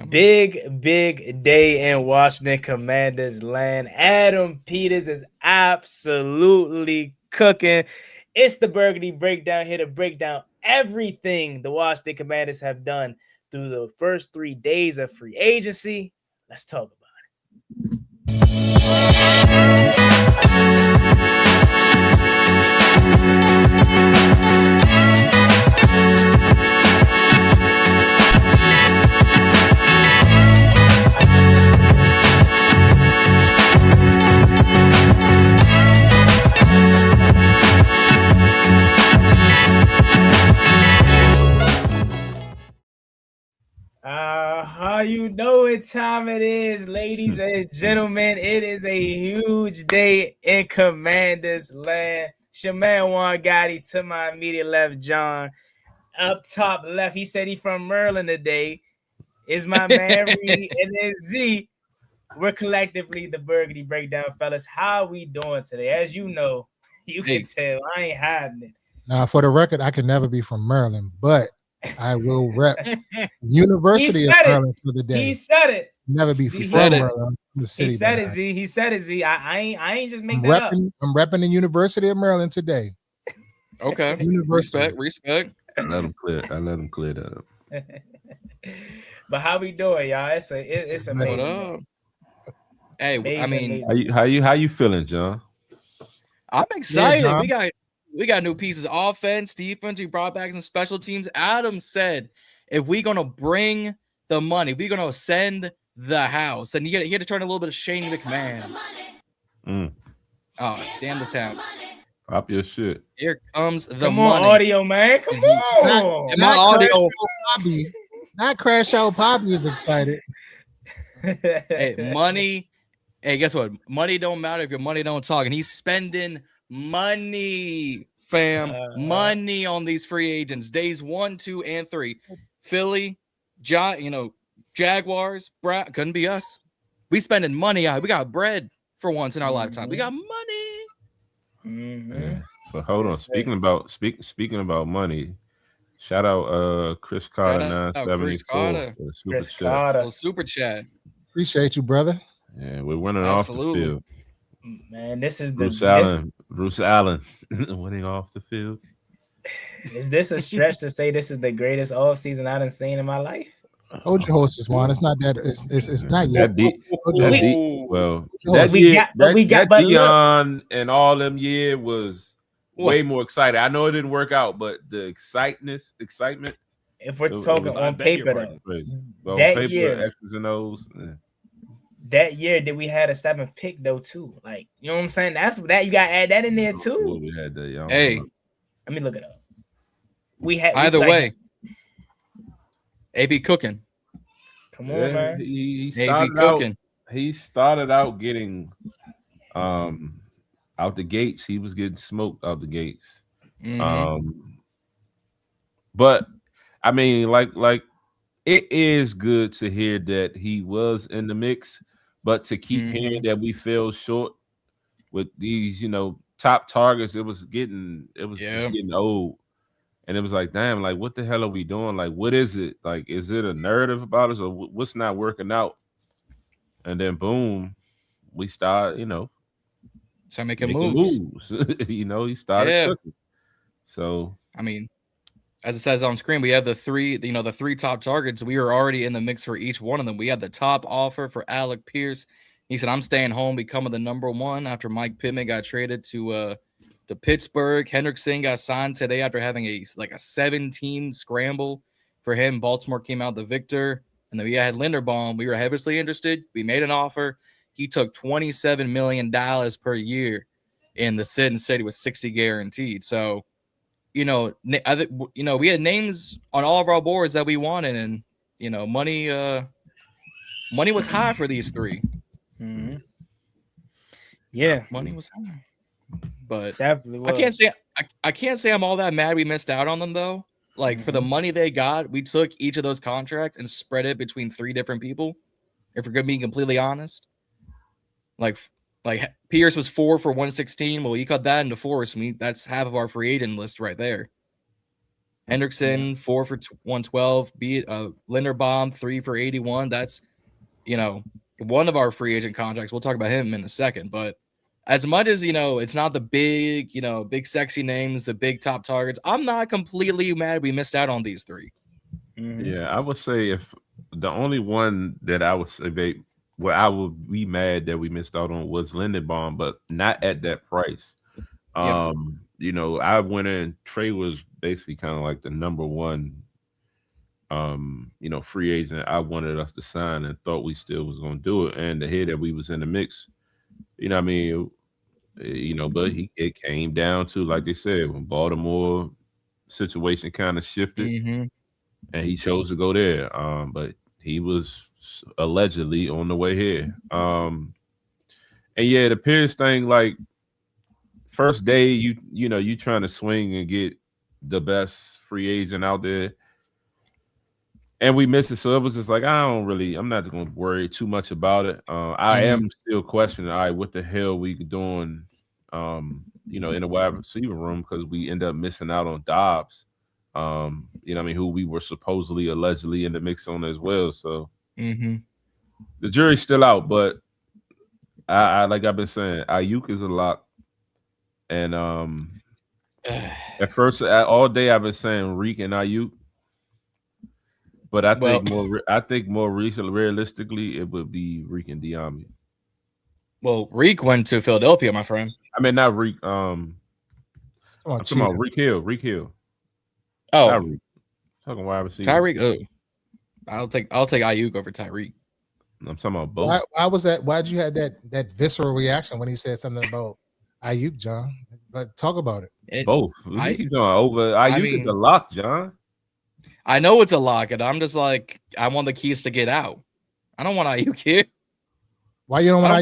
Big day in Washington Commanders land. Adam Peters is absolutely cooking. It's the Burgundy Breakdown here to break down everything the Washington Commanders have done through the first 3 days of free agency. Let's talk about it. How you know what time it is, ladies and gentlemen? It is a huge day in Commanders land. It's your man Juan Gotti, to my immediate left, John. Up top left, he said he from Maryland today. Is my man Reedie, and then Z. We're collectively the Burgundy Breakdown, fellas. How we doing today? As you know, you can tell I ain't hiding it. Now, for the record, I can never be from Maryland, but I will rep University of Maryland for the day. He said it. Never be from Maryland. The city, he said it, Z. He said it, Z. I ain't just making that up. I'm repping the University of Maryland today. Okay. Respect. I let him clear that up. But how we doing, y'all? It's amazing. Hey, amazing, I mean, amazing. How you feeling, John? I'm excited. Yeah, we got new pieces, offense, defense. We brought back some special teams. Adam said, if we're gonna bring the money, if we're gonna send the house, then you got to turn a little bit of Shane McMahon. Oh, damn the sound. Pop your shit. Here comes the Come money. on, audio man. Come on. My audio. Not Crash Out Poppy is excited. Hey, money. Hey, guess what? Money don't matter if your money don't talk. And he's spending money, fam. Money on these free agents. Days 1, 2, and 3. Philly, Jaguars, couldn't be us. We spending money out. We got bread for once in our lifetime. We got money. Yeah. But hold on. Speaking about money, shout out Chris Carter 974 super chat. Appreciate you, brother. Yeah, we're winning off the field. Man, this is Bruce Allen winning off the field. Is this a stretch to say this is the greatest offseason I've done seen in my life? Hold your horses, Juan. It's not that. It's not yet. Well, that Dion and all them year was way more exciting. I know it didn't work out, but the excitement. If we're talking on paper, that year, X's and O's. Yeah. That year that we had a 7th pick though too. Like, you know what I'm saying? That's that you gotta add that in there too. We had that, hey, let me look it up. Either way. AB cooking. Come on, man. He started out getting out the gates. He was getting smoked out the gates. But I mean, like it is good to hear that he was in the mix, but to keep hearing that we fell short with these, top targets, it was just getting old. And it was like, damn, like, what the hell are we doing? Like, what is it? Like, is it a narrative about us or what's not working out? And then, boom, we start, making moves. He started cooking. So, I mean, as it says on screen, we have the three top targets. We were already in the mix for each one of them. We had the top offer for Alec Pierce. He said, I'm staying home, becoming the number one after Mike Pittman got traded to Pittsburgh. Hendrickson got signed today after having a 7-team scramble for him. Baltimore came out the victor. And then we had Linderbaum. We were heavily interested. We made an offer. He took $27 million per year in the sit and said he was 60 guaranteed. So, we had names on all of our boards that we wanted, and money was high for these three. Mm-hmm. Yeah, money was high, but definitely was. I can't say I'm all that mad we missed out on them though. Like for the money they got, we took each of those contracts and spread it between 3 different people. If we're gonna be completely honest, like Pierce was 4 for $116. Well, you cut that into 4, so that's half of our free agent list right there. Hendrickson 4 for 112. Linderbaum 3 for 81. That's one of our free agent contracts. We'll talk about him in a second, but as much as it's not the big sexy names, the big top targets, I'm not completely mad we missed out on these three. Yeah, I would say if the only one that I would say where I would be mad that we missed out on was Lindenbaum, but not at that price. I went in. Trey was basically kind of like the number one, free agent I wanted us to sign and thought we still was going to do it. And to hear that we was in the mix, but it came down to, like they said, when Baltimore situation kind of shifted, and he chose to go there. But he was allegedly on the way here. And yeah, the Pierce thing, like first day, you trying to swing and get the best free agent out there, and we missed it. So it was just like I'm not going to worry too much about it. I am still questioning, all right, what the hell we doing, in the wide receiver room, because we end up missing out on Dobbs. Who we were supposedly allegedly in the mix on as well. So the jury's still out, but I like I've been saying, Ayuk is a lock. And at first, all day I've been saying Reek and Ayuk, but I think more recently, realistically, it would be Reek and Diami. Well, Reek went to Philadelphia, my friend. I mean, not Reek. I'm talking about Reek Hill. Reek Hill. Oh, Tyreek. Talking wide receiver. Tyreek. Oh, I'll take Ayuk over Tyreek. I'm talking about both. Why'd you have that visceral reaction when he said something about Ayuk, John? But talk about it. Both. He's going over. Ayuk is a lock, John. I know it's a lock, and I'm just like, I want the keys to get out. I don't want Ayuk here. Why you don't want Ayuk?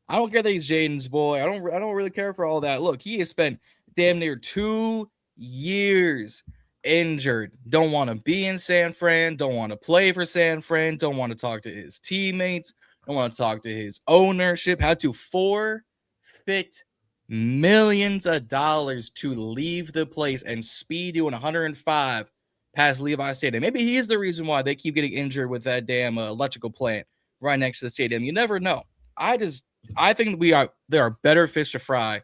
I don't care that he's Jaden's boy. I don't really care for all that. Look, he has spent damn near 2 years injured. Don't want to be in San Fran. Don't want to play for San Fran. Don't want to talk to his teammates. Don't want to talk to his ownership. Had to forfeit millions of dollars to leave the place and speed doing 105 past Levi Stadium. Maybe he is the reason why they keep getting injured with that damn electrical plant right next to the stadium. You never know. I think there are better fish to fry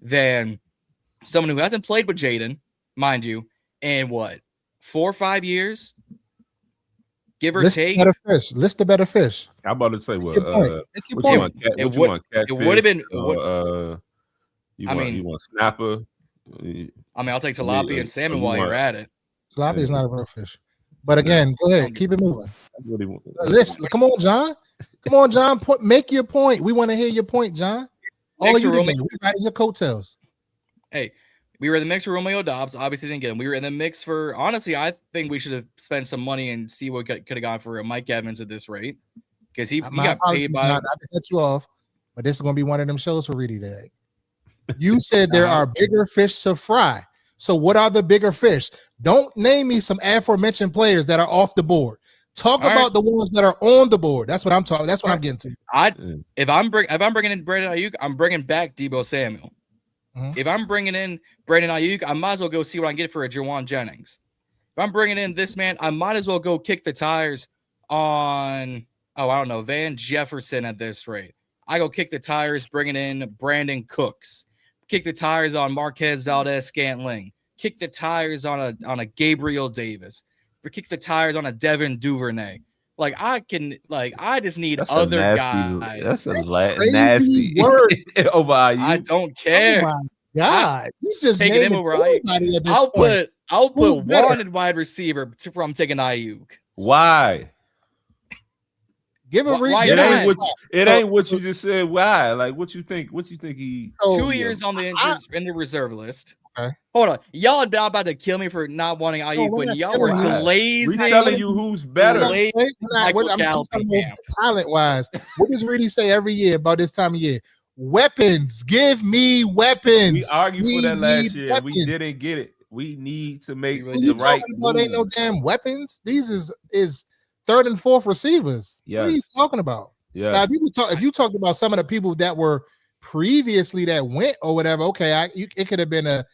than someone who hasn't played with Jaden, mind you, in 4 or 5 years, give or take. List the better fish. I'm about to say it would have been. You want snapper? I'll take tilapia and salmon while you're at it. Tilapia is not a real fish. But again, go ahead, keep it moving. Come on, John. Come on, John. Make your point. We want to hear your point, John. All of you, we're riding your coattails. Hey, we were in the mix for Romeo Dobbs. Obviously didn't get him. We were in the mix for, honestly, I think we should have spent some money and see what could have gone for Mike Evans at this rate, because he got paid by. Not to cut you off, but this is going to be one of them shows for Reedie today. You said there are bigger fish to fry. So what are the bigger fish? Don't name me some aforementioned players that are off the board. Talk about the ones that are on the board. That's what I'm talking. That's what I'm getting to. If I'm bringing in Brandon Ayuk, I'm bringing back Deebo Samuel. If I'm bringing in Brandon Ayuk, I might as well go see what I can get for a Juwan Jennings. If I'm bringing in this man, I might as well go kick the tires on, Van Jefferson at this rate. I go kick the tires bringing in Brandon Cooks. Kick the tires on Marquez Valdez-Scantling. Kick the tires on a Gabriel Davis. Or kick the tires on a Devin Duvernay. I just need other guys. That's a nasty word over Ayuk. I don't care. Oh my God, you just taking him over Ayuk. I'll put wanted wide receiver I'm taking Ayuk. Why? Give a reason. It ain't what you just said. Why? Like, what you think? What you think he? 2 years on the in the reserve list. Okay. Hold on, y'all are now about to kill me for not wanting Ayuk when y'all were glazing. We're telling you who's better. Talent wise, what does Reedie say every year about this time of year? Weapons. Give me weapons. We argued for that last year. Weapons. We didn't get it. We need to make the right move. Ain't no damn weapons. These is third and fourth receivers. Yes. What are you talking about? Yeah. Now, if you talked about some of the people that were previously that went or whatever, okay, it could have been a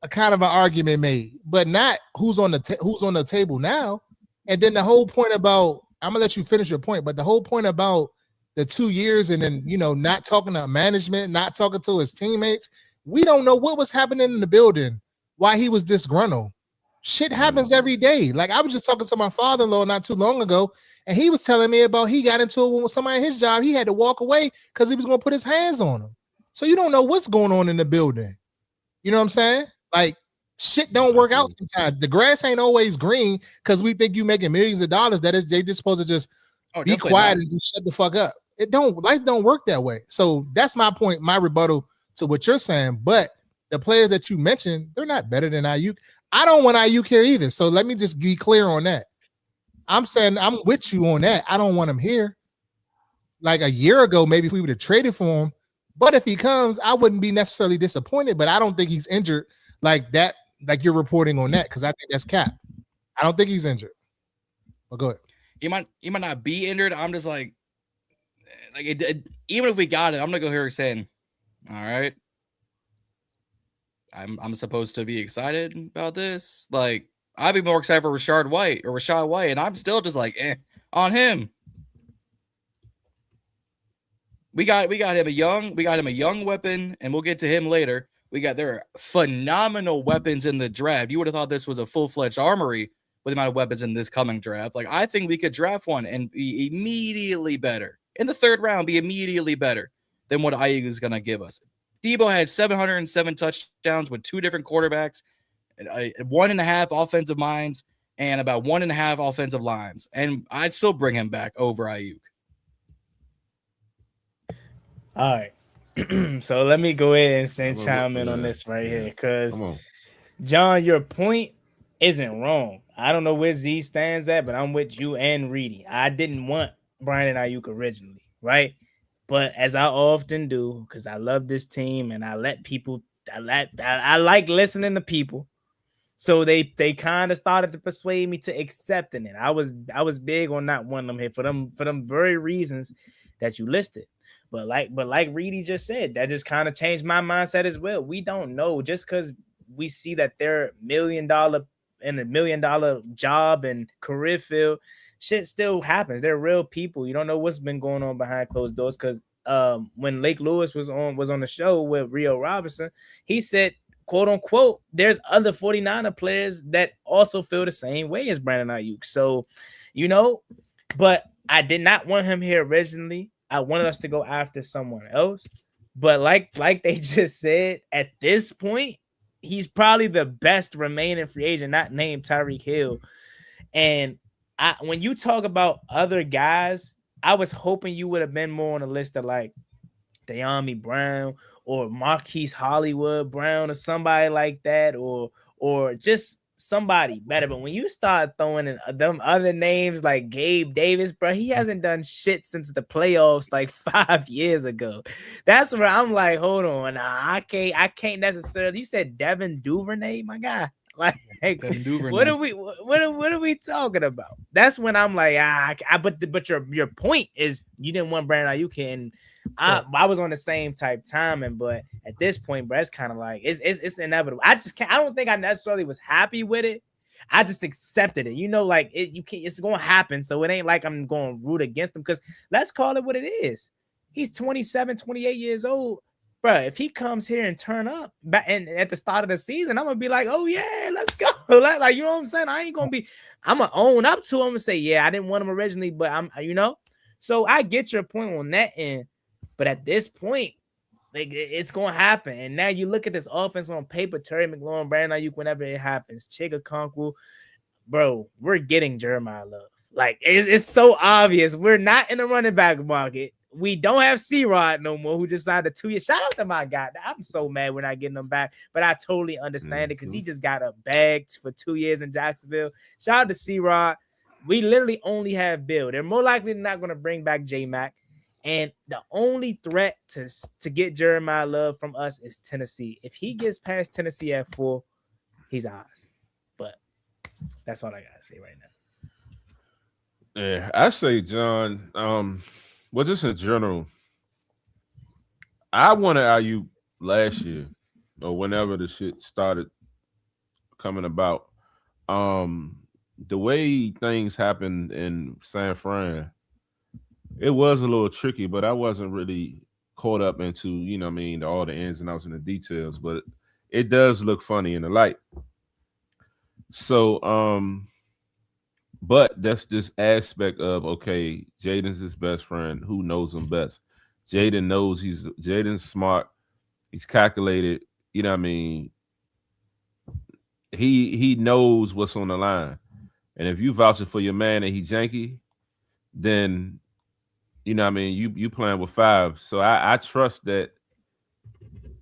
a kind of an argument made, but not who's on the table now. And then the whole point about, I'm gonna let you finish your point, but the whole point about the 2 years and then not talking to management, not talking to his teammates, we don't know what was happening in the building, why he was disgruntled. Shit happens every day. Like I was just talking to my father-in-law not too long ago, and he was telling me about he got into it with somebody at his job. He had to walk away because he was gonna put his hands on him. So you don't know what's going on in the building. You know what I'm saying? Like shit don't work out sometimes. The grass ain't always green because we think you making millions of dollars. That is, they just supposed to just be quiet and just shut the fuck up. Life don't work that way. So that's my point, my rebuttal to what you're saying. But the players that you mentioned, they're not better than Ayuk. I don't want Ayuk here either. So let me just be clear on that. I'm saying I'm with you on that. I don't want him here. Like a year ago, maybe if we would have traded for him. But if he comes, I wouldn't be necessarily disappointed. But I don't think he's injured like that, like you're reporting on that, because I think that's cap. I don't think he's injured. But go ahead. He might not be injured. I'm just like even if we got it, I'm gonna go here saying, all right, I'm supposed to be excited about this. Like I'd be more excited for Rashad White, and I'm still just like on him. We got him a young weapon, and we'll get to him later. There are phenomenal weapons in the draft. You would have thought this was a full-fledged armory with the amount of weapons in this coming draft. Like I think we could draft one and be immediately better in the third round, be immediately better than what Ayuk is going to give us. Debo had 707 touchdowns with 2 different quarterbacks, 1.5 offensive minds, and about 1.5 offensive lines. And I'd still bring him back over Ayuk. All right. So let me go ahead and chime in on this right here. Because, John, your point isn't wrong. I don't know where Z stands at, but I'm with you and Reedie. I didn't want Brandon Ayuk originally, right? But as I often do, because I love this team and I like listening to people. So they kind of started to persuade me to accepting it. I was big on not wanting them here for them very reasons that you listed. But like Reedie just said, that just kind of changed my mindset as well. We don't know, just because we see that they're $1 million in a $1 million job and career field, shit still happens. They're real people. You don't know what's been going on behind closed doors. Because when Lake Lewis was on the show with Rio Robinson, he said, quote unquote, there's other 49er players that also feel the same way as Brandon Ayuk. So, but I did not want him here originally. I wanted us to go after someone else. But like they just said, at this point, he's probably the best remaining free agent, not named Tyreek Hill. And when you talk about other guys, I was hoping you would have been more on the list of like De'Ami Brown or Marquise Hollywood Brown or somebody like that, or just somebody better. But when you start throwing in them other names like Gabe Davis, bro, he hasn't done shit since the playoffs like 5 years ago. That's where I'm like, hold on, I can't necessarily. You said Devin Duvernay, my guy. Like, what are we talking about? That's when I'm like, but your point is you didn't want Brandon Ayuk, and I was on the same type timing, but at this point, bro, it's kind of like it's inevitable. I don't think I necessarily was happy with it. I just accepted it. Like it's gonna happen. So it ain't like I'm going to root against him, because let's call it what it is. He's 27, 28 years old. Bro, if he comes here and turn up and at the start of the season, I'm gonna be like, oh yeah, let's go. Like, you know what I'm saying? I'm gonna own up to him and say, yeah, I didn't want him originally, but so I get your point on that end. But at this point, like, it's gonna happen. And now you look at this offense on paper: Terry McLaurin, Brandon Ayuk, whenever it happens, Chig Okunkwo, bro, we're getting Jeremiah Love. Like, it's so obvious. We're not in the running back market. We don't have C-Rod no more, who just signed a 2-year. Shout out to my guy. I'm so mad we're not getting him back, but I totally understand it, because he just got a bag for 2 years in Jacksonville. Shout out to C-Rod. We literally only have Bill. They're more likely not going to bring back J-Mac. And the only threat to get Jeremiah Love from us is Tennessee. If he gets past Tennessee at 4, he's ours. But that's all I got to say right now. Yeah, I say, John, well, just in general, I wanted Ayuk last year or whenever the shit started coming about. The way things happened in San Fran, it was a little tricky, but I wasn't really caught up into, you know what I mean, all the ins and outs and the details, but it does look funny in the light. So, but that's this aspect of, okay, Jaden's his best friend. Who knows him best? Jaden knows Jaden's smart. He's calculated. You know what I mean? He knows what's on the line. And if you vouching for your man and he janky, then, you know what I mean, you playing with five. So I trust that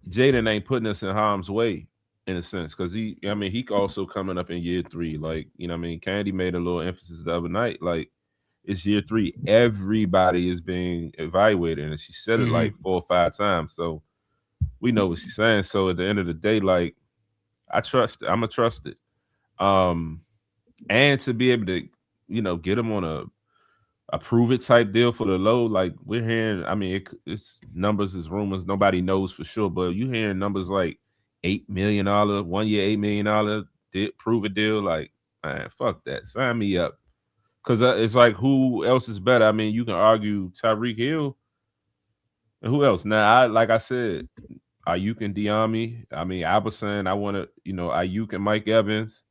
Jaden ain't putting us in harm's way in a sense, because he also coming up in year 3. Like, you know what I mean? Candy made a little emphasis the other night. Like, it's year 3. Everybody is being evaluated. And she said it like 4 or 5 times. So we know what she's saying. So at the end of the day, like, I trust it. I'm going to trust it. And to be able to, you know, get him on a prove it type deal for the low, like we're hearing, I mean, it's numbers, is rumors. Nobody knows for sure, but you hearing numbers like $8 million, 1 year, $8 million prove it deal. Like, man, fuck that. Sign me up. Because it's like, who else is better? I mean, you can argue Tyreek Hill. And who else? Now, like I said, Ayuk and Diami. I mean, Iverson, I want to, you know, Ayuk and Mike Evans.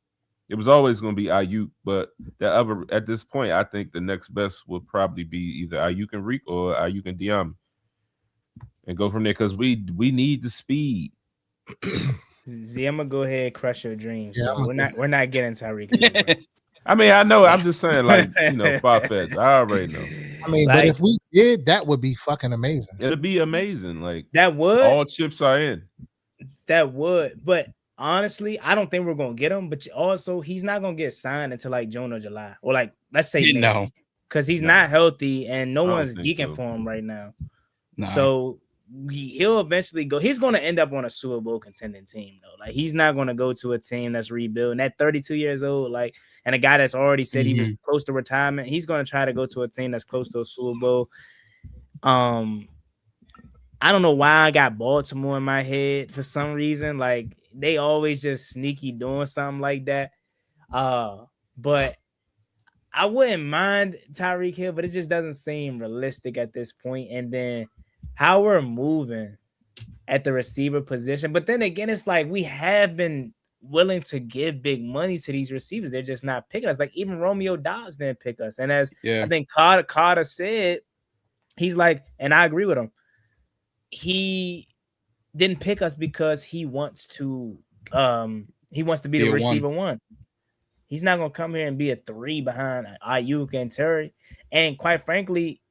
It was always going to be Ayuk, but at this point, I think the next best would probably be either Ayuk and Reek or Ayuk and Diami. And go from there, because we need the speed. Z, I'm gonna go ahead and crush your dreams. Yeah, we're not getting Tyreek. I mean, I know. I'm just saying, like, you know, far-fetched. I already know. I mean, like, but if we did, that would be fucking amazing. It'd be amazing. Like, that would. All chips are in. That would. But honestly, I don't think we're gonna get him. But also, he's not gonna get signed until like June or July, or like let's say no, because he's not healthy and no one's geeking so. for him right now. Nah. So he'll eventually go. He's going to end up on a Super Bowl contending team, though. Like, he's not going to go to a team that's rebuilding. At 32 years old, like, and a guy that's already said he was close to retirement, he's going to try to go to a team that's close to a Super Bowl. I don't know why I got Baltimore in my head for some reason. Like, they always just sneaky doing something like that. But I wouldn't mind Tyreek Hill, but it just doesn't seem realistic at this point. And then how we're moving at the receiver position. But then again, it's like we have been willing to give big money to these receivers. They're just not picking us. Like, even Romeo Dobbs didn't pick us. And as I think Carter said, he's like, and I agree with him, he didn't pick us because he wants to be the receiver one. He's not going to come here and be a 3 behind Ayuk and Terry. And quite frankly,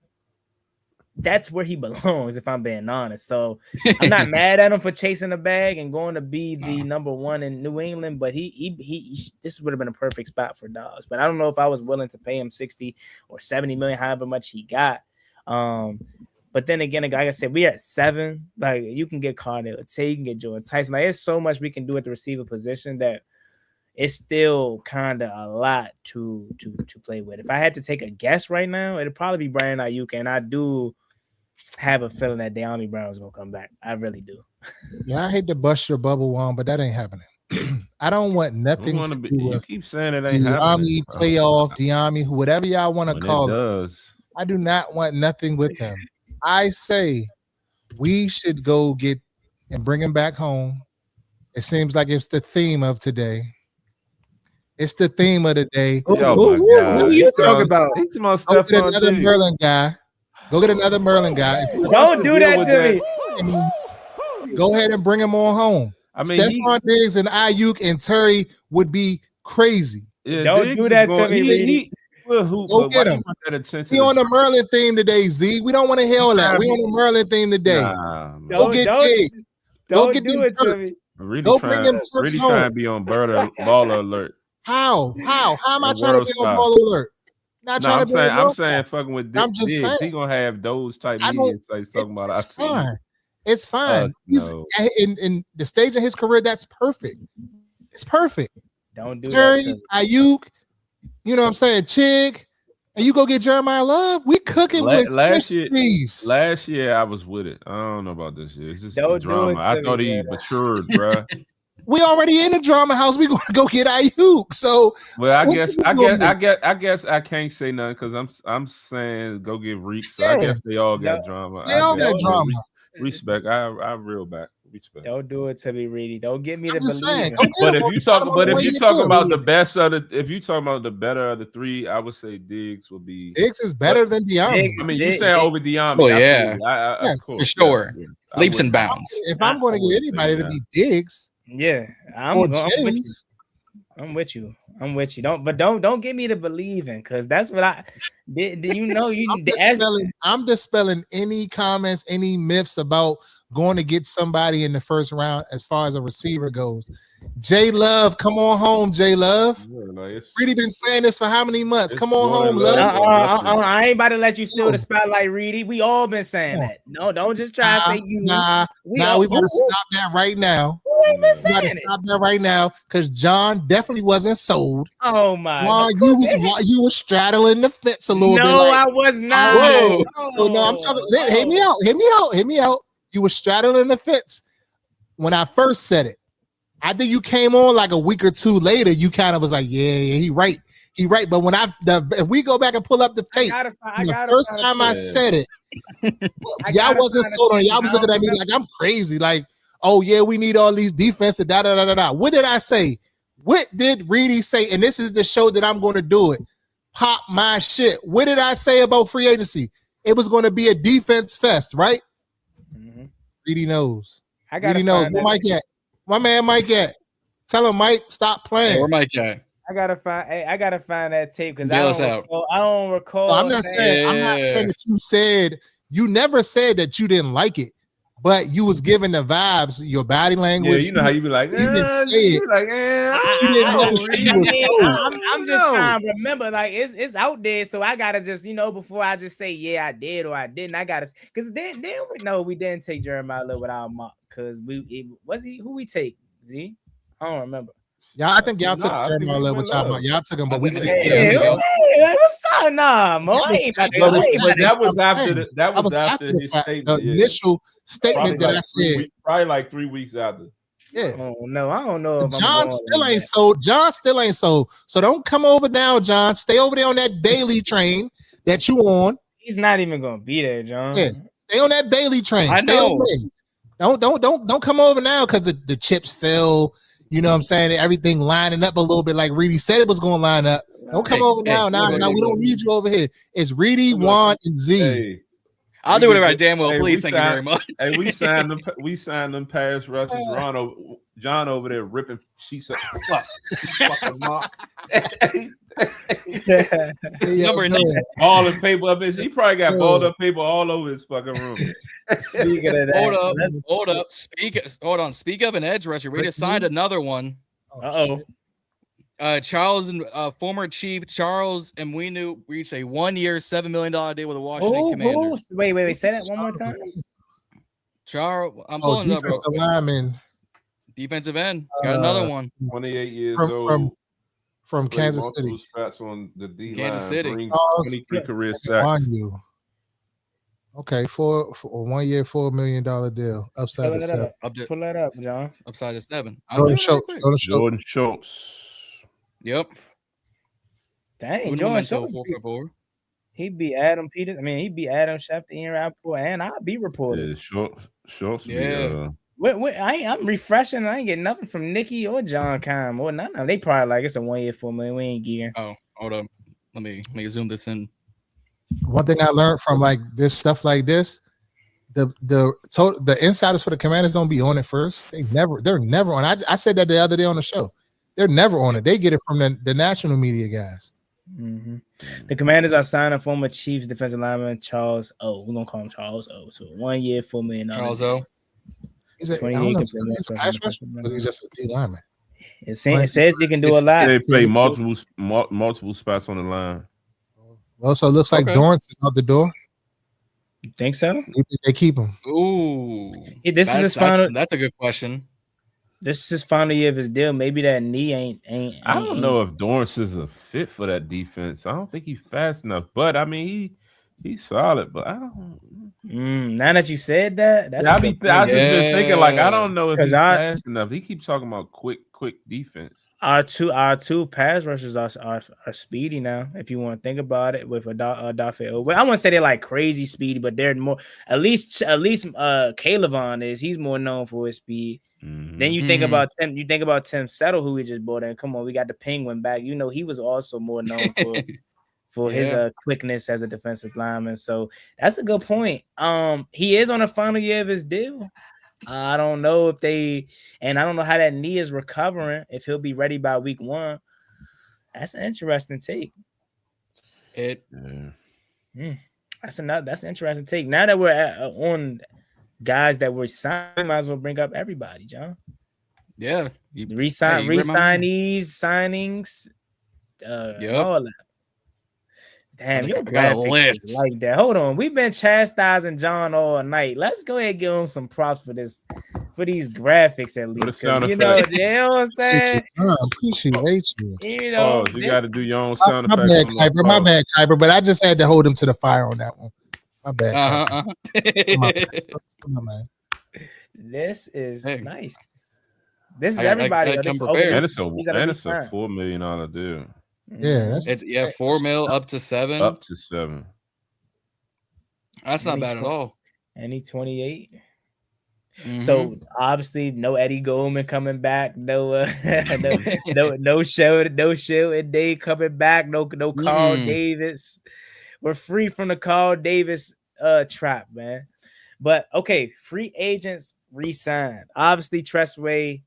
that's where he belongs, if I'm being honest. So I'm not mad at him for chasing the bag and going to be the number 1 in New England, but he this would have been a perfect spot for Dobbs. But I don't know if I was willing to pay him 60 or 70 million, however much he got. But then again, like I said, we at 7. Like, you can get Carter, you can get Jordan Tyson. Like, there's so much we can do at the receiver position that it's still kind of a lot to play with. If I had to take a guess right now, it'd probably be Brandon Ayuk, and I do have a feeling that De'Ami Brown is gonna come back. I really do. Yeah, I hate to bust your bubble, Juan, but that ain't happening. I don't want nothing to do with. You keep saying it ain't happening. Playoff, De'Ami, whatever y'all want to call it. I do not want nothing with him. I say we should go get and bring him back home. It seems like it's the theme of today. It's the theme of the day. What are you talking about? Go get another Merlin guy. Go get another Merlin guy. Don't do that to me. Go ahead and bring him on home. I mean, Stephon Diggs and Ayuk and Terry would be crazy. Yeah, don't do that to me. Go get him. We on the Merlin theme today, Z. We don't want to hear all that. We on the Merlin theme today. Go get Diggs. Go get them Turks. Go bring them Turks home. Trying to be on baller alert. How am I trying to be on baller alert? I'm saying fucking with Diggs. I'm just saying he gonna have those type media sites talking about. It's fine. It's fine. He's in the stage of his career. That's perfect. It's perfect. Don't do Terry, that. Ayuk, you know what I'm saying? Chig, and you go get Jeremiah Love. We cooking with last year I was with it. I don't know about this year. It's just the drama. I thought he matured, bro. We already in the drama house. We gonna go get Ayuk. So, well, I guess I can't say nothing because I'm saying go get Reek. So I guess they all got drama. They all got drama. Respect. I reel back. Respect. Don't do it to me, Reedie. Don't get me to believe it. But if you talk about the best of the, if you talk about the better of the three, I would say Diggs will be. Diggs is better than De'Ami. I mean, you saying over De'Ami? Oh yeah, yes, for sure. Leaps and bounds. If I'm going to get anybody to be Diggs, I'm with you. Don't get me to believing because that's what I did. You know, I'm dispelling any comments, any myths about going to get somebody in the first round as far as a receiver goes. J Love, come on home, J Love. Reedie been saying this for how many months? Come on home, Love. I ain't about to let you steal the spotlight, Reedie. We all been saying that. No, don't just try to say you. We better stop that right now. We better stop that right now because John definitely wasn't sold. Oh my! Juan, you was straddling the fence a little bit. No, I was not. No, I'm talking. Hit me out. You were straddling the fence when I first said it. I think you came on like a week or two later. You kind of was like, yeah, he right. But when if we go back and pull up the tape, the first time I said it, y'all wasn't sold on it. Y'all was looking at me like I'm crazy. Like, oh yeah, we need all these defenses. Da. What did I say? What did Reedie say? And this is the show that I'm going to do it. Pop my shit. What did I say about free agency? It was going to be a defense fest, right? Mm-hmm. Reedie knows. Reedie knows. Where Mike at? My man Mike at. Tell him, Mike, stop playing. Hey, where Mike at? I gotta find that tape because I don't recall. No, I'm not saying that you never said that you didn't like it, but you was giving the vibes, your body language. Yeah, you know how you be like, you didn't say it. Like, I'm just trying to remember. Like it's out there, so I gotta just before I just say yeah I did or I didn't. I gotta because then we didn't take Jeremiah Love without Mark because who we take Z? I don't remember. Yeah, I think y'all took Jeremiah Love, which y'all took him, but we didn't. What's up, nah, Mo? That was after his statement. The initial statement that I said, probably like 3 weeks after. Yeah. Oh no, I don't know. John still ain't sold. John still ain't sold. So don't come over now, John. Stay over there on that Bailey train that you on. He's not even gonna be there, John. Yeah. Stay on that Bailey train. Stay over there. Don't come over now because the chips fell. You know what I'm saying? Everything lining up a little bit like Reedie said it was going to line up. Don't come over now. Now we don't need you over here. It's Reedie, Juan, and Z. Hey, I'll do whatever I damn well please. Thank you very much. Hey, we signed them pass rushes. John over there ripping sheets up. Fucking Mark. Number 9. All the paper up. He probably got balled up paper all over his fucking room. Speaking of that, hold up. Speak of an edge rusher. We just signed another one. Charles and former Chief Charles and we reached a 1-year, $7 million deal with the Washington Commanders. Wait, say that one more time. Charles, I'm pulling up, bro. Defensive end. Got another one. 28 years old. From Kansas City. Spots on the D Kansas City. 23 career sacks. Okay, for a 1 year, $4 million deal. Upside of 7. Pull that up, John. Upside of 7. Jordan Schultz. Yep. Dang, Jordan Schultz. He'd be Adam Peters. I mean, he'd be Adam Schefter, Ian Rappaport, and I'll be reported. Yeah, Schultz. Yeah. I'm refreshing. I ain't getting nothing from Nikki or John Kime or none of them. They probably like it's a 1 year, $4 million. We ain't gearing. Oh, hold up. Let me zoom this in. One thing I learned from like this stuff like this, the insiders for the Commanders don't be on it first. They're never on. I said that the other day on the show. They're never on it. They get it from the national media guys. Mm-hmm. The Commanders are signing former Chiefs defensive lineman Charles O. We're gonna call him Charles O. So 1 year, $4 million. Charles O. Was he just a D lineman? It says he can do a lot. They play multiple spots on the line. Well, so it looks like Dorrance is out the door. You think so? They keep him. Ooh, this is his final. That's a good question. This is his final year of his deal. Maybe that knee ain't. I don't know if Dorrance is a fit for that defense. I don't think he's fast enough. But I mean, He's solid, but I don't. Now that you said that, that's I just been thinking like I don't know if he's fast enough. He keeps talking about quick defense. Our two pass rushers are speedy now. If you want to think about it, with Odafe Oweh, I wouldn't say they're like crazy speedy, but they're more. At least Calebon is. He's more known for his speed. Then you think about Tim. You think about Tim Settle, who we just brought in. Come on, we got the Penguin back. You know, he was also more known for his quickness as a defensive lineman. So that's a good point. He is on the final year of his deal. I don't know if I don't know how that knee is recovering, if he'll be ready by week 1. That's an interesting take. That's an interesting take. Now that we're on guys that we're signing, might as well bring up everybody, John. Yeah. Re-signees, signings, all that. Damn, your graphics is like that. Hold on, we've been chastising John all night. Let's go ahead and give him some props for these graphics at least. You know what I'm saying? Appreciate you. You know, you got to do your own sound effects. My bad, Kyber, but I just had to hold him to the fire on that one. My bad. Come on, man. This is nice. This is everybody. And it's a $4 million deal. Yeah, it's $4 million up to 7. Up to 7. That's not bad at all. And he 28. So obviously no Eddie Goldman coming back, no show and Dave coming back, no Carl Davis. We're free from the Carl Davis trap, man. But okay, free agents re-signed. Obviously Tressway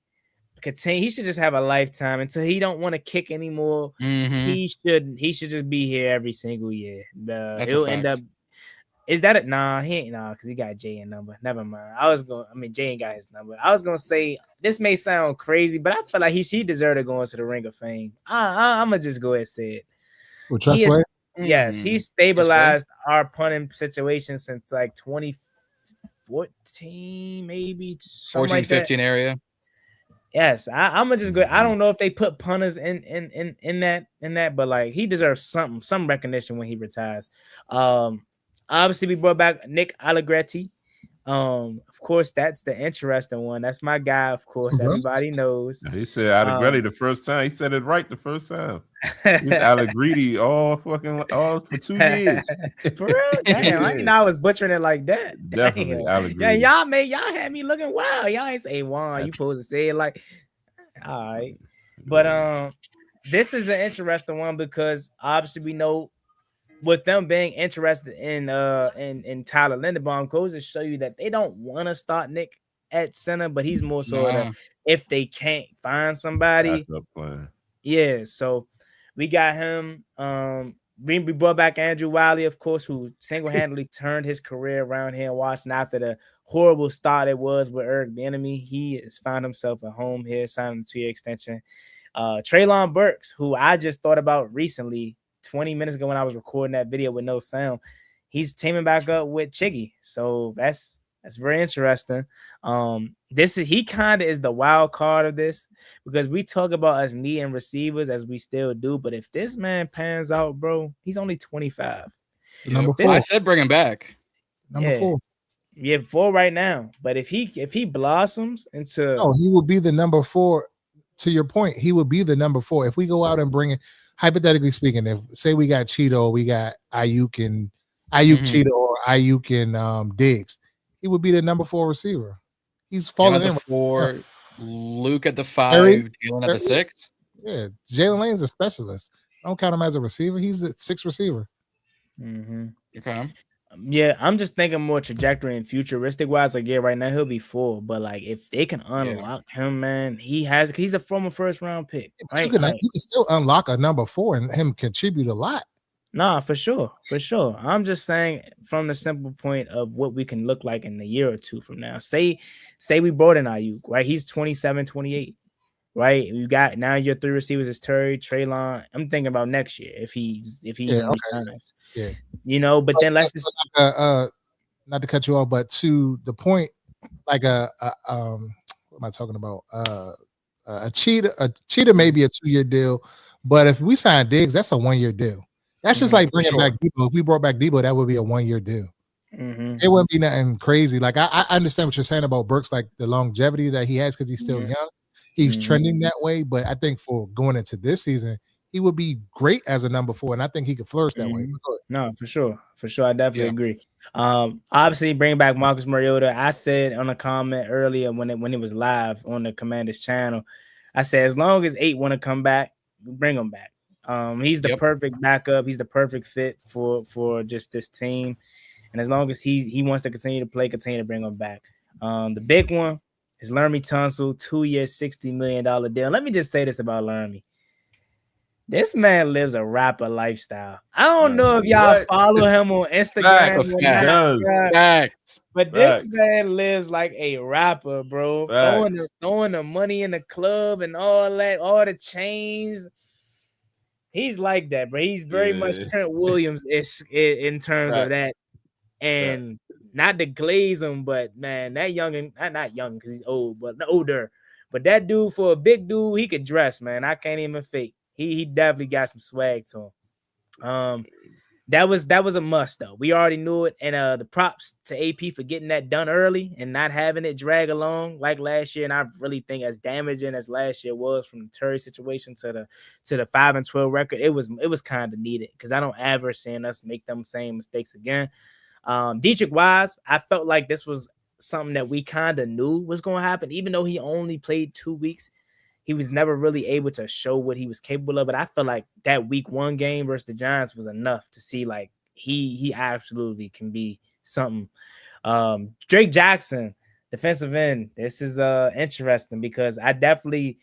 he should just have a lifetime until he don't want to kick anymore. He should just be here every single year. He'll end up. Is that it? Nah, he ain't. Nah, because he got Jay in number. Never mind. Jay ain't got his number. I was gonna say this may sound crazy, but I feel like he deserved to go into the Ring of Fame. I'm gonna just go ahead and say it. Well, Tressway? Yes, he stabilized our punting situation since like 2014, maybe 14, 15 area. Yes, I'm gonna just go. I don't know if they put punters in that, but like he deserves some recognition when he retires. Obviously we brought back Nick Allegretti. Of course, that's the interesting one. That's my guy. Of course, everybody knows. He said Allegretti the first time. He said it right the first time. He's Allegretti all for 2 years. For real? Damn, I didn't know I was butchering it like that. Definitely Allegretti. Yeah, y'all had me looking wild. Y'all ain't say Juan. You supposed to say it like, all right. But this is an interesting one because obviously we know with them being interested in Tyler Linderbaum goes to show you that they don't want to start Nick at center, but he's more so if they can't find somebody. Yeah, so we got him. We brought back Andrew Wiley, of course, who single-handedly turned his career around here in Washington after the horrible start it was with Eric Bieniemy. He has found himself at home here, signing a 2-year extension. Treylon Burks, who I just thought about recently, 20 minutes ago when I was recording that video with no sound, he's teaming back up with Chiggy. So that's very interesting. He kind of is the wild card of this because we talk about us needing receivers as we still do, but if this man pans out, bro, he's only 25. Number 4. I said bring him back. Number 4. Yeah, 4 right now. But if he blossoms into he will be the number 4. To your point, he would be the number 4 if we go out and bring it. Hypothetically speaking, if say we got Cheeto, we got Ayuk Cheeto or Ayuk and Diggs, he would be the number 4 receiver. He's falling in 4. Luke at the 5, Jalen at the 6. Yeah, Jalen Lane's a specialist. I don't count him as a receiver. He's a 6th receiver. Okay. Yeah, I'm just thinking more trajectory and futuristic wise. Like, yeah, right now he'll be 4, but like if they can unlock him, man, he's a former 1st round pick. Right? You can still unlock a number 4 and him contribute a lot. Nah, for sure. I'm just saying from the simple point of what we can look like in a year or 2 from now. Say we brought in Ayuk, right? He's 27, 28. Right, you got now your 3 receivers is Terry, Treylon. I'm thinking about next year if he resigns. Yeah, you know. But then let's just not to cut you off, but to the point, like what am I talking about? A cheetah may be a 2-year deal, but if we sign Diggs, that's a 1-year deal. That's just like bringing Sure. back Debo. If we brought back Debo, that would be a 1 year deal. Mhm. It wouldn't be nothing crazy. Like I understand what you're saying about Burks, like the longevity that he has because he's still young. He's trending that way, but I think for going into this season, he would be great as a number 4, and I think he could flourish that way. No, for sure. I definitely agree. Obviously, bring back Marcus Mariota. I said on a comment earlier when it was live on the Commanders channel, I said as long as 8 want to come back, bring him back. He's the perfect backup. He's the perfect fit for just this team, and as long as he wants to continue to play, continue to bring him back. The big one is Laramie Tunsil, 2 year, $60 million deal. Let me just say this about Laramie. This man lives a rapper lifestyle. I don't know if y'all follow him on Instagram but this man lives like a rapper, bro. Throwing the money in the club and all that, all the chains. He's like that, bro. He's very much Trent Williams in terms of that. And not to glaze him, but man, that young not young because he's old, but older. But that dude, for a big dude, he could dress, man. I can't even fake. He definitely got some swag to him. That was a must though. We already knew it, and the props to AP for getting that done early and not having it drag along like last year. And I really think as damaging as last year was from the Terry situation to the 5-12 record, it was kind of needed because I don't ever see us make them same mistakes again. Dietrich Wise, I felt like this was something that we kind of knew was going to happen, even though he only played 2 weeks. He was never really able to show what he was capable of, but I feel like that week 1 game versus the Giants was enough to see like he absolutely can be something. Drake Jackson, defensive end. This is interesting because I definitely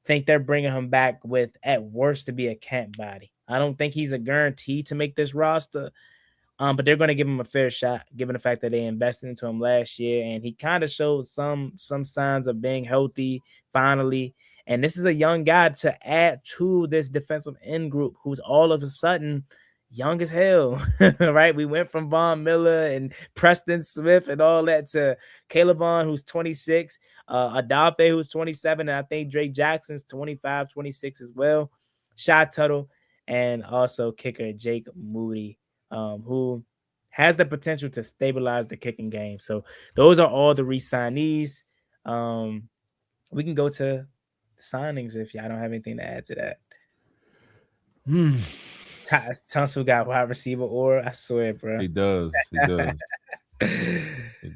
think they're bringing him back with at worst to be a camp body. I don't think he's a guarantee to make this roster. But they're going to give him a fair shot, given the fact that they invested into him last year, and he kind of showed some signs of being healthy finally. And this is a young guy to add to this defensive end group, who's all of a sudden young as hell, right? We went from Von Miller and Preston Smith and all that to Caleb Vaughn, who's 26, Odafe, who's 27, and I think Drake Jackson's 25, 26 as well. Shy Tuttle, and also kicker Jake Moody, who has the potential to stabilize the kicking game. So those are all the re-signees. We can go to the signings if y'all don't have anything to add to that. Tunsil got wide receiver, or I swear, bro. He does. He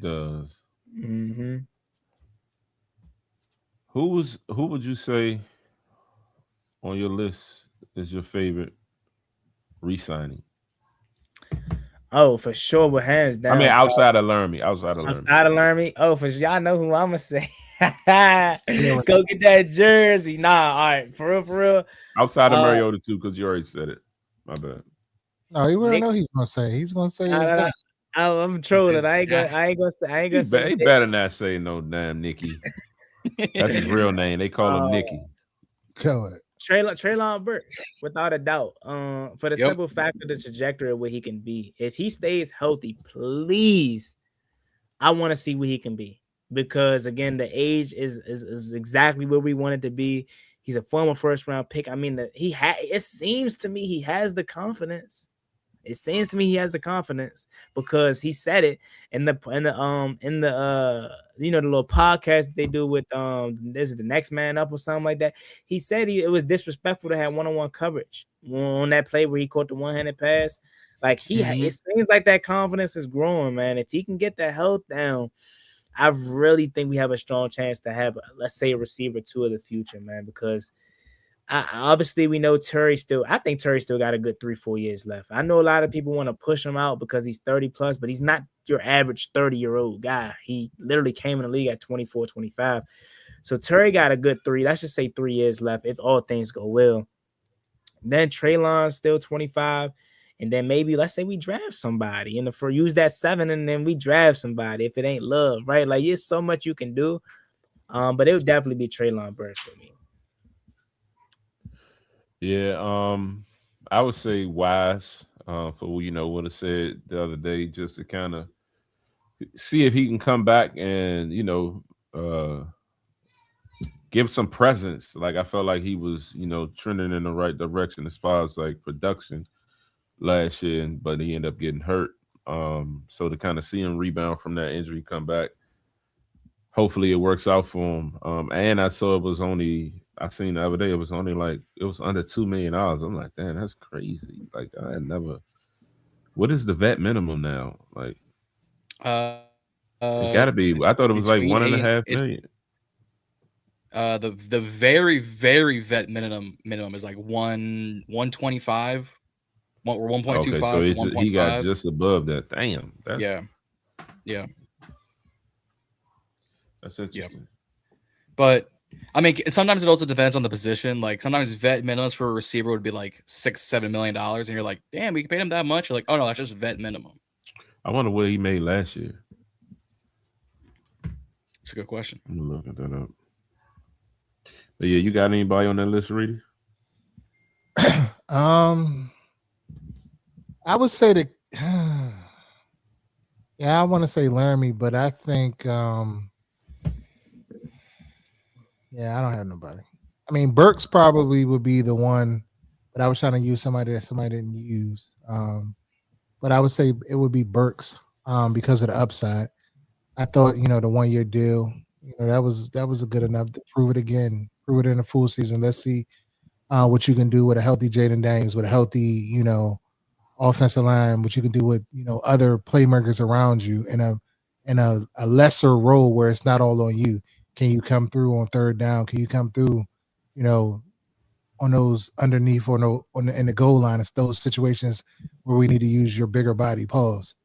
does. Mm-hmm. Who would you say on your list is your favorite re-signing? Oh, for sure, with hands down. I mean, outside of Laramie. Outside of Laramie. Oh, for sure. Y'all know who I'm gonna say. Go get that jersey. Nah, all right, for real. Outside of Mariota too, because you already said it. My bad. No, you already know he's gonna say. He's gonna say his guy. I'm trolling. I ain't gonna say. He better not say no damn Nicky. That's his real name. They call him Nicky. Go ahead. Treylon Burks, without a doubt. For the simple fact of the trajectory of what he can be. If he stays healthy, please, I want to see what he can be. Because again, the age is exactly where we want it to be. He's a former first-round pick. I mean, it seems to me he has the confidence. It seems to me he has the confidence because he said it in the the little podcast they do with there's the next man up or something like that. He said it was disrespectful to have one-on-one coverage on that play where he caught the one-handed pass. Like it seems like that confidence is growing, man. If he can get that health down, I really think we have a strong chance to have, let's say, a receiver 2 of the future, man, because obviously we know I think Terry still got a good 3-4 years left. I know a lot of people want to push him out because he's 30 plus, but he's not your average 30-year-old guy. He literally came in the league at 24, 25. So Terry got a good 3 years left if all things go well. Then Treylon's still 25. And then maybe let's say we draft somebody use that 7 and then we draft somebody if it ain't Love, right? Like there's so much you can do. But it would definitely be Treylon Burks for me. Yeah, I would say Wise for what I said the other day, just to kind of see if he can come back and give some presence. Like I felt like he was trending in the right direction as far as like production. last year, but he ended up getting hurt. So to kind of see him rebound from that injury, come back, hopefully it works out for him. And I saw I seen the other day it was under $2 million. I'm like, damn, that's crazy. Like I had never. What is the vet minimum now? Like, it got to be. I thought it was like $1.5 million. The very, very vet minimum is like 125 or 1.25 okay, so to 1.5. He got just above that. Damn. Yeah. That's interesting. Yeah. But I mean, sometimes it also depends on the position. Like sometimes vet minimums for a receiver would be like $6-7 million, and you're like, damn, we paid him that much. You're like, oh no, that's just vet minimum. I wonder what he made last year. It's a good question. I'm gonna look that up. But yeah, you got anybody on that list, Reedie? I would say that. Yeah, I want to say Laramie, but I think. Yeah, I don't have nobody. I mean, Burks probably would be the one, but I was trying to use somebody that somebody didn't use. But I would say it would be Burks because of the upside. I thought, the 1 year deal, that was a good enough to prove it again, prove it in a full season. Let's see what you can do with a healthy Jaden Daniels, with a healthy, offensive line, what you can do with, other playmakers around you in a lesser role where it's not all on you. Can you come through on third down? Can you come through, on those underneath or in the goal line? It's those situations where we need to use your bigger body. Pause.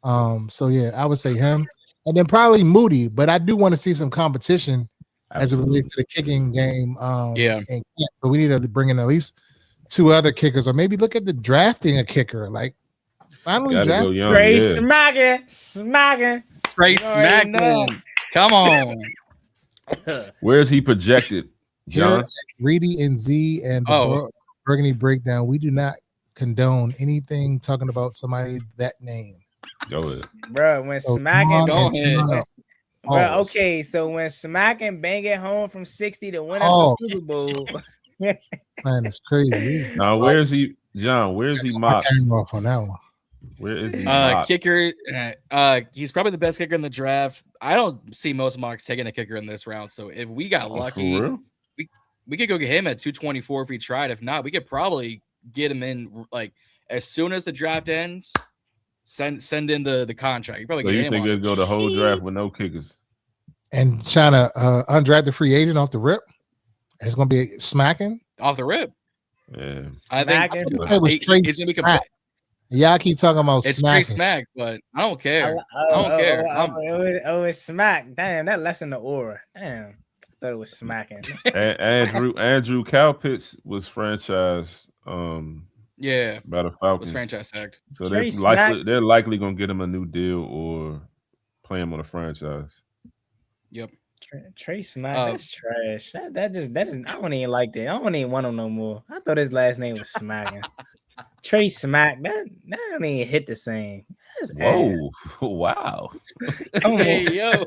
So yeah, I would say him, and then probably Moody. But I do want to see some competition as it relates to the kicking game. And so we need to bring in at least 2 other kickers, or maybe look at the drafting a kicker. Like finally, Trey smacking. Trey smacking. Come on. Where is he projected, John? Reedie and Z and the Burgundy Breakdown. We do not condone anything talking about somebody that name. Go ahead, bro. When smacking, bro. Okay, so when smacking bang it home from 60 to win us the Super Bowl. Man, it's crazy. Now, where is he, John? Where is he mocked? Off on that one. Where is he? Kicker. He's probably the best kicker in the draft. I don't see most mocks taking a kicker in this round. So if we got lucky, we could go get him at 224 if we tried. If not, we could probably get him in like as soon as the draft ends. Send in the contract. You probably get him. You think they'll go the whole draft with no kickers and trying to undrafted free agent off the rip? It's gonna be smacking off the rip. Yeah, I think it was Trey Smack. Yeah, I keep talking about it's smacking. Trey Smack, but I don't care. I don't care. It's smack. Damn, that lessened the aura. Damn, I thought it was smacking. Andrew Cowpitz was franchised. By the Falcons. Was franchise tagged. So they're likely gonna get him a new deal or play him on a franchise. Yep. Trey Smack, that's trash. That just I don't even like that. I don't even want him no more. I thought his last name was Smacking. Trey Smack, that don't even hit the same. That's Whoa! ass. Wow! Hey yo!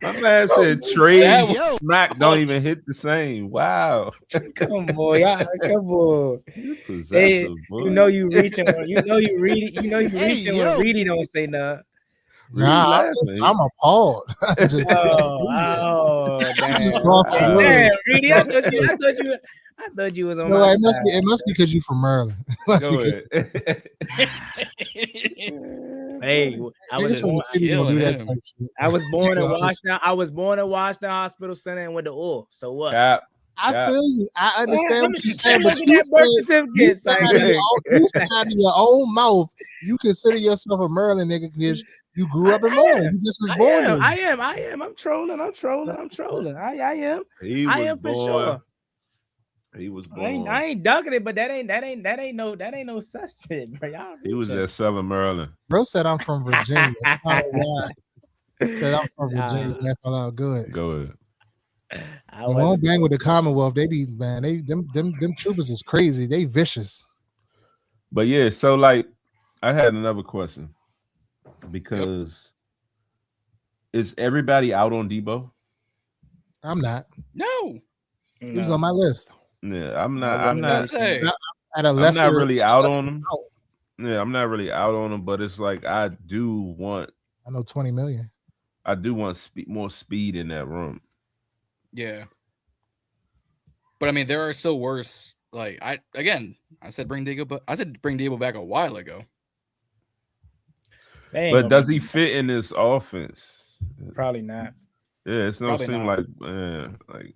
My man said Trey Smack don't even hit the same. Wow! Come on, y'all. Come on. Hey, you reaching. You read. You reaching when Reedie don't say nothing. Nah, I'm appalled. Damn. Reedie, I thought you was on. No, it must be because you from Maryland. Hey, I was born in Washington. I was born in Washington Hospital Center and went to Oil. So what? I feel you. I understand what you're saying, but you said out of your own mouth, you consider yourself a Maryland nigga because you grew up in Maryland. You just was born. I am. I'm trolling. I am. I am for sure. He was born. I ain't ducking it, but that ain't no such shit, bro. He was at Southern Maryland. Bro said I'm from Virginia. Said I'm from Virginia. That's all good. Go ahead. I won't bang with the Commonwealth. They be them troopers is crazy. They vicious. But yeah, so like I had another question because is everybody out on Debo? I'm not. No. He was on my list. Yeah, I'm I not say. At a I'm lesser, not really out lesser on him. amount. Yeah, I'm not really out on him, but it's like I do want I know 20 million. more speed in that room. Yeah. But I mean, there are still worse. Like I said bring Debo back a while ago. But does he fit in this offense? Probably not. Yeah, it's don't Probably seem not. like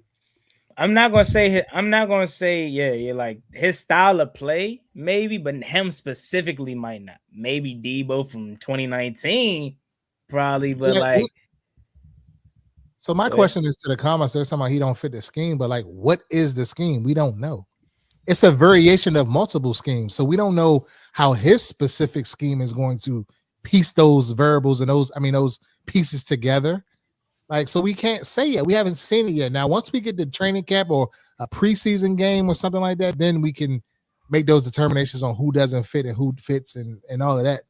I'm not gonna say yeah, like his style of play, maybe, but him specifically might not. Maybe Debo from 2019, probably, but Yeah, like. So my question is to the comments. They're talking about he don't fit the scheme, but like, what is the scheme? We don't know. It's a variation of multiple schemes, so we don't know how his specific scheme is going to piece those variables and those pieces together. Like, so we can't say it. We haven't seen it yet. Now, once we get the training camp or a preseason game or something like that, then we can make those determinations on who doesn't fit and who fits and all of that.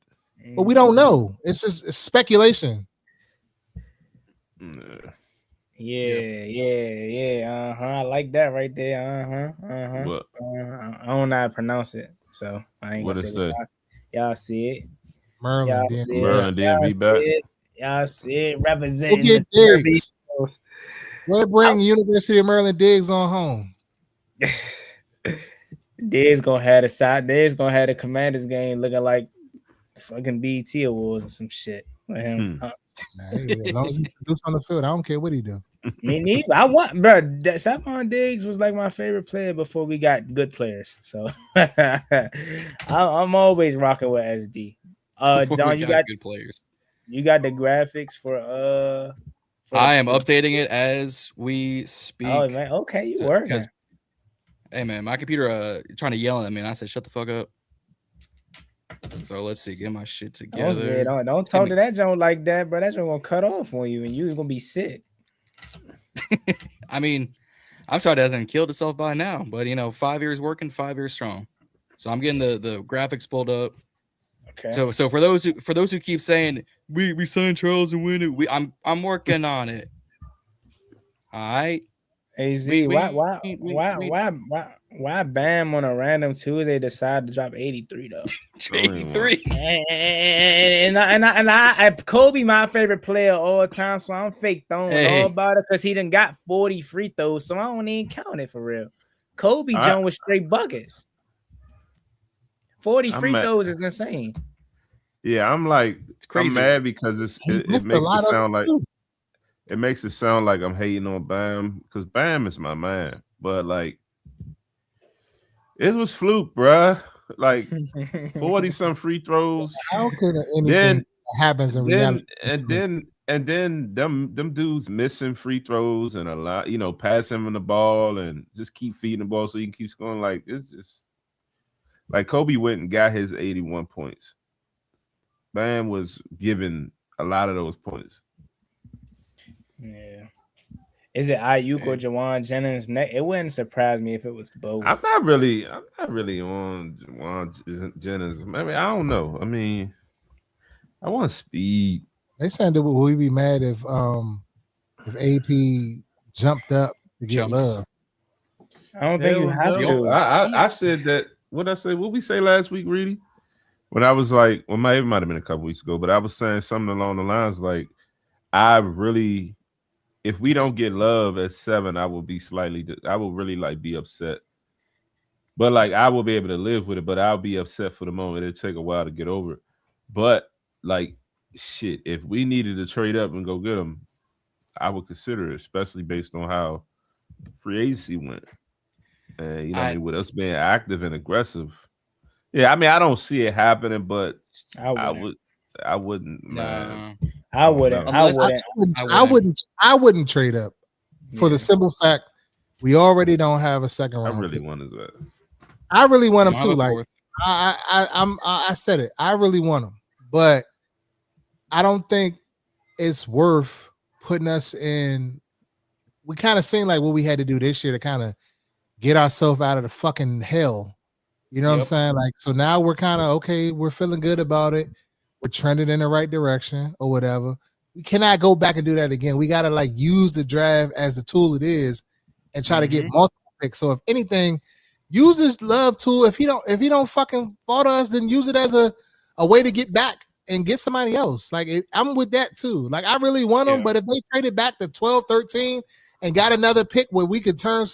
But we don't know. It's just speculation. Yeah. I like that right there. What? I don't know how to pronounce it, so I ain't What gonna it say say? Y'all see it. Merlin DMV back. Y'all see it representing We'll get the Diggs. We'll bring University of Maryland Diggs on home. Diggs gonna have the Commanders game looking like fucking BET Awards or some shit with him. As long as he produce on the field, I don't care what he do. Me neither. I want, bro. Stephon Diggs was like my favorite player before we got good players. So I'm always rocking with SD. John, you got good players. You got the graphics for I am updating it as we speak. Oh man, okay, you working? Because hey man, my computer trying to yell at me, and I said shut the fuck up. So let's see, get my shit together. Don't talk to that joint like that, bro. That joint gonna cut off on you, and you're gonna be sick. I mean, I'm sorry that hasn't killed itself by now, but 5 years working, 5 years strong. So I'm getting the graphics pulled up. Okay. So for those who keep saying we signed Charles and win it, I'm working on it. All right. AZ, why Bam on a random Tuesday decide to drop 83 though? 83. And Kobe my favorite player all time, so I'm fake throwing all about it because he done got 40 free throws, so I don't even count it for real. Kobe John was straight buckets. 40 free throws is insane. Yeah, I'm like I'm mad because it makes it sound like it makes it sound like I'm hating on Bam because Bam is my man, but like it was fluke, bruh. Like 40-some free throws. How could anything happens in reality? And then them dudes missing free throws and a lot, passing him the ball and just keep feeding the ball so he can keep scoring. Like it's just like Kobe went and got his 81 points. Bam was given a lot of those points. Yeah. Is it Ayuk or Juwan Jennings next? It wouldn't surprise me if it was both. I'm not really on Juwan Jennings. I mean, I don't know. I mean, I want speed. They said that we'd be mad if AP jumped up to get love. I don't think you have to. I said that. What I say? What we say last week, Reedie? When I was like, it might have been a couple weeks ago, but I was saying something along the lines like, if we don't get love at 7, I will really like be upset. But like, I will be able to live with it, but I'll be upset for the moment. It'll take a while to get over it. But like, shit, if we needed to trade up and go get him, I would consider it, especially based on how free agency went. And with us being active and aggressive. Yeah, I mean, I don't see it happening, but I wouldn't. Man. I wouldn't trade up for the simple fact we already don't have a second round. I really wanted that. I really want him too. Like I said it. I really want him, but I don't think it's worth putting us in. We kind of seem like what we had to do this year to kind of get ourselves out of the fucking hell. You know what I'm saying? Like, so now we're kind of okay. We're feeling good about it. We're trending in the right direction or whatever. We cannot go back and do that again. We got to like use the draft as the tool it is and try to get multiple pick. So if anything, use this love tool. If he don't fucking fall to us, then use it as a way to get back and get somebody else. Like I'm with that too. Like I really want him, but if they traded back to 12, 13 and got another pick where we could turn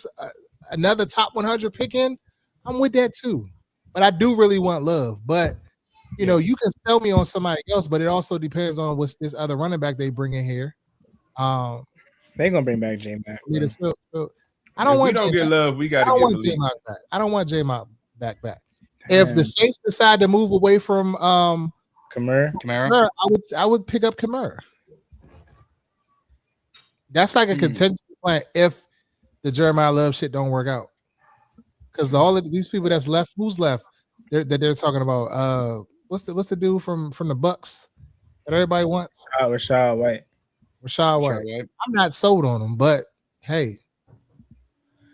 another top 100 pick in, I'm with that too. But I do really want Love. But you know, you can sell me on somebody else, but it also depends on what's this other running back they bring in here. They're gonna bring back J-Mac. I don't want get Love. We got to get J-Mac back. I don't want J-Mac back. If the Saints decide to move away from Kamara, I would pick up Kamara. That's like a contingency plan if the Jeremiah Love shit don't work out. Because all of these people that's left, who's left that they're talking about? What's the dude from the Bucks that everybody wants? Rashad White. I'm not sold on him, but hey,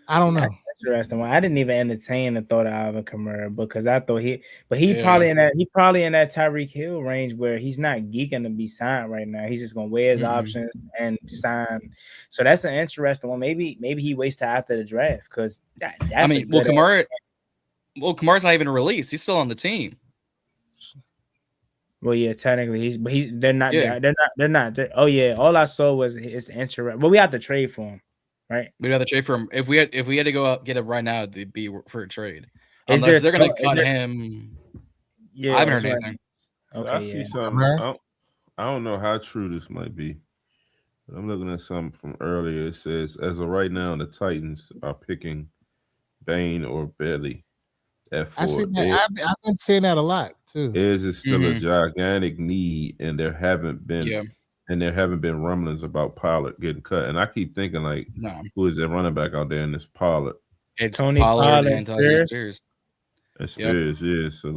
I don't know. That's interesting. I didn't even entertain the thought of Alvin Kamara because I thought he probably in that Tyreek Hill range where he's not geeking to be signed right now. He's just gonna weigh his options and sign. So that's an interesting one. Maybe he waits till after the draft because Kamara's not even released. He's still on the team. Well, yeah, technically they're not. Oh yeah, all I saw was it's interesting. But we have to trade for him, right? We'd have to trade for him. If we had to go out get him right now, it'd be for a trade. Unless they're gonna cut him. Yeah, I haven't heard anything. Okay, I see something. I don't know how true this might be, but I'm looking at something from earlier. It says, as of right now, the Titans are picking Bain or Bailey. I see that. I've been saying that a lot too. Is still a gigantic need, and there haven't been rumblings about Pollard getting cut. And I keep thinking who is that running back out there in this Pollard? It's Tony Pollard and Spears. And Spears, yeah. So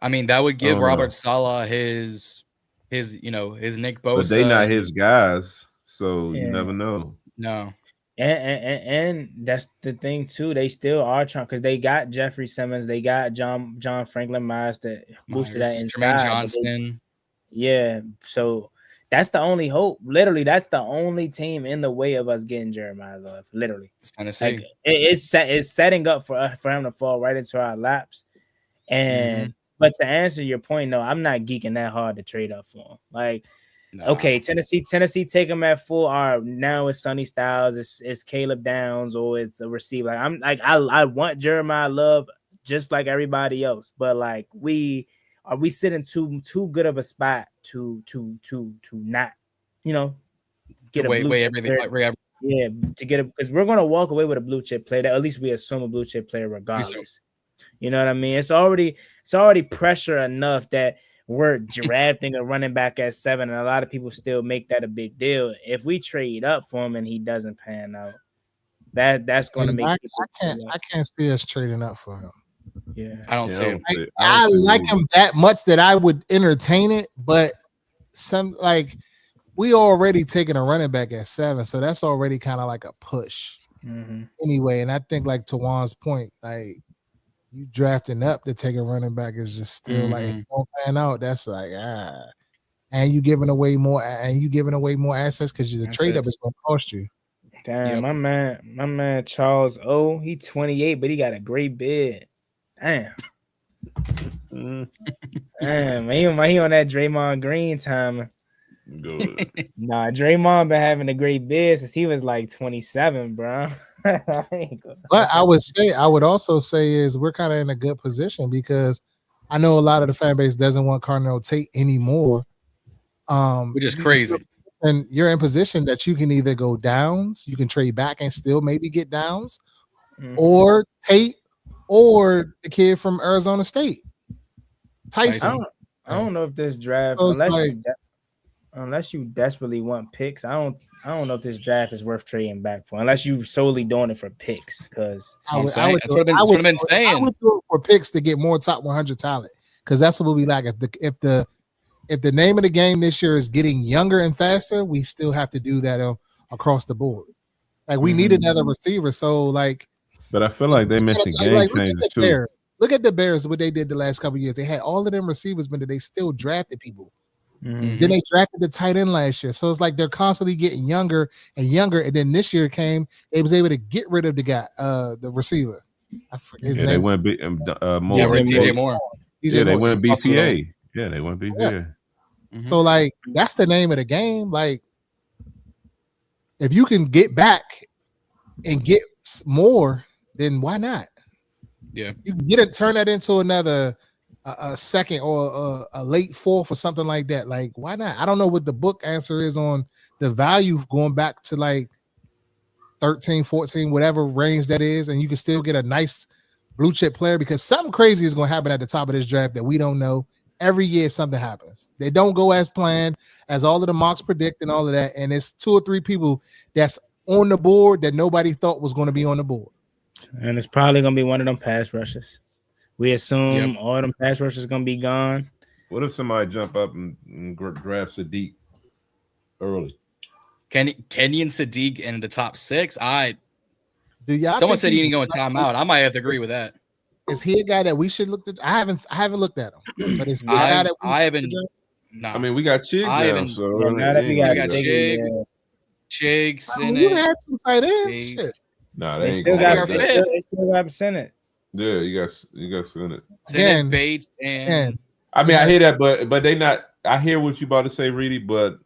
that would give Robert Saleh his Nick Bosa. But they not his guys, so you never know. No. And that's the thing too. They still are trying because they got Jeffrey Simmons, they got John Franklin Myers that boosted that inside. Jermaine Johnson. So that's the only hope. Literally, that's the only team in the way of us getting Jeremiah Love. Literally, it's Tennessee. It's setting up for him to fall right into our laps. And but to answer your point, no, I'm not geeking that hard to trade up for him. Okay, Tennessee take him at full. Now it's Sonny Styles, it's Caleb Downs, or it's a receiver. I want Jeremiah Love just like everybody else, but we sitting too good of a spot to not get a blue chip player. Yeah, to get because we're gonna walk away with a blue chip player. At least we assume a blue chip player regardless. You know what I mean? It's already pressure enough that we're drafting a running back at 7, and a lot of people still make that a big deal. If we trade up for him and he doesn't pan out, that's going to make. I can't see us trading up for him. Yeah, I don't see him. I like him that much that I would entertain it, but we already taking a running back at 7, so that's already kind of like a push anyway. And I think to Juan's point, you drafting up to take a running back is just still if it don't pan out. That's and you giving away more assets because the trade up is going to cost you. Damn, my man Charles O. He 28, but he got a great bid. Damn. Damn, he on that Draymond Green time. Nah, Draymond been having a great bid since he was 27, bro. But I would also say is we're kind of in a good position because I know a lot of the fan base doesn't want Cardinal Tate anymore. Which is crazy. And you're in position that you can either go downs, you can trade back and still maybe get downs, or Tate, or the kid from Arizona State, Tyson. I don't know if this draft, unless you desperately want picks, I don't know if this draft is worth trading back for, unless you solely doing it for picks. Because I would do it for picks to get more top 100 talent, because that's what we like. If the name of the game this year is getting younger and faster, we still have to do that across the board. We need another receiver. So but I feel like they missed the game changes too. Look at the Bears, what they did the last couple of years. They had all of them receivers, but they still drafted people. Mhm. Then they drafted the tight end last year. So it's like they're constantly getting younger and younger. And then this year came, they was able to get rid of the guy, the receiver. I forget his Yeah, name. they went more. Yeah, DJ DJ Moore. Yeah, they Moore. went BPA. Yeah, they went BPA. Mhm. So like that's the name of the game. Like if you can get back and get more, then why not? Yeah. You can get it, turn that into another a second or a late fourth or something like that. Like why not? I don't know what the book answer is on the value going back to like 13, 14, whatever range that is, and you can still get a nice blue chip player because something crazy is going to happen at the top of this draft that we don't know. Every year something happens. They don't go as planned, as all of the mocks predict and all of that. And it's 2 or 3 people that's on the board that nobody thought was going to be on the board. And it's probably gonna be one of them pass rushes. We assume all them pass rushes gonna be gone. What if somebody jump up and grab Sadiq early? Kenyon Sadiq in the top 6. Do y'all? Someone said he he's didn't go in timeout. I might have to agree with that. Is he a guy that we should look at? I haven't looked at him, but is he a guy that we I haven't. No, I mean, we got Chig I now, haven't- so Yeah, now that we got Chig, yeah. Chig, I mean, you Sinnott. had some tight ends. Big. Shit. Nah, They they ain't still gonna got like got that. they still got Senate. Yeah, you got Sinnott. Again, Sinnott, Bates, and I mean, I hear that, but they not. I hear what you about to say, Reedie, but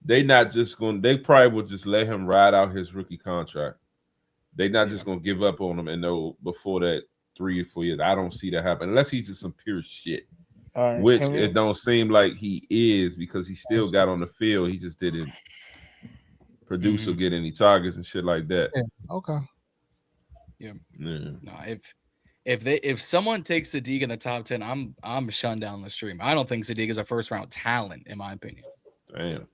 they not just going. They probably would just let him ride out his rookie contract. They not just gonna give up on him and know before that 3 or 4 years. I don't see that happen unless he's just some pure shit, All right, which can we- it don't seem like he is because he still got on the field. He just didn't produce or get any targets and shit like that. Yeah, okay. Yeah. no, if someone takes Sadiq in the top 10, I'm shutting down the stream. I don't think Sadiq is a first round talent, in my opinion. Damn.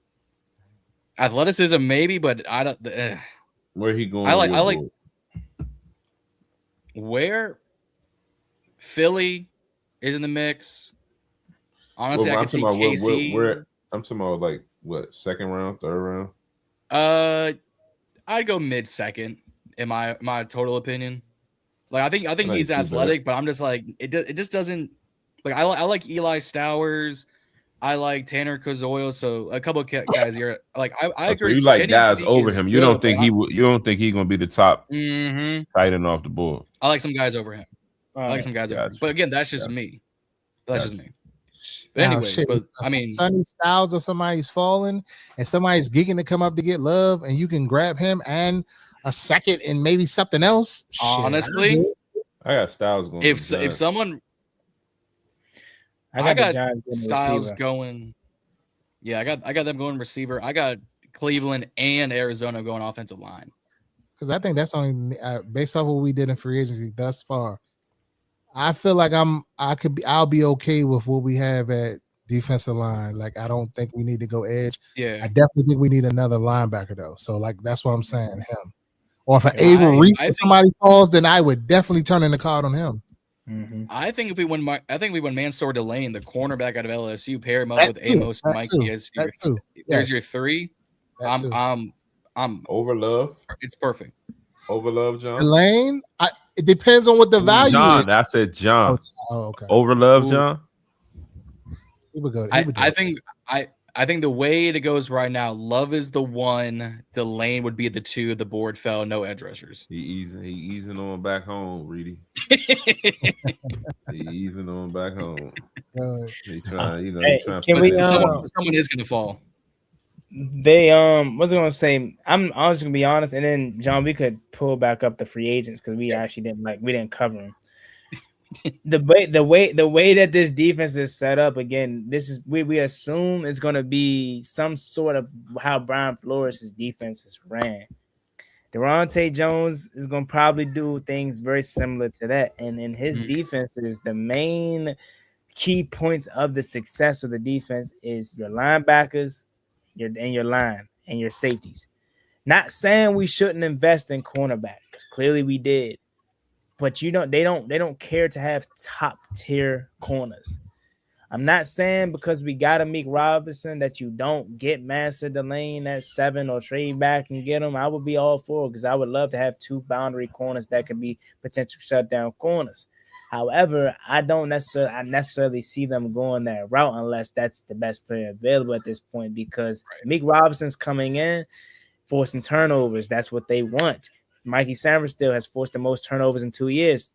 Athleticism, maybe, but I don't. Where he going? I like board? where Philly is in the mix. Honestly, I I'm could see talking about KC. where I'm talking about like what, second round, third round? I'd go mid second in my total opinion. Like I think That ain't he's too athletic, but I'm just like it just doesn't like I like Eli Stowers. I like Tanner Kozoyo, so a couple of guys here. Like I So agree. you like Kenyon guys Sadiq over is him. You good, don't think but you don't think he's gonna be the top Mhm. tight end off the board. I like some guys over him. all I like right. some guys over him. Gotcha. But again, that's just Gotcha. me. That's just me. But Now, anyways, shit, but if I mean, Sonny Styles or somebody's falling and somebody's geeking to come up to get love, and you can grab him and a second and maybe something else. Shit, honestly, I got Styles going. if to the Giants. someone I I got, got the Giants getting Styles receiver. going, yeah, I got them going receiver. I got Cleveland and Arizona going offensive line. because I think that's only based off what we did in free agency thus far. I feel like I'll be okay with what we have at defensive line. Like I don't think we need to go edge. Yeah, I definitely think we need another linebacker though. So like that's what I'm saying. Him. Or if an Yeah, Ava Reese I or think- somebody falls, then I would definitely turn in the card on him. Mhm. I think if we win, Mansour Delane, the cornerback out of LSU, pair him up That with too, Amos that Mikey too, as that too. there's Yes. your 3. That too. I'm over Love, it's perfect. John. Elaine, it depends on what the value John, is. I said John. Oh, okay. Over Love, Ooh. John. He would go. I think the way it goes right now, Love is the 1, Delane would be the 2, the board fell, no edge rushers. He easing on back home, Reedie. He easing on back home. He trying, Hey, he trying to can put we, that- someone is gonna fall. They what's I gonna say? I'm just gonna be honest, and then John, we could pull back up the free agents because we actually didn't cover them. the way that this defense is set up, again, this is we assume it's gonna be some sort of how Brian Flores' defense is ran. Deontay Jones is gonna probably do things very similar to that, and in his defense is the main key points of the success of the defense is your linebackers, your line and your safeties. Not saying we shouldn't invest in cornerback because clearly we did, but they don't care to have top tier corners. I'm not saying because we got Amik Robertson that you don't get Master Delane at 7 or trade back and get him. I would be all for it because I would love to have 2 boundary corners that could be potential shutdown corners. However, I don't necessarily see them going that route unless that's the best player available at this point, because Amik Robertson's coming in, forcing turnovers. That's what they want. Mikey Sanders still has forced the most turnovers in 2 years.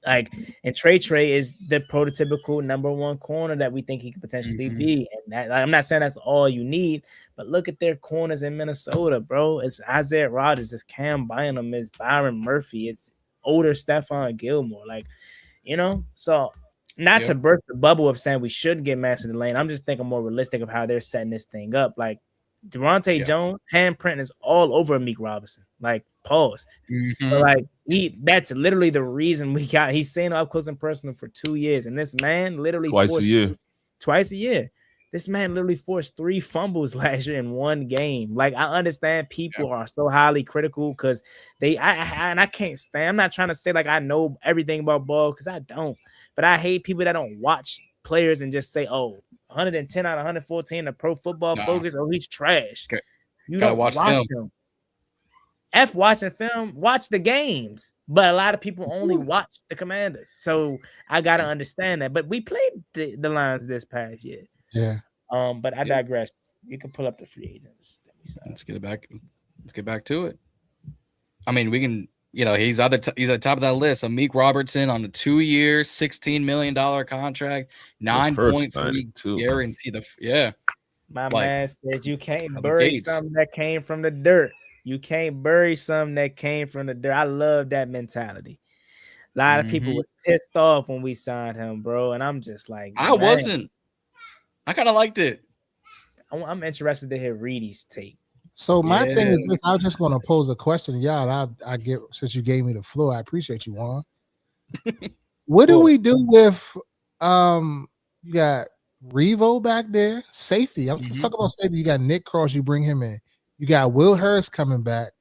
Like, and Trey is the prototypical number one corner that we think he could potentially be. And that, I'm not saying that's all you need, but look at their corners in Minnesota, bro. It's Isaiah Rodgers, it's Cam Bynum, it's Byron Murphy, it's older Stephon Gilmore. Like, you know, so not to burst the bubble of saying we should get Master Lane. I'm just thinking more realistic of how they're setting this thing up. Like, Devontae Jones handprint is all over Amik Robertson. Like, pause. But like, that's literally the reason we got. He's saying up close and personal for 2 years, and this man literally twice a year. This man literally forced 3 fumbles last year in one game. Like, I understand people are so highly critical because I can't stand. I'm not trying to say like I know everything about ball, because I don't. But I hate people that don't watch players and just say, "Oh, 110 out of 114 the Pro Football Focus. Oh, he's trash." You gotta watch him. Watching film, watch the games. But a lot of people only watch the Commanders. So I gotta understand that. But we played the Lions this past year. Yeah. But I digress. You can pull up the free agents. Let's get back to it. I mean, we can. You know, he's at the top of that list. Amik Robertson on a 2-year, $16 million contract, 9.3 guarantee. My man said you can't bury something that came from the dirt. You can't bury something that came from the dirt. I love that mentality. A lot of people was pissed off when we signed him, bro. And I'm just like, I wasn't. I kind of liked it. I'm interested to hear Reedie's take. So my thing is this: I'm just going to pose a question to y'all. I get, since you gave me the floor, I appreciate you, Juan. What do we do with you got Revo back there, safety? Let's talk about safety. You got Nick Cross, you bring him in. You got Will Harris coming back.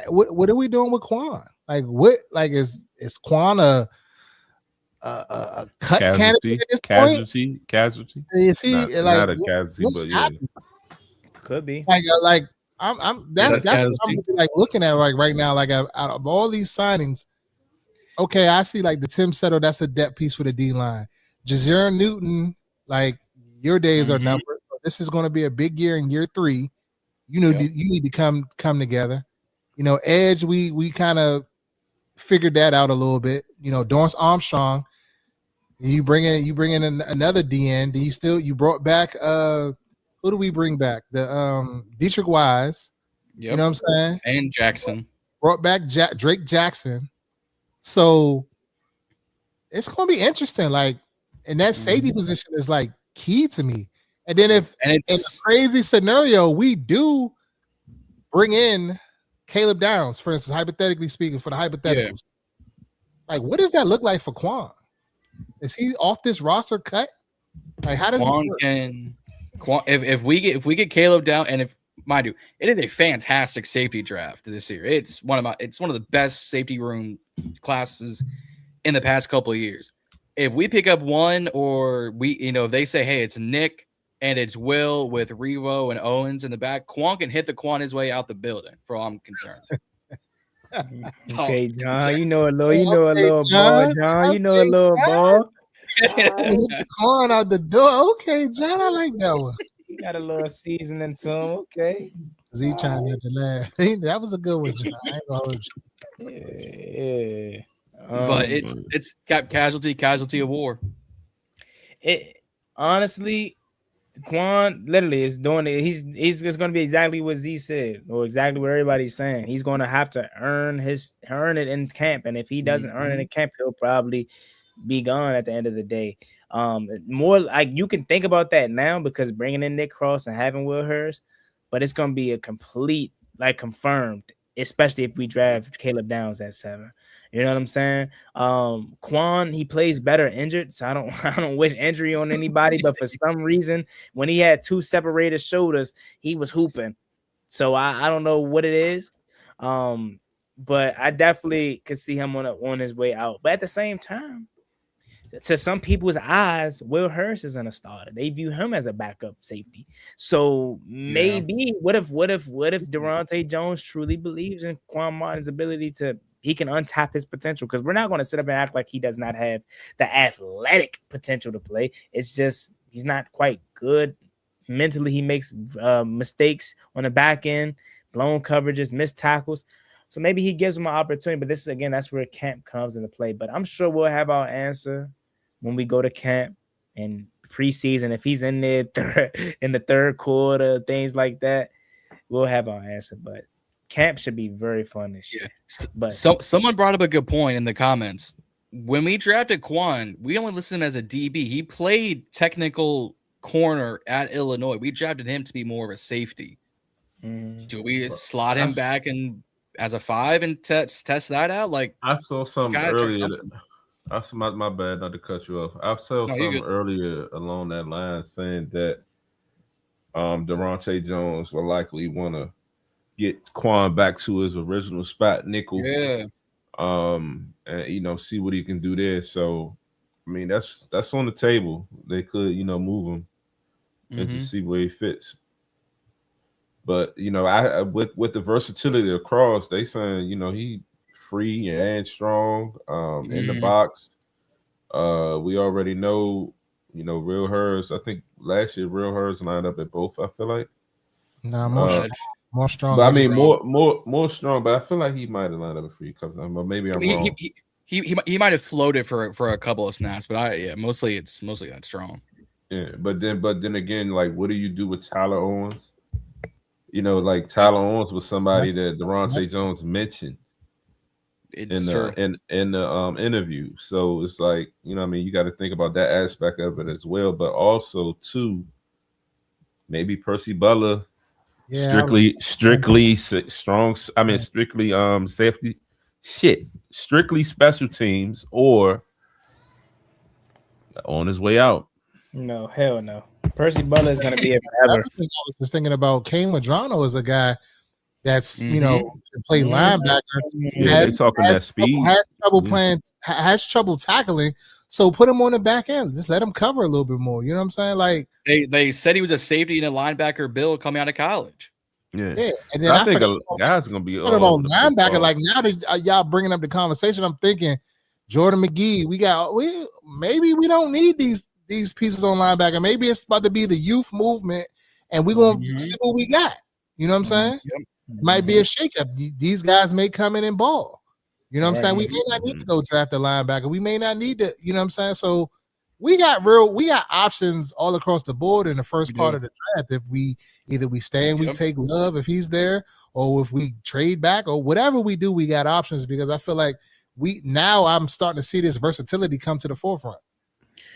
What are we doing with Quan? Like, what? Like, is Quan a cut candidate at this point? Casualty. You see, not a casualty, but yeah. Could be. Like that's what I'm like looking at right now. Like, out of all these signings, okay, I see like the Tim Settle, that's a depth piece for the D line. Jazier Newton, like, your days are numbered. This is going to be a big year in year 3. You know, you need to come together. You know, edge, we kind of figured that out a little bit. You know, Dorrance Armstrong. You bring in another DN. You brought back who do we bring back? The Dietrich Wise. You know what I'm saying? And Jackson. Brought back Drake Jackson. So it's gonna be interesting. Like, and that safety position is like key to me. And then if in a crazy scenario we do bring in Caleb Downs, for instance, hypothetically speaking, for the hypotheticals, like, what does that look like for Quan? Is he off this roster cut? Like, how does Quan can? If we get Caleb down, and if, mind you, it is a fantastic safety draft this year. It's one of the best safety room classes in the past couple of years. If we pick up one, or if they say, hey, it's Nick and it's Will with Revo and Owens in the back, Quan can hit the Quan his way out the building, for all I'm concerned. Okay, John, you know a little ball, John. You know a little ball. Quan out the door. Okay, John, I like that one. You got a little seasoning to him. Okay. Z trying to laugh. That was a good one, John. I ain't gonna hold you. But it's casualty of war. It honestly, Quan literally is doing it. He's just going to be exactly what Z said, or exactly what everybody's saying. He's going to have to earn it in camp, and if he doesn't earn it in camp, he'll probably be gone at the end of the day. More like, you can think about that now because bringing in Nick Cross and having Will Harris, but it's going to be a complete, like, confirmed, especially if we draft Caleb Downs at 7. You know what I'm saying? Quan, he plays better injured, so I don't wish injury on anybody, but for some reason, when he had 2 separated shoulders, he was hooping. So I don't know what it is. But I definitely could see him on his way out. But at the same time, to some people's eyes, Will Harris isn't a starter. They view him as a backup safety. So maybe what if Durante Jones truly believes in Quan Martin's ability to he can untap his potential, because we're not going to sit up and act like he does not have the athletic potential to play. It's just he's not quite good mentally. He makes mistakes on the back end, blown coverages, missed tackles. So maybe he gives him an opportunity. But this is, again, that's where camp comes into play. But I'm sure we'll have our answer when we go to camp and preseason. If he's in there in the third quarter, things like that, we'll have our answer. But camp should be very fun this year. But someone brought up a good point in the comments. When we drafted Juan, we only listed him as a DB. He played technical corner at Illinois. We drafted him to be more of a safety. Do we slot him back and as a 5 and test that out? Like, I saw something earlier. My bad, not to cut you off. I saw something earlier along that line saying that Durante Jones will likely want to get Quan back to his original spot, nickel. Yeah. And see what he can do there. So, I mean, that's on the table. They could, move him and just see where he fits. But I with the versatility across, they saying he free and strong in the box. We already know, Real Hers. I think last year Real Hers lined up at both. I feel like more strong. But I mean, more strong. But I feel like he might have lined up for you because maybe I'm wrong. He might have floated for a couple of snaps, but mostly that strong. Yeah, but then again, like, what do you do with Tyler Owens? Like Tyler Owens was somebody that Durante Jones mentioned in the interview. So it's like, you got to think about that aspect of it as well. But also too, maybe Percy Butler, strictly strong. I mean, strictly safety. Strictly special teams, or on his way out. No, hell no. Percy Butler is going to be it forever. I was just thinking about Kane Madrano as a guy that's can play linebacker. Has trouble tackling. So put him on the back end. Just let him cover a little bit more. You know what I'm saying? Like they said he was a safety and a linebacker build coming out of college. Yeah. And then I think guys are gonna be talking about linebacker. Like now that y'all bringing up the conversation, I'm thinking Jordan McGee. Maybe we don't need these pieces on linebacker. Maybe it's about to be the youth movement, and we're gonna see what we got. You know what I'm saying? Yep. Might be a shakeup. These guys may come in and ball. You know what I'm saying? We may not need to go draft a linebacker. We may not need to. You know what I'm saying? So we got options all across the board in the first part of the draft. If we stay and we take Love if he's there, or if we trade back, or whatever we do, we got options, because I feel like I'm starting to see this versatility come to the forefront.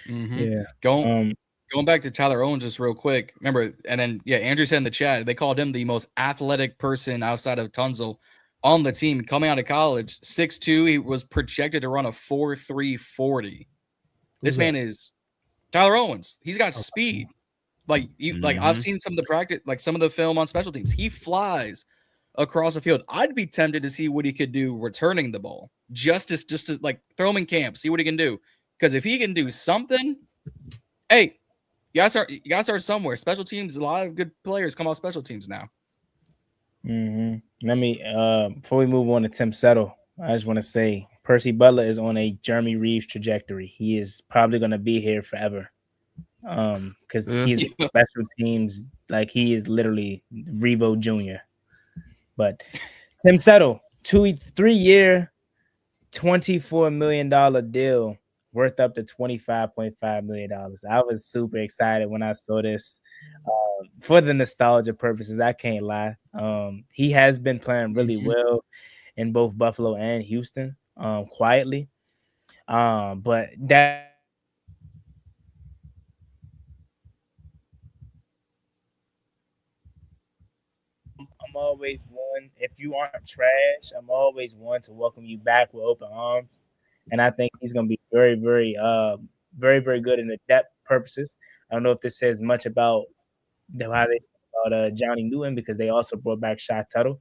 Yeah. Going back to Tyler Owens just real quick. Remember, and then Andrew said in the chat they called him the most athletic person outside of Tunsil on the team coming out of college. 6'2", he was projected to run a 4.3 40. This man is Tyler Owens. He's got speed. Like I've seen some of the practice, like some of the film on special teams. He flies across the field. I'd be tempted to see what he could do returning the ball. Just to like throw him in camp, see what he can do. Because if he can do something, hey, you guys are somewhere. Special teams, a lot of good players come off special teams now. Let me before we move on to Tim Settle, I just want to say Percy Butler is on a Jeremy Reeves trajectory. He is probably going to be here forever. Because he's special teams, like he is literally Revo Jr. But Tim Settle, 3-year, $24 million deal, worth up to $25.5 million. I was super excited when I saw this. For the nostalgia purposes, I can't lie. He has been playing really well in both Buffalo and Houston, quietly. But that I'm always one. If you aren't trash, I'm always one to welcome you back with open arms. And I think he's going to be very, very, very, very good in the depth purposes. I don't know if this says much about how they about Johnny Newton, because they also brought back Shy Tuttle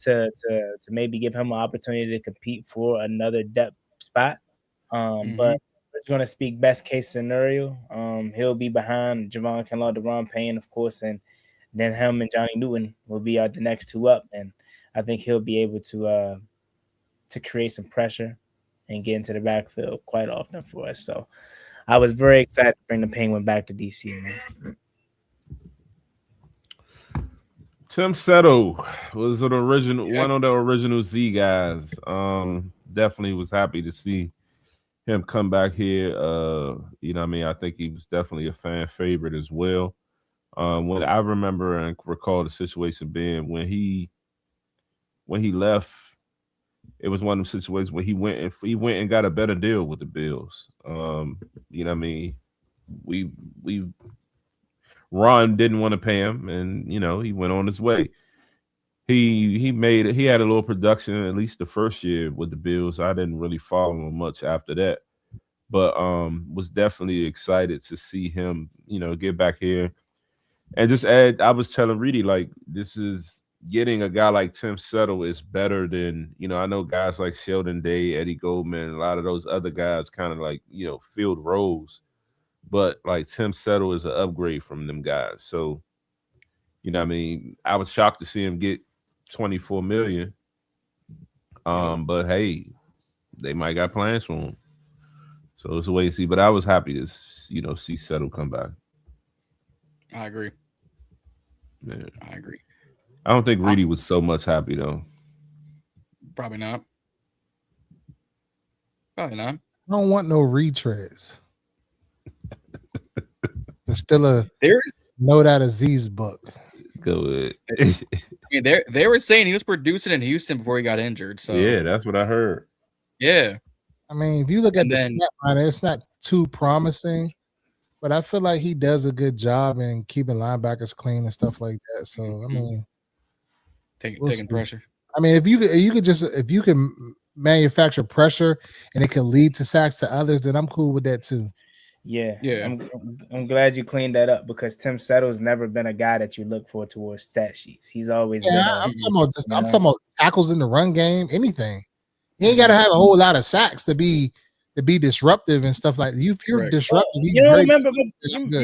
to maybe give him an opportunity to compete for another depth spot. But we're going to speak best case scenario. He'll be behind Javon Kinlaw, Deron Payne, of course, and then him and Johnny Newton will be the next two up, and I think he'll be able to to create some pressure and get into the backfield quite often for us. So I was very excited to bring the Penguin back to DC, man. Tim Settle was one of the original Z guys. Definitely was happy to see him come back here. You know what I mean? I think he was definitely a fan favorite as well. When I remember and recall the situation being when he left, it was one of the situations where he went and got a better deal with the Bills. You know what I mean? Ron didn't want to pay him, and you know, he went on his way. He had a little production at least the first year with the Bills. I didn't really follow him much after that, but was definitely excited to see him, you know, get back here. And just add, I was telling Reedie, like, this is getting a guy like Tim Settle is better than, you know, I know guys like Sheldon Day, Eddie Goldman, a lot of those other guys kind of like, you know, filled roles. But like Tim Settle is an upgrade from them guys. So, you know what I mean? I was shocked to see him get $24 million. But hey, they might got plans for him. So it's a wait and see. But I was happy to, you know, see Settle come back. I agree. Yeah. I agree. I don't think Reedie was so much happy though. Probably not. Probably not. I don't want no retreads. There's still There's note out of Z's book. Go ahead. I mean, they were saying he was producing in Houston before he got injured. So yeah, that's what I heard. Yeah. I mean, if you look at the stat line, it's not too promising, but I feel like he does a good job in keeping linebackers clean and stuff like that. So I mean, taking pressure. I mean, if you can manufacture pressure and it can lead to sacks to others, then I'm cool with that too. Yeah. I'm glad you cleaned that up because Tim Settle's never been a guy that you look for towards stat sheets. He's always been. I'm talking about tackles in the run game, anything. You ain't got to have a whole lot of sacks to be disruptive and stuff like that. If you're disruptive, you don't remember. You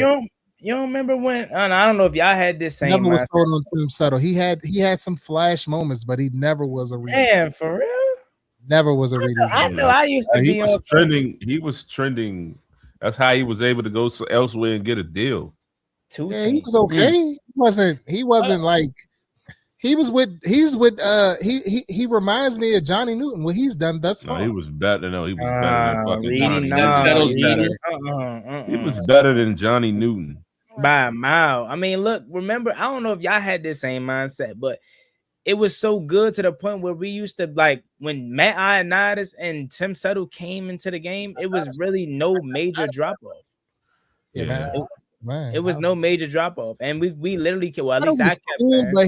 don't remember when? I don't know if y'all had this same. Never was sold on Tim Settle. He had some flash moments, but he never was a reader. Damn, for real. Never was a reader. I know. I used to be on trending. He was trending. That's how he was able to go elsewhere and get a deal. He was okay. He wasn't like he reminds me of Johnny Newton. What he's done thus far. No, he was better. No, he was better than fucking Johnny. That Settle's better. He was better than Johnny Newton by a mile. I mean, look, remember, I don't know if y'all had this same mindset, but it was so good to the point where we used to, like, when Matt Ioannidis and Tim Settle came into the game, it was really no major drop-off. Yeah, man. It was no major drop-off. And we literally, well, at least I kept cool, but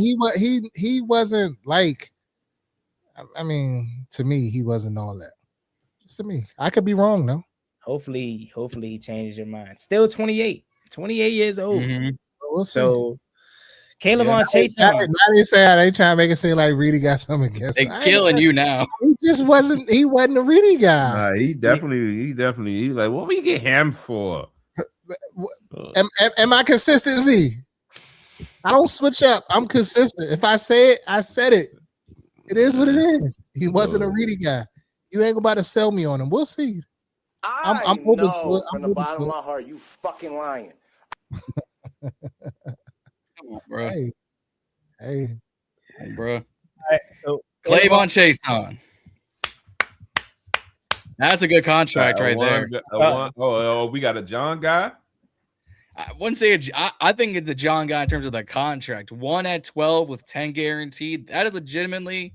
he wasn't like, I mean, to me, he wasn't all that. Just to me. I could be wrong, though. Hopefully he changes your mind. Still 28 years old. Mm-hmm. We'll so Caleb on Chaisson. Now they say they trying to make it seem like Reedie got something against him. They're killing you now. He just wasn't. He wasn't a Reedie guy. He definitely. He like, what we get him for? Am I consistency? I don't switch up. I'm consistent. If I say it, I said it. It is what it is. He wasn't a Reedie guy. You ain't about to sell me on him. We'll see. I'm open to it. From the bottom of my heart, you fucking lying. Bro. Hey, bro. Right, so Clavon Chaisson. That's a good contract right there. We got a John guy. I wouldn't say I think it's the John guy in terms of the contract. 1 at 12 with 10 guaranteed. That is legitimately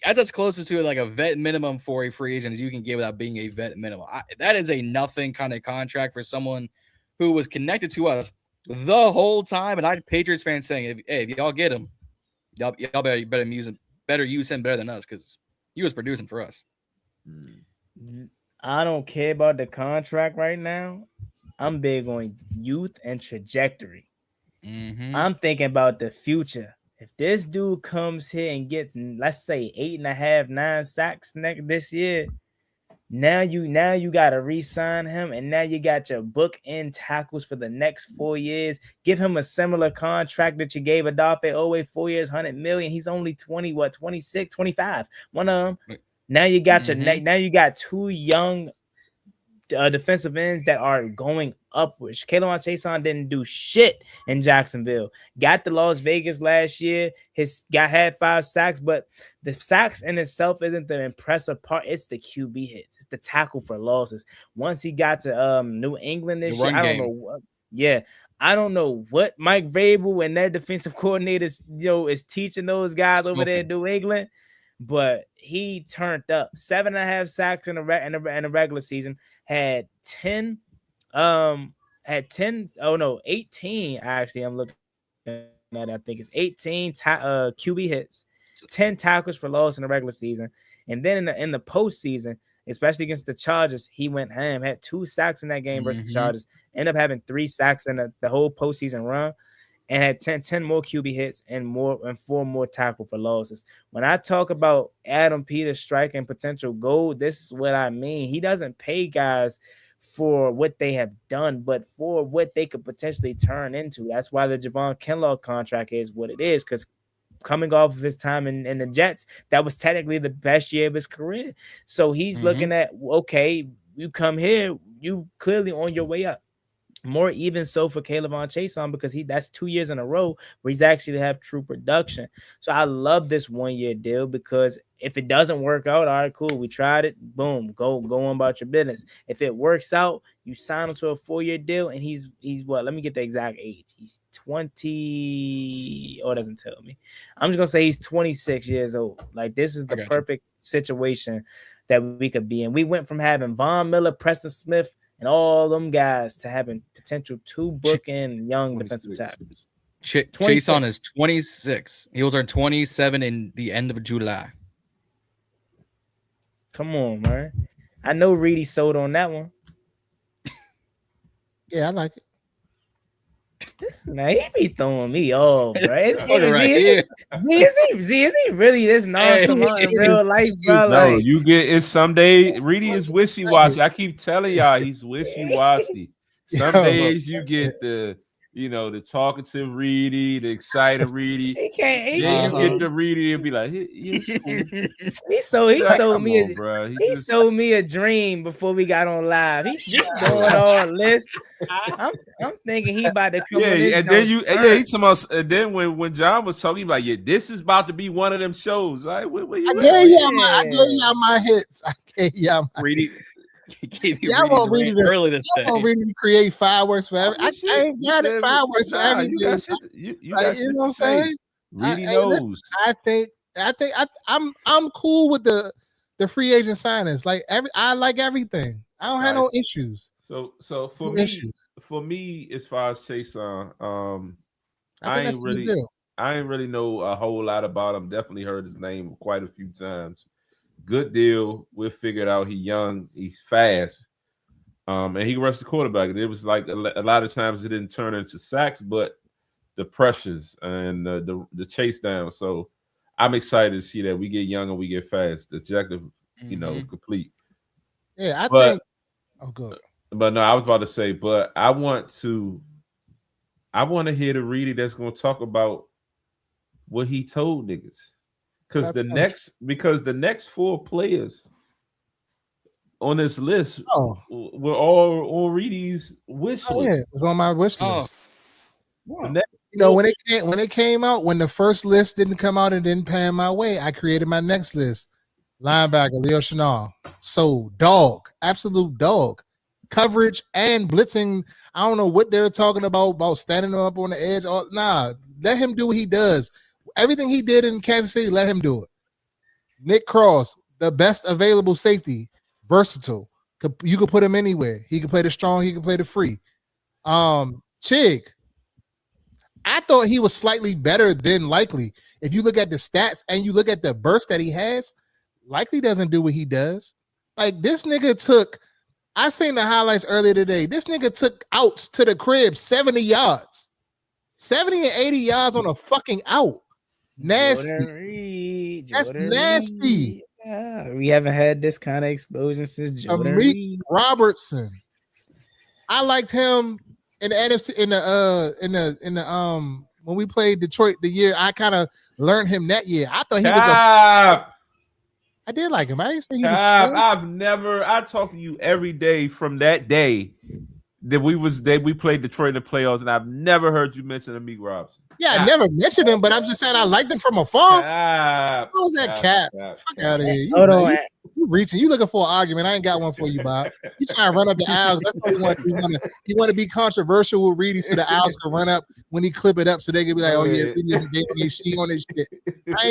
that's as close to like a vet minimum for a free agent as you can get without being a vet minimum. That is a nothing kind of contract for someone who was connected to us the whole time. And I had Patriots fans saying, if y'all get him, y'all better use him better than us because he was producing for us. I don't care about the contract right now. I'm big on youth and trajectory. Mm-hmm. I'm thinking about the future. If this dude comes here and gets, let's say, 8.5, 9 sacks this year, Now you got to re-sign him, and now you got your book in tackles for the next 4 years. Give him a similar contract that you gave Odafe Oweh, 4 years, $100 million. He's only 26, 25. One of them. Now you got now you got two young defensive ends that are going upwards. Chaisson didn't do shit in Jacksonville. Got to Las Vegas last year. Had 5 sacks, but the sacks in itself isn't the impressive part. It's the QB hits. It's the tackle for losses. Once he got to New England this year, I don't know what. Yeah, I don't know what Mike Vrabel and their defensive coordinators, is teaching those guys over there in New England. But he turned up 7.5 sacks in a regular season. Had 18. Actually, I'm looking at it. I think it's 18 QB hits, 10 tackles for loss in the regular season, and then in the postseason, especially against the Chargers, he went ham. Had 2 sacks in that game versus the Chargers. Ended up having 3 sacks in the whole postseason run, and had 10 more QB hits and 4 more tackle for losses. When I talk about Adam Peters striking potential gold, this is what I mean. He doesn't pay guys for what they have done, but for what they could potentially turn into. That's why the Javon Kinlaw contract is what it is, because coming off of his time in the Jets, that was technically the best year of his career. So he's looking at, okay, you come here, you clearly on your way up. More even so for K'Lavon Chaisson, because that's 2 years in a row where he's actually have true production. So I love this 1-year deal, because if it doesn't work out, all right, cool, we tried it, boom, go on about your business. If it works out, you sign him to a 4-year deal, and he's what? Let me get the exact age. He's 20. Oh, it doesn't tell me. I'm just gonna say he's 26 years old. Like, this is the perfect situation that we could be in. We went from having Von Miller, Preston Smith, and all them guys to having potential 2 bookend young defensive tackles. Chaisson is 26. He will turn 27 in the end of July. Come on, man. I know Reedie sold on that one. Yeah, I like it. Now he be throwing me off, bro. Is he really this nonchalant in real life, bro? No, you get it. Someday Reedie is wishy-washy. I keep telling y'all he's wishy-washy. Some days you get the talkative Reedie, the excited Reedie. He can't. You get the Reedie and be like, he sold me a dream before we got on live. He's doing all this. I'm thinking he about to come. And then when John was talking about, this is about to be one of them shows. Right? I gave y'all my hits. I gave y'all my Reedie. Y'all want Reedie to create fireworks for everything. I ain't got it. Fireworks for everything. You know what I'm saying? Reedie knows. I think I'm cool with the free agent signings. Like I like everything. I don't have no issues. So for me, as far as Chaisson, I ain't really know a whole lot about him. Definitely heard his name quite a few times. Good deal. We'll figure it out. He's young. He's fast. And he rushed the quarterback. And it was like a lot of times it didn't turn into sacks, but the pressures and the chase down. So I'm excited to see that we get young and we get fast. The objective, complete. Yeah, I think. Oh, good. But no, I was about to say, but I want to hear the Reedie that's going to talk about what he told niggas. Because the next 4 players on this list were all Reedie's wish list. Yeah, it was on my wish list. When it came out, when the first list didn't come out and didn't pan my way, I created my next list. Linebacker Leo Chenal. So dog, absolute dog. Coverage and blitzing. I don't know what they're talking about standing up on the edge. Let him do what he does. Everything he did in Kansas City, let him do it. Nick Cross, the best available safety, versatile. You could put him anywhere. He could play the strong, he could play the free. Chig, I thought he was slightly better than Likely. If you look at the stats and you look at the burst that he has, Likely doesn't do what he does. Like, this nigga took, I seen the highlights earlier today. This nigga took outs to the crib 70 yards. 70 and 80 yards on a fucking out. Nasty. That's nasty. We haven't had this kind of explosion since Jordan Amik Reed. Robertson. I liked him in the NFC in the when we played Detroit the year. I kind of learned him that year. I thought he was I did like him. I didn't say he was trash. I talk to you every day from that day that we played Detroit in the playoffs, and I've never heard you mention Amik Robertson. Yeah, I never mentioned him, but I'm just saying I liked him from afar. What was that cap? Fuck out of here. Hold on. You reaching. You looking for an argument. I ain't got one for you, Bob. You trying to run up the aisles. That's what you want. You want to be controversial with Reedie so the aisles can run up when he clip it up so they can be like, oh yeah, she on this shit.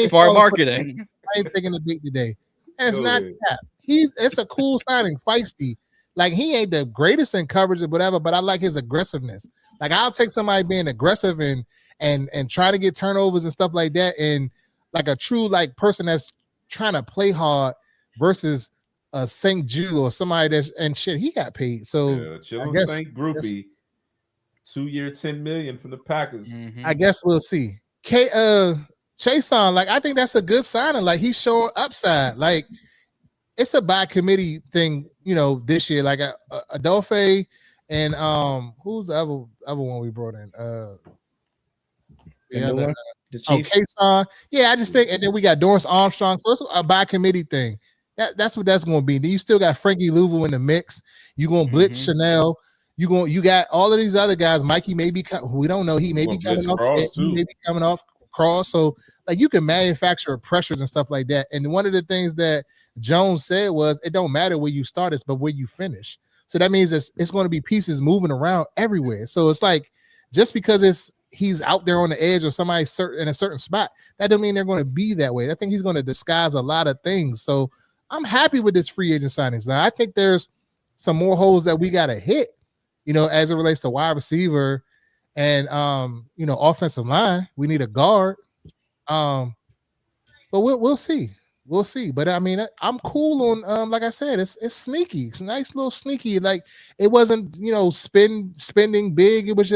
Smart marketing. I ain't taking the bait today. That's not cap. It's a cool signing, feisty. Like he ain't the greatest in coverage or whatever, but I like his aggressiveness. Like I'll take somebody being aggressive and try to get turnovers and stuff like that, and like a true like person that's trying to play hard versus a St. Jew or somebody that's and shit. He got paid, so I guess St. Groupie, 2-year, $10 million from the Packers. I guess we'll see. Chaisson, like I think that's a good signing. Like he's showing upside. Like it's a by committee thing, this year. Like Odafe and who's the other one we brought in? The Chaisson. Yeah, I just think, and then we got Dorrance Armstrong. So it's a by committee thing. That's what that's going to be. Then you still got Frankie Louvu in the mix. You going to blitz Chenal. You got all of these other guys. Mikey maybe we don't know. He may be coming off. He may be coming off cross. So like you can manufacture pressures and stuff like that. And one of the things that Jones said was it don't matter where you start, but where you finish. So that means it's going to be pieces moving around everywhere. So it's like just because he's out there on the edge or somebody in a certain spot, that doesn't mean they're going to be that way. I think he's going to disguise a lot of things. So I'm happy with this free agent signings. Now I think there's some more holes that we got to hit, as it relates to wide receiver and offensive line. We need a guard. But we'll see. We'll see. But I mean, I'm cool on like I said, it's sneaky. It's a nice little sneaky. Like it wasn't, spending big. It was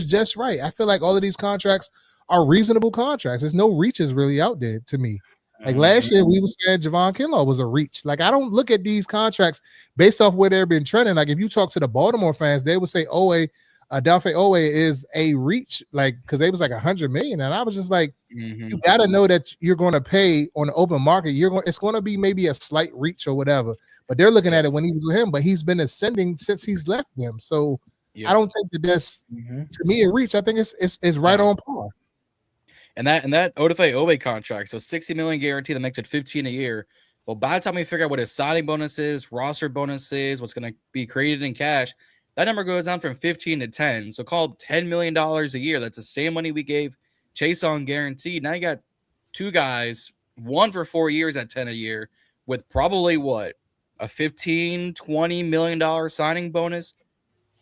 just right. I feel like all of these contracts are reasonable contracts. There's no reaches really out there to me. Like last year, we were saying Javon Kinlaw was a reach. Like I don't look at these contracts based off where they've been trending. Like if you talk to the Baltimore fans, they would say Odafe Oweh is a reach, like because they was like $100 million, and I was just like, you got to know that you're going to pay on the open market. It's going to be maybe a slight reach or whatever, but they're looking at it when he was with him. But he's been ascending since he's left them, so I don't think that's to me a reach. I think it's right on par. And that Odafe Oweh contract, so $60 million guaranteed, that makes it $15 a year. Well, by the time we figure out what his signing bonus is, roster bonus is, what's going to be created in cash, that number goes down from 15 to 10. So called $10 million a year. That's the same money we gave Chaisson guaranteed. Now you got two guys, one for 4 years at 10 a year, with probably a $15, $20 million signing bonus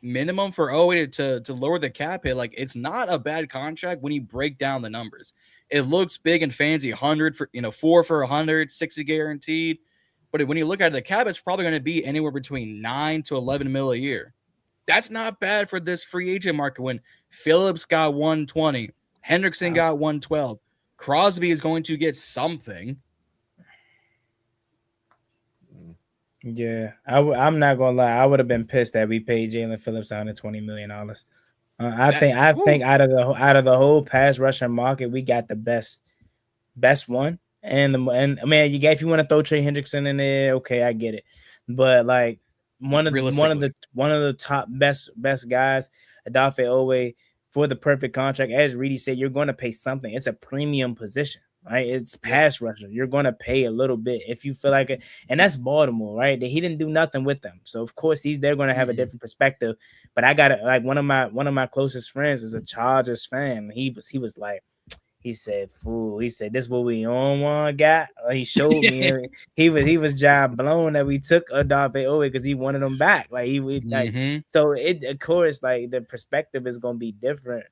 minimum for Oweh to lower the cap hit. Like it's not a bad contract when you break down the numbers. It looks big and fancy, 100 for 4 for 100, 60 guaranteed. But when you look at the cap, it's probably going to be anywhere between 9 to 11 mil a year. That's not bad for this free agent market when Phillips got 120, Hendrickson got 112. Crosby is going to get something. Yeah, I'm not gonna lie. I would have been pissed that we paid Jalen Phillips $120 million. I think out of the whole pass rusher market, we got the best one. And man, if you want to throw Trey Hendrickson in there, okay, I get it. But like one of the top best guys, Odafe Oweh, for the perfect contract. As Reedie said, you're going to pay something. It's a premium position, right? It's pass rusher. You're going to pay a little bit if you feel like it. And that's Baltimore, right? He didn't do nothing with them. So of course they're going to have a different perspective. But I got it. Like one of my closest friends is a Chargers fan. He was like, he said, "Fool." He said, "This what we on one got." He showed me. he was job blown that we took Odafe Oweh because he wanted him back. Like so it of course like the perspective is gonna be different.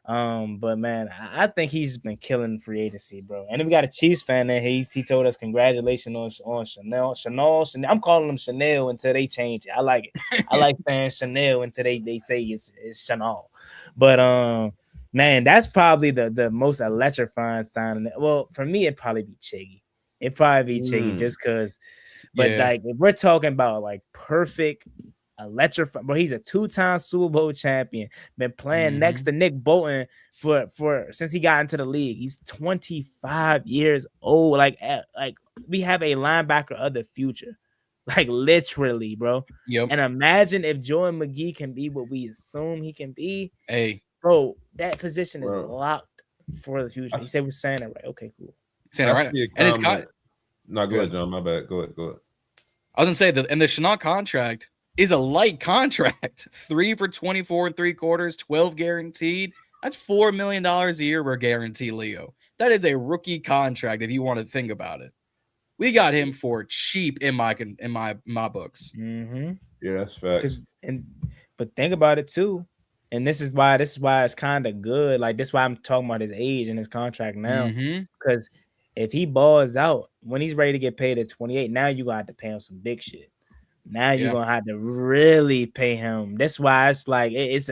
But man, I think he's been killing free agency, bro. And then we got a Chiefs fan there. He told us congratulations on Chenal. I'm calling him Chanel until they change it. I like it. I like saying Chanel until they say it's Chenal. But man, that's probably the most electrifying signing. Well, for me, it'd probably be Chiggy. It probably be Chiggy just because. But Yeah. like, if we're talking about like perfect, electrifying, bro, he's a 2-time Super Bowl champion. Been playing next to Nick Bolton for since he got into the league. He's 25 years old. Like we have a linebacker of the future, like literally, bro. Yep. And imagine if Jordan McGee can be what we assume he can be. Hey, bro, that position is locked for the future. He said we're saying it right. Okay, cool. Saying it right. And it's kind. No, go ahead, John. My bad. Go ahead. I was gonna say that, and the Chenal contract is a light contract. 3 for 24 3/4, 12 guaranteed. That's $4 million a year we're guaranteed, Leo. That is a rookie contract if you want to think about it. We got him for cheap in my books. Mm-hmm. Yeah, that's facts. But think about it too, and this is why it's kind of good. Like this is why I'm talking about his age and his contract now, because if he balls out when he's ready to get paid at 28, now you're gonna have to pay him some big shit. Now you're gonna have to really pay him. That's why it's like it's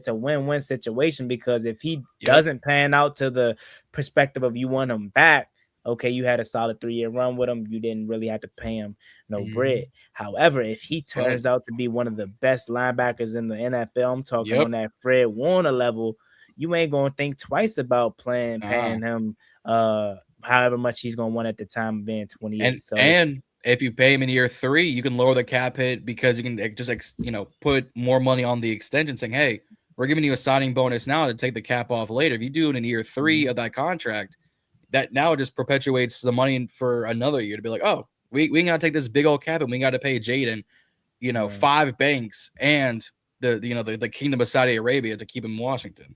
a win-win situation, because if he doesn't pan out to the perspective of you want him back, okay, you had a solid 3-year run with him. You didn't really have to pay him no bread. However, if he turns out to be one of the best linebackers in the NFL, I'm talking on that Fred Warner level, you ain't gonna think twice about paying him however much he's gonna want at the time of being 28. And if you pay him in year 3, you can lower the cap hit because you can just put more money on the extension, saying, "Hey, we're giving you a signing bonus now to take the cap off later." If you do it in year 3 of that contract, that now just perpetuates the money for another year to be like, "Oh, we got to take this big old cap and we got to pay Jaden, 5 banks and the Kingdom of Saudi Arabia to keep him in Washington."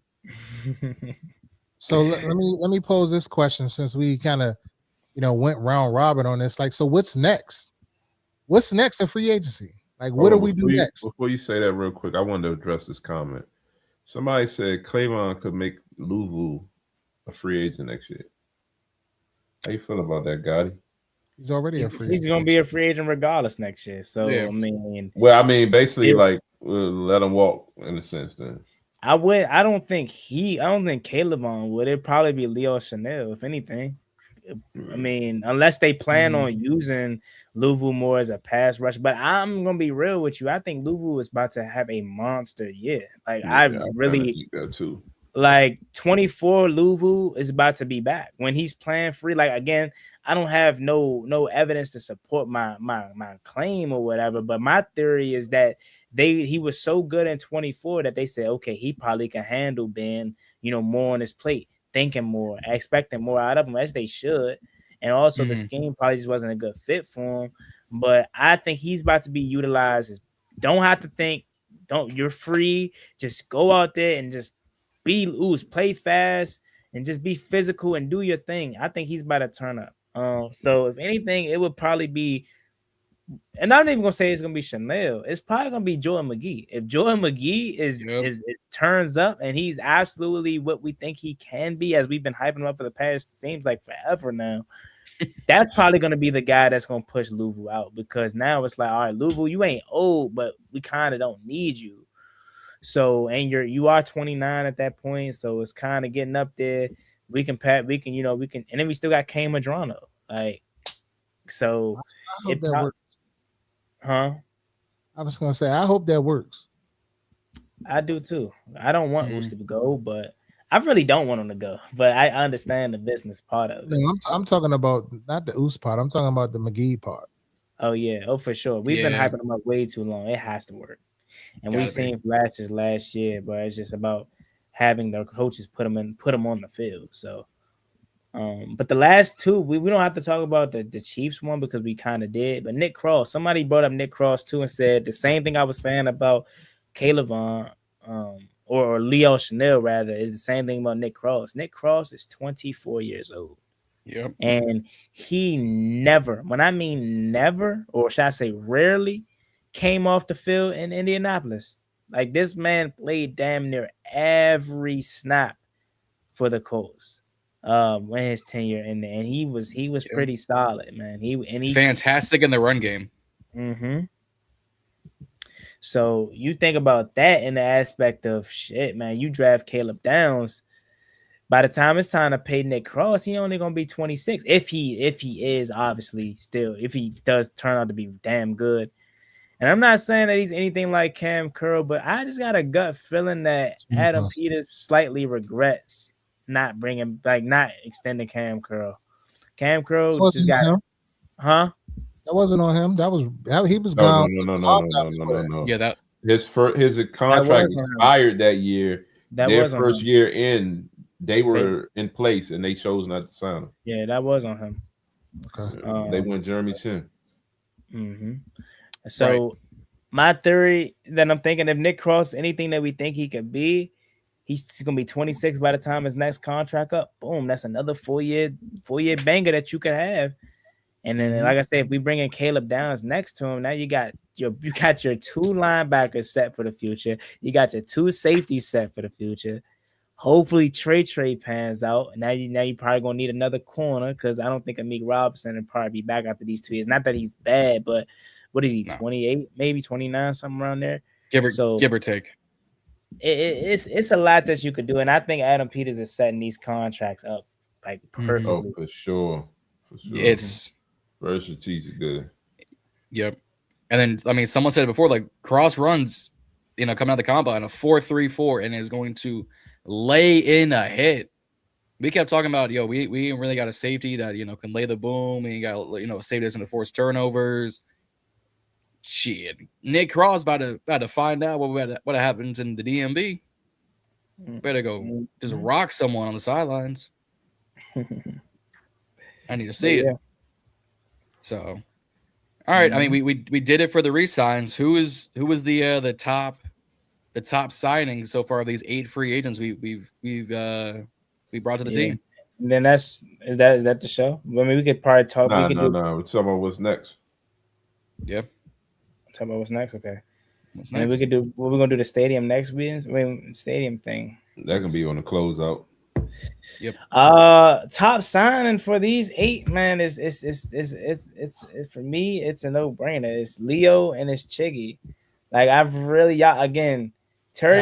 So let me pose this question, since we kind of went round robin on this. Like, so what's next? What's next in free agency? Like, what do we do next? Before you say that, real quick, I wanted to address this comment. Somebody said Cleveland could make Louvu a free agent next year. How you feel about that, Gotti? He's already a free agent. He's gonna be a free agent regardless next year. So I mean, basically, let him walk in a sense. Then I don't think Caleb would. It'd probably be Leo Chenal, if anything. I mean, unless they plan on using Louvu more as a pass rush. But I'm gonna be real with you. I think Louvu is about to have a monster year. Like I really think that too. Like 24 Louvu is about to be back when he's playing free. Like again, I don't have no evidence to support my claim or whatever. But my theory is that he was so good in 24 that they said, okay, he probably can handle being more on his plate, thinking more, expecting more out of him, as they should. And also the scheme probably just wasn't a good fit for him. But I think he's about to be utilized. Don't have to think. You're free. Just go out there and just be loose, play fast, and just be physical and do your thing. I think he's about to turn up. So if anything, it would probably be, and I'm not even gonna say it's gonna be Chenal. It's probably gonna be Jordan McGee. If Jordan McGee is turns up and he's absolutely what we think he can be, as we've been hyping him up for the past seems like forever now, that's probably gonna be the guy that's gonna push Louvu out, because now it's like, all right, Louvu, you ain't old, but we kind of don't need you. So, and you are 29 at that point, so it's kind of getting up there. We can, and then we still got Kane Madrano. Like, so I hope that works. Huh? I was gonna say, I hope that works. I do too. I don't want Oos to go, but I really don't want him to go. But I understand the business part of it. No, I'm talking about not the Oos part. I'm talking about the McGee part. Oh yeah, for sure. We've been hyping him up way too long. It has to work. And we've seen flashes last year, but it's just about having the coaches put them on the field. So, but the last two, we don't have to talk about the Chiefs one because we kind of did. But Nick Cross, somebody brought up Nick Cross too and said the same thing I was saying about Caleb or Leo Chenal rather, is the same thing about Nick Cross. Nick Cross is 24 years old. Yep. And he never, when I mean never, or should I say rarely, came off the field in Indianapolis. Like, this man played damn near every snap for the Colts when his tenure in there, and he was pretty solid, man. He fantastic in the run game. So you think about that in the aspect of shit, man. You draft Caleb Downs. By the time it's time to pay Nick Cross, he only gonna be 26. If he is obviously still, if he does turn out to be damn good. And I'm not saying that he's anything like Cam Curl, but I just got a gut feeling that Adam Peters slightly regrets not extending Cam Curl. Cam Curl just got him. Huh? That wasn't on him. He was gone. No. Yeah, that his contract expired that year. Their first year in, they were in place and they chose not to sign him. Yeah, that was on him. Okay. They went Jeremy Chin. Mm-hmm. So my theory that I'm thinking, if Nick Cross anything that we think he could be, he's gonna be 26 by the time his next contract up. Boom, that's another 4-year banger that you could have. And then, like I said, if we bring in Caleb Downs next to him, now you got your 2 linebackers set for the future. You got your 2 safeties set for the future. Hopefully Trey pans out. Now you probably gonna need another corner because I don't think Amik Robertson will probably be back after these 2 years. Not that he's bad, but what is he? 28, maybe 29, something around there. Give or take. It's a lot that you could do, and I think Adam Peters is setting these contracts up like perfectly. Oh, for sure. It's very strategic good. Yep. And then I mean, someone said it before, like Cross runs, coming out of the combine a 4.34 and is going to lay in a hit. We kept talking about, we ain't really got a safety that can lay the boom, and you got a safety that's going to force turnovers. Shit, Nick Cross about to find out what happens in the DMV. Better go just rock someone on the sidelines. I need to see it. So, all right. I mean, we did it for the re-signs. Who was the top signing so far of these 8 free agents we brought to the team? And then is that the show? I mean, we could probably talk. No. We're talking about what's next. Yep. Talk about what's next. Okay. What's next? And we could do. What we're gonna do the stadium next week. Stadium thing. That can be on the closeout. Yep. Top signing for these 8, man, is for me. It's a no-brainer. It's Leo and it's Chiggy. Like Terry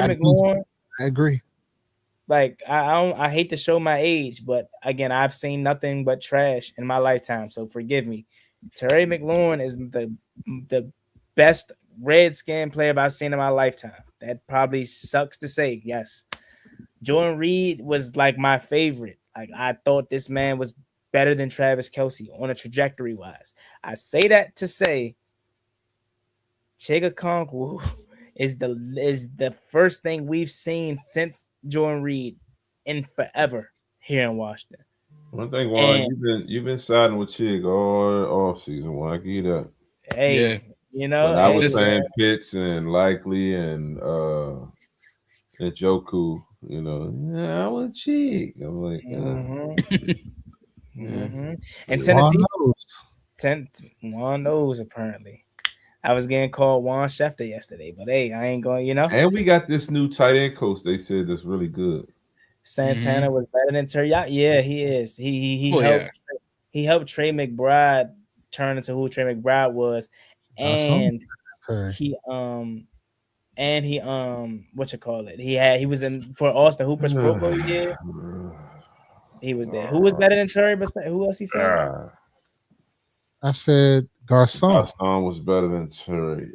McLaurin. I agree. Like I hate to show my age, but again, I've seen nothing but trash in my lifetime. So forgive me. Terry McLaurin is the best Redskin player I've seen in my lifetime. That probably sucks to say. Yes. Jordan Reed was like my favorite. Like I thought this man was better than Travis Kelce on a trajectory wise. I say that to say Chig Okunkwo is the first thing we've seen since Jordan Reed in forever here in Washington. One thing, Juan, you've been siding with Chig all season. Juan, give you that. Hey, when I was saying Pitts and Likely and Joku, I want Chig. I'm like, And Tennessee, Juan knows apparently. I was getting called Juan Schefter yesterday, but hey, I ain't going, And we got this new tight end coach. They said that's really good. Santana was better than Terry. Yeah, he is. He helped Trey McBride turn into who Trey McBride was, and he he was in for Austin Hooper's Pro Bowl year. He was there. Who was better than Terry? Who else he said? I said Garcon. Garcon was better than Terry.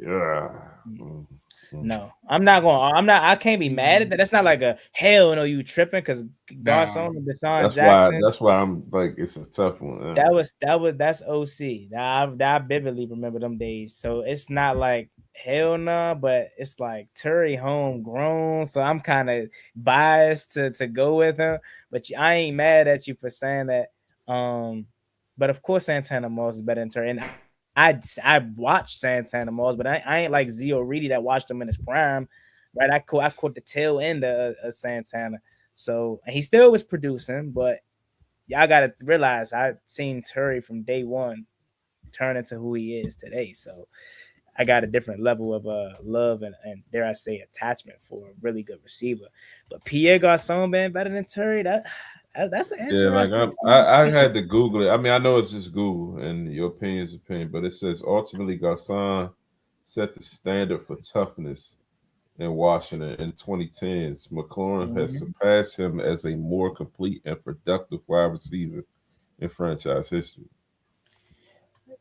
No, I can't be mad at that. That's not like a hell no, you tripping because Garcon and Deshaun Jackson. That's why I'm like, it's a tough one. That's OC. I vividly remember them days. So it's not like hell no, but it's like Terry homegrown. So I'm kind of biased to go with him. But I ain't mad at you for saying that. But of course Santana Moss is better than Terry. And I watched Santana Moss, but I ain't like Zio Reedie that watched him in his prime, right? I caught the tail end of Santana, so and he still was producing. But y'all gotta realize I've seen Terry from day one turn into who he is today. So I got a different level of love and dare I say attachment for a really good receiver. But Pierre Garcon being better than Terry, that's an interesting. Yeah, like I had to Google it. I mean, I know it's just Google, and your opinion is opinion, but it says ultimately Garcon set the standard for toughness in Washington in 2010s. McLaurin has surpassed him as a more complete and productive wide receiver in franchise history.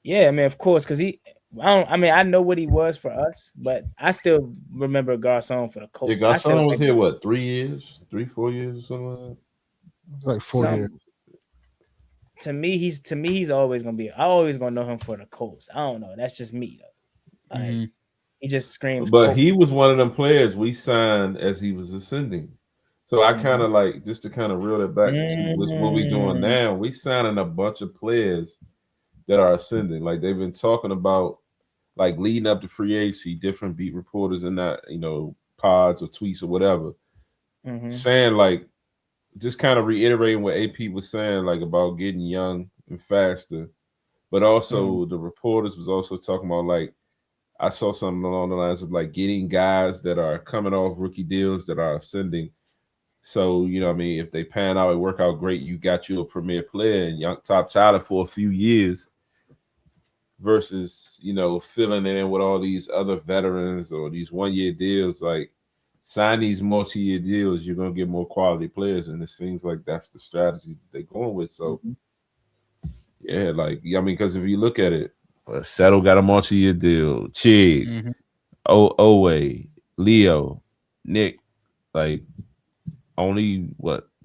Yeah, I mean, of course, because I know what he was for us, but I still remember Garcon for the Colts. Yeah, Garcon was here, what, 3 years? 3-4 years or something like that? It was like 4 years. To me, he's always gonna be. I always gonna know him for the Colts. I don't know. That's just me though. Like, he just screams. But Colts. he was one of them players we signed as he was ascending. So I kind of like, just to kind of reel it back to what we doing now. We signing a bunch of players that are ascending. Like they've been talking about, like leading up to free agency, different beat reporters and that, pods or tweets or whatever, saying like, just kind of reiterating what AP was saying, like about getting young and faster, but also the reporters was also talking about, like, I saw something along the lines of like getting guys that are coming off rookie deals that are ascending. So, if they pan out and work out great, you got you a premier player and young top talent for a few years versus, filling it in with all these other veterans or these 1-year deals. Like, sign these multi-year deals, you're going to get more quality players. And it seems like that's the strategy they're going with. So, yeah, because if you look at it, Settle got a multi-year deal. Chig, Oweh, Leo, Nick, like only,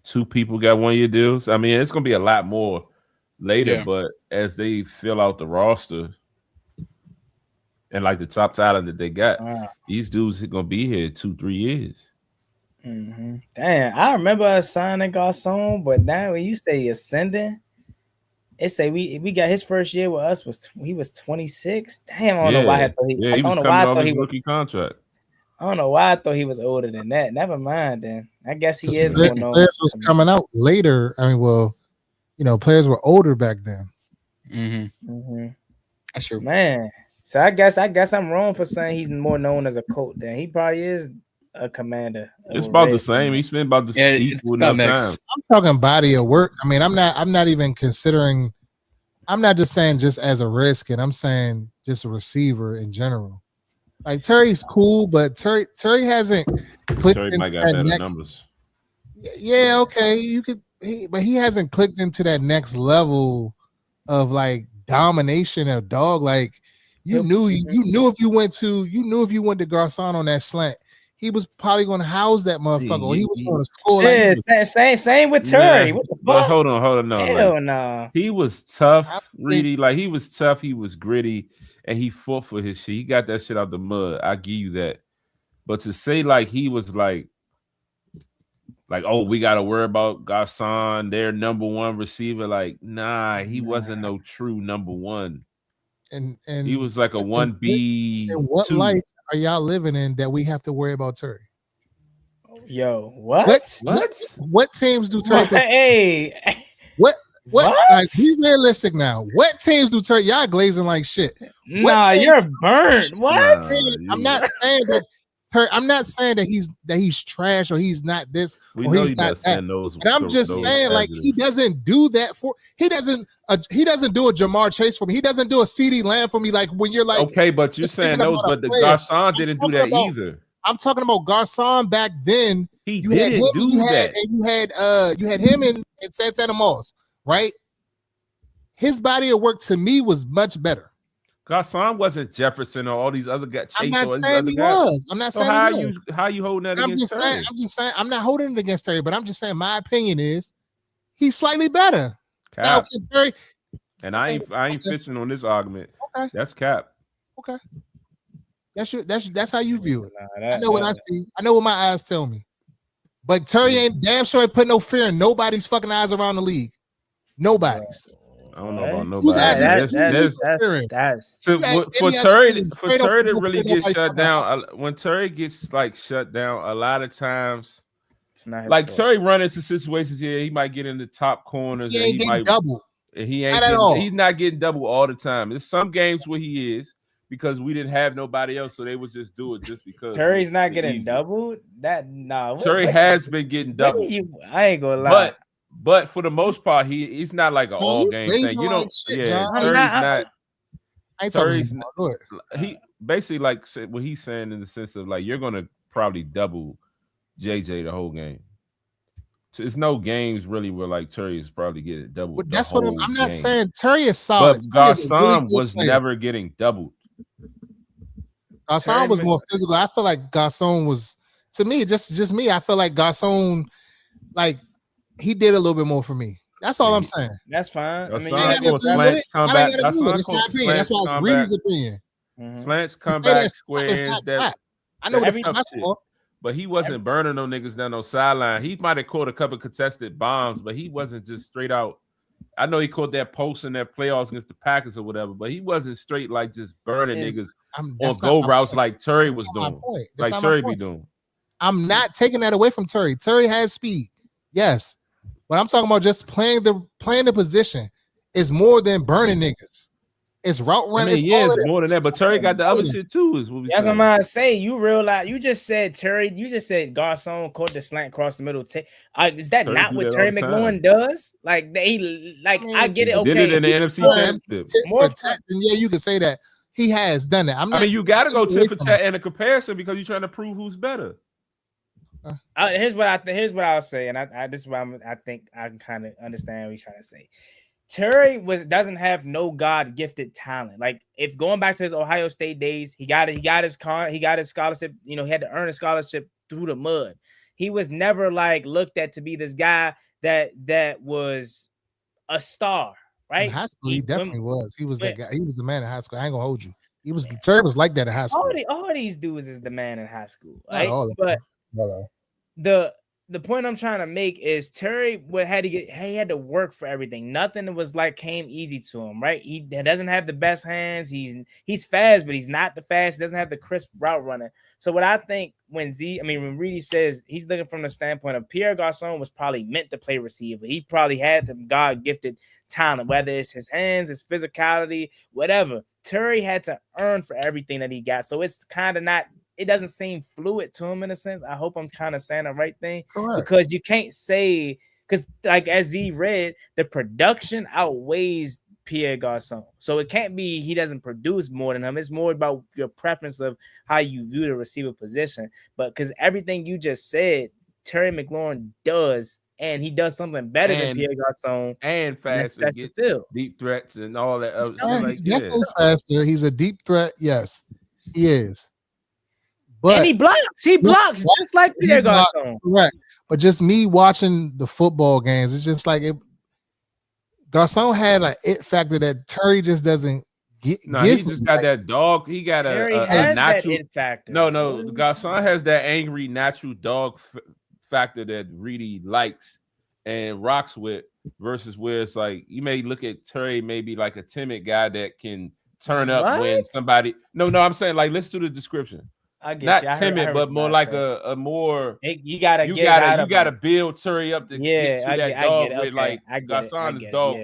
2 people got 1-year deals? I mean, it's going to be a lot more later, but as they fill out the roster and like the top talent that they got, these dudes are gonna be here 2-3 years. Damn, I remember us signing Garcon, but now when you say ascending, it say we got his first year with us he was 26. Damn, I don't know why I thought he was coming off his rookie contract. I don't know why I thought he was older than that. Never mind then. I guess he is more known. Players was coming out later. I mean, players were older back then. That's true, man. So I guess I'm wrong for saying he's more known as a Colt than he probably is a commander. It's about the same. He's been about the equal enough time. I'm talking body of work. I mean, I'm not even considering. I'm not just saying just as a risk, and I'm saying just a receiver in general. Like Terry's cool, but Terry hasn't clicked. Terry might got better numbers. Yeah, okay, but he hasn't clicked into that next level of like domination of dog. Like you knew if you went to Garcon on that slant, he was probably going to house that motherfucker. Or he was going to score. Yeah, same with Terry. What the fuck? But hold on, no. Hell no. He was tough, Reedie. Like he was tough. He was gritty, and he fought for his shit. He got that shit out the mud. I give you that. But to say like he was like, oh, we got to worry about Garcon, their number one receiver. Like, nah, he wasn't no true number one. And he was like a 1B. And what life are y'all living in that we have to worry about Terry? Yo, what? What teams do Terry? Hey, what? Like, be realistic now. What teams do Terry? Y'all glazing like shit. Nah, you're burnt. What? I'm not saying that. I'm not saying that he's trash or he's not this or he's not that. But I'm just saying, like, he doesn't do that he doesn't do a Jamar Chase for me. He doesn't do a CeeDee Lamb for me. Like when you're like, okay, but you're saying those, but the Garcon didn't do that either. I'm talking about Garcon back then. You had him and Santana Moss, right? His body of work to me was much better. Garcon wasn't Jefferson or all these other guys. I'm not saying he was. I'm not saying he was. How you holding that against Terry? I'm just saying I'm not holding it against Terry, but I'm just saying my opinion is he's slightly better. Cap. Now, Terry, and I ain't fishing on this argument. Okay. That's cap. Okay. That's how you view it. I know what I see. I know what my eyes tell me. But Terry ain't damn sure ain't put no fear in nobody's fucking eyes around the league. Nobody's. I don't know about nobody. For Terry to really get shut down, when Terry gets like shut down, a lot of times, it's not like fault. Terry run into situations here. He might get in the top corners. He might double. He's not getting double all the time. There's some games where he is because we didn't have nobody else, so they would just do it just because. Terry's not getting doubled. Terry has been getting doubled. I ain't gonna lie. But for the most part, he's not like an all game thing. You know, Terry's not. He basically like what he's saying in the sense of like you're gonna probably double JJ the whole game. So it's no games really where like Terry is probably getting doubled. But that's what I'm not game. saying. Terry is solid. But Garcon was never getting doubled. Garcon was more physical. I feel like Garcon was, to me, just me. I feel like Garcon, like he did a little bit more for me. That's all I'm saying. That's fine. I mean, slants come back. That's my opinion. That's why it's Reedie's opinion. Slants come back squares. I know what the but he wasn't burning no niggas down no sideline. He might have caught a couple contested bombs, but he wasn't just straight out. I know he caught that post in that playoffs against the Packers or whatever, but he wasn't straight like just burning niggas on go routes like Terry was doing. Like Terry be doing. I'm not taking that away from Terry. Terry has speed, yes, but I'm talking about just playing the position is more than burning niggas. It's route running. It's more than that, but Terry got the other shit too. Is what we that's what I'm gonna say. You realize you just said Terry. You just said Garcon caught the slant across the middle. Is that Terry not what Terry McLaurin does? Like I get it. Okay, did it in the NFC Championship. Yeah, you could say that he has done that. I mean, you got to go tit for tat in a comparison because you're trying to prove who's better. Here's what I'll say, and this is what I think I can kind of understand what you're trying to say. Terry doesn't have no God gifted talent. Like if going back to his Ohio State days, he got his scholarship. You know, he had to earn a scholarship through the mud. He was never like looked at to be this guy that was a star, right? In high school, he definitely was. He was that guy. He was the man in high school. I ain't gonna hold you. Terry was like that in high school. All these dudes is the man in high school, right? But the point I'm trying to make is Terry had to work for everything. Nothing was like came easy to him, right? He doesn't have the best hands. He's fast, but he's not the fast. He doesn't have the crisp route running. So what I think when Reedie says he's looking from the standpoint of Pierre Garcon was probably meant to play receiver. He probably had the God gifted talent, whether it's his hands, his physicality, whatever. Terry had to earn for everything that he got. So it's kind of not. It doesn't seem fluid to him in a sense. I hope I'm kind of saying the right thing. Correct. Because you can't say, because like as he read, the production outweighs Pierre Garcon. So it can't be he doesn't produce more than him. It's more about your preference of how you view the receiver position. But because everything you just said, Terry McLaurin does, and he does something better than Pierre Garcon. And faster, get deep threats and all that. He's definitely faster. He's a deep threat. Yes, he is. But and he blocks. He blocks just like Pierre Garcon. Correct. But just me watching the football games, it's just like Garcon had an it factor that Terry just doesn't get. He just got that dog. He got a natural it factor. No. Garcon has that angry natural dog factor that Reedie likes and rocks with. Versus where it's like you may look at Terry maybe like a timid guy that can turn up when somebody. No, I'm saying like let's do the description. I get not you. timid, but more like a more. You gotta build Terry up to get to that dog. With like Garcon's dog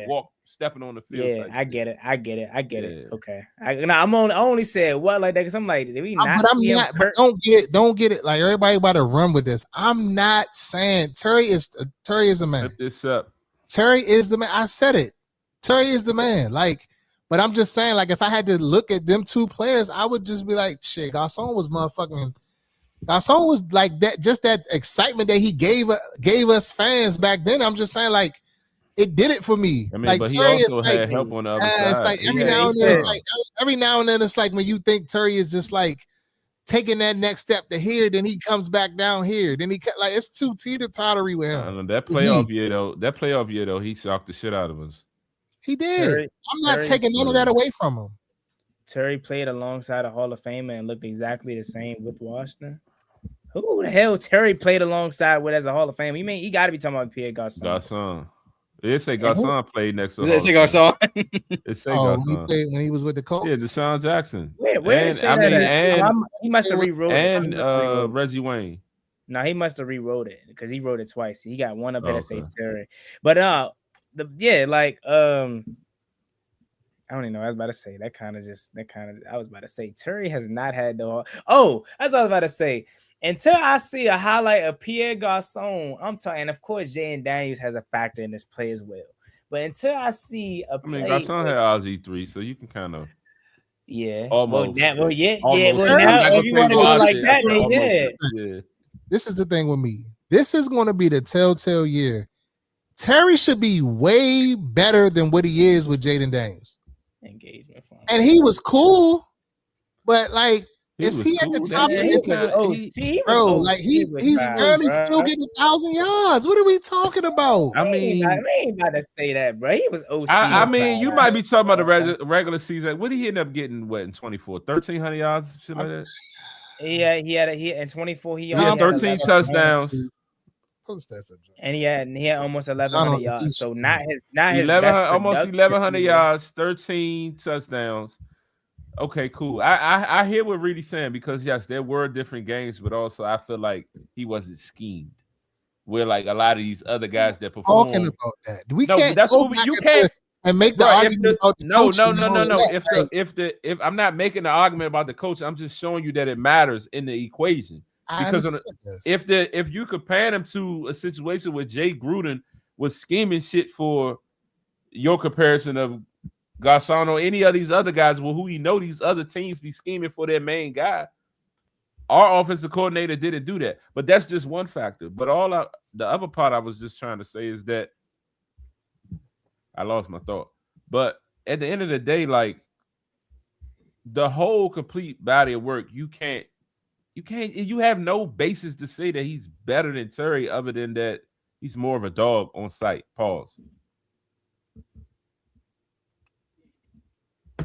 stepping on the field. Yeah, I get it. Okay, I only said what like that because I'm like, did we not? But don't get it. Like everybody about to run with this. I'm not saying Terry is a man. Flip this up. Terry is the man. I said it. Terry is the man. Like. But I'm just saying, like, if I had to look at them two players, I would just be like, shit, Garcon was like that, just that excitement that he gave us fans back then. I'm just saying, like, it did it for me. I mean, like, but Terry he also had help on the other side. It's like every now and then, it's like when you think Terry is just like taking that next step to here, then he comes back down here. Then he like it's too teeter-tottery with him. That playoff year though, he shocked the shit out of us. He did. I'm not taking none of that away from him. Terry played alongside a Hall of Famer and looked exactly the same with Washington. Who the hell Terry played alongside with as a Hall of Famer? You mean you got to be talking about Pierre Garcon? Garcon. It say Garcon played next to. It say Garcon. It say Garcon when he was with the Colts. Yeah, Deshaun Jackson. Where he must have rewrote it. And Reggie Wayne. No, he must have rewrote it because he wrote it twice. He got one up here to say Terry, but I don't even know. I was about to say I was about to say Terry has not had the. Oh, that's what I was about to say. Until I see a highlight of Pierre Garcon, I'm talking. And of course, Jay Daniels has a factor in this play as well. But until I see a play, Garcon had RG3, so you can kind of. Yeah. Almost. Yeah. Almost. Well, now if you want to go like that, then yeah. This is the thing with me. This is going to be the telltale year. Terry should be way better than what he is with Jaden Daniels. Engagement. And he was cool, but like, is he at the cool. top of this? Bro, like he's barely still getting 1,000 yards. What are we talking about? I mean, we ain't about to say that, bro. He was OC. I mean, you might be talking about the regular season. What did he end up getting? What in 24? 1,300 yards, shit like that. Yeah, he had in 24. He had 13 touchdowns. And he had almost 1,100 yards. So not his almost 1,100 yards, 13 touchdowns. Okay, cool. I hear what Reedie's saying because yes, there were different games, but also I feel like he wasn't schemed. Where like a lot of these other guys that perform. Talking about that, we can't. That's what you can't. And make the argument about the coach. If I'm not making the argument about the coach, I'm just showing you that it matters in the equation. Because if you compare him to a situation where Jay Gruden was scheming shit for your comparison of Garcon or any of these other guys, well, who you know these other teams be scheming for their main guy. Our offensive coordinator didn't do that, but that's just one factor. But the other part I was just trying to say is that I lost my thought. But at the end of the day, like the whole complete body of work, you have no basis to say that he's better than Terry other than that he's more of a dog on site. Pause.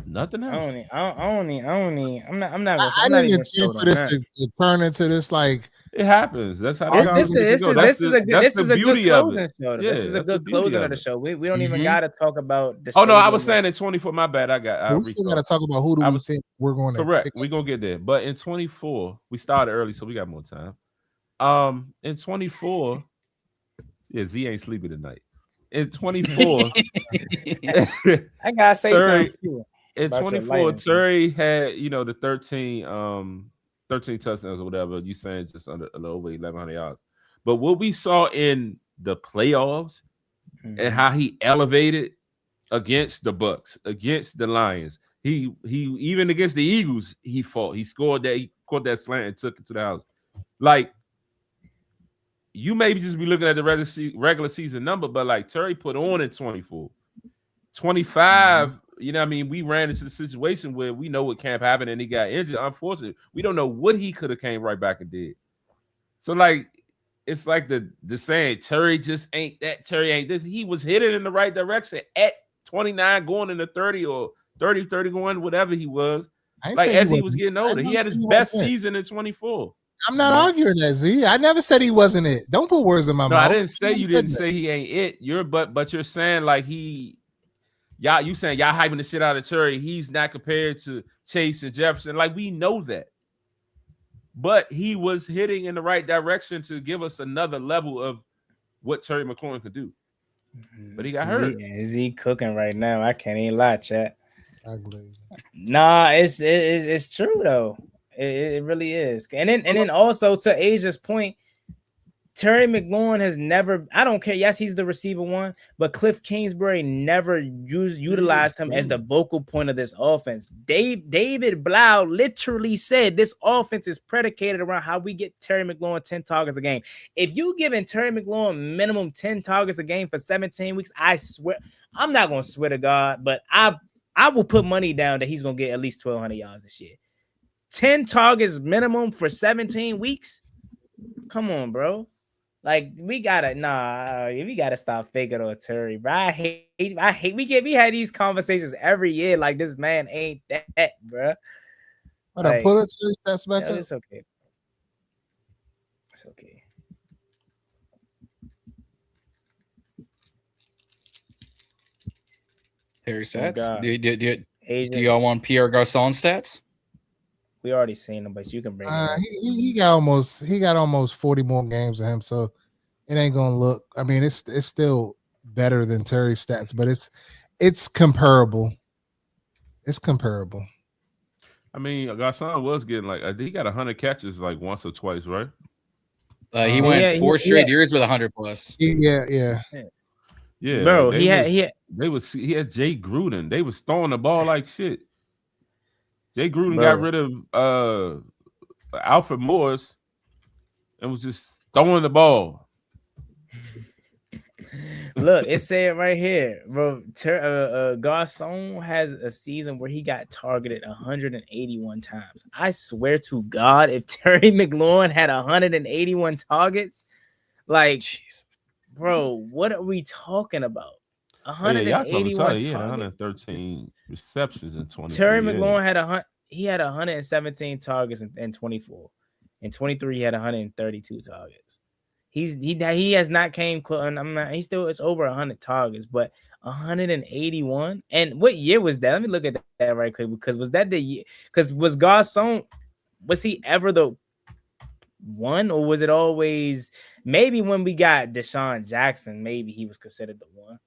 Nothing else. I'm not. I didn't intend for this to turn into this like. It happens. That's how this is a good closing show. This is a good closing of the show. We don't even gotta talk about the Oh no, I was saying in 24. My bad. We still gotta talk about who do we think we're going to correct. We're gonna get there. But in 24, we started early, so we got more time. In 24, yeah, Z ain't sleeping tonight. In 24, I gotta say something too. In 24, Terry had, the 13 touchdowns or whatever. You saying just a little over 1,100 yards. But what we saw in the playoffs and how he elevated against the Bucks, against the Lions, he even against the Eagles, he fought. He scored that. He caught that slant and took it to the house. Like, you maybe just be looking at the regular season number, but like Terry put on in 24. 25, you know what I mean? We ran into the situation where we know what can't happen and he got injured. Unfortunately, we don't know what he could have came right back and did. So, like, it's like the saying, Terry just ain't that, Terry ain't this. He was headed in the right direction at 29 going into 30 or 30 going, whatever he was. Like, as he was getting older. He had his best season in 24. I'm not arguing that, Z. I never said he wasn't it. Don't put words in my mouth. No, I didn't say you didn't say he ain't it. But you're saying like you saying y'all hyping the shit out of Terry. He's not compared to Chase and Jefferson. Like, we know that. But he was hitting in the right direction to give us another level of what Terry McLaurin could do. But he got hurt. Is he cooking right now? I can't even lie, chat. Nah, it's true though. It really is. And then also to Asia's point, Terry McLaurin has never, I don't care. Yes, he's the receiver one, but Cliff Kingsbury never utilized him as the vocal point of this offense. David Blau literally said this offense is predicated around how we get Terry McLaurin 10 targets a game. If you giving Terry McLaurin minimum 10 targets a game for 17 weeks, I swear, I'm not going to swear to God, but I will put money down that he's going to get at least 1,200 yards this year. 10 targets minimum for 17 weeks? Come on, bro. Like, we gotta stop faking on Terry, bro. I hate. We had these conversations every year. Like, this man ain't that, bro. What I pull it to his stats back up. It's okay. It's okay. Terry stats. Do y'all want Pierre Garcon stats? We already seen him, but you can bring him. He got almost 40 more games than him, so it ain't gonna look. I mean, it's still better than Terry's stats, but it's comparable. It's comparable. I mean, Garcon was getting he got 100 catches like once or twice, right? He went 4 straight years with 100 plus. Yeah. Bro, he had Jay Gruden. They was throwing the ball like shit. Jay Gruden got rid of Alfred Morris and was just throwing the ball. Look, it said right here, bro. Garcon has a season where he got targeted 181 times. I swear to God, if Terry McLaurin had 181 targets, like, jeez, bro, what are we talking about? 181 targets. He had 113 receptions in 20. Terry McLaurin had 117 targets in 24. In 23, he had 132 targets. He has not came close. It's over 100 targets, but 181. And what year was that? Let me look at that right quick, because was that the year? Because was Garcon, was he ever the one, or was it always maybe when we got Deshaun Jackson, maybe he was considered the one?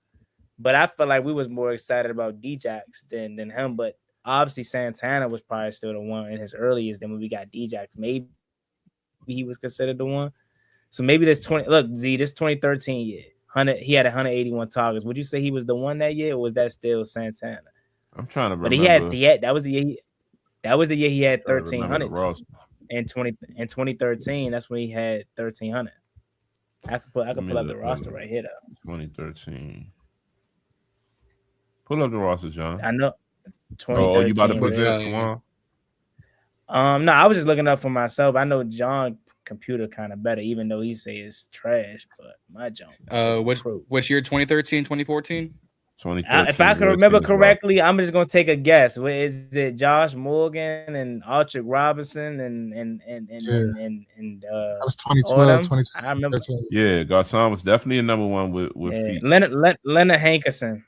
But I felt like we was more excited about D-Jax than him. But obviously Santana was probably still the one in his earliest. Then when we got D-Jax, maybe he was considered the one. So maybe this 2013 year, he had 181 targets. Would you say he was the one that year, or was that still Santana? I'm trying to remember. But he had that was the year he had 1,300. In 2013, that's when he had 1,300. I could pull up the roster right here though. 2013. Pull up the roster, John. I know. 2013. Oh, you about to put that? No, I was just looking up for myself. I know John computer kind of better, even though he say it's trash, but my junk. Which year? 2013, 2014? 2013. If I can remember correctly, I'm just gonna take a guess. Is it Josh Morgan and Amik Robertson and that was 2012, 2013. I remember. Yeah, Garcon was definitely a number one with feet. Leonard Hankerson.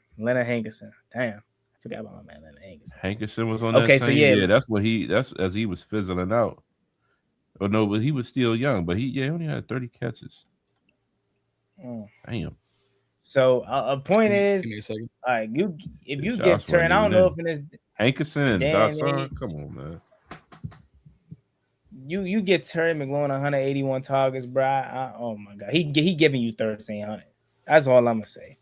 Damn, I forgot about my man Leonard Hankerson. Hankerson was on that team. So yeah, that's as he was fizzling out. Oh no, but he was still young. But he only had 30 catches. Damn. So a point is, all right, if you get turned, I don't know if in this Hankerson and Garcon, come on, man. You get Terry McLaurin 181 targets, bro. Oh my God, he giving you 1,300. That's all I'm gonna say.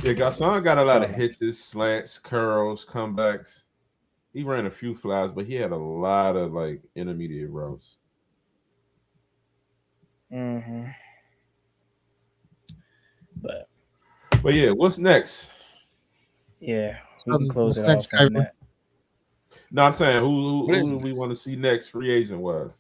Yeah, Garcon got a lot of hitches, slants, curls, comebacks. He ran a few flies, but he had a lot of like intermediate routes. Mm-hmm. But yeah, what's next? Yeah, we can close it off on that. No, I'm saying who do we want to see next, free agent wise?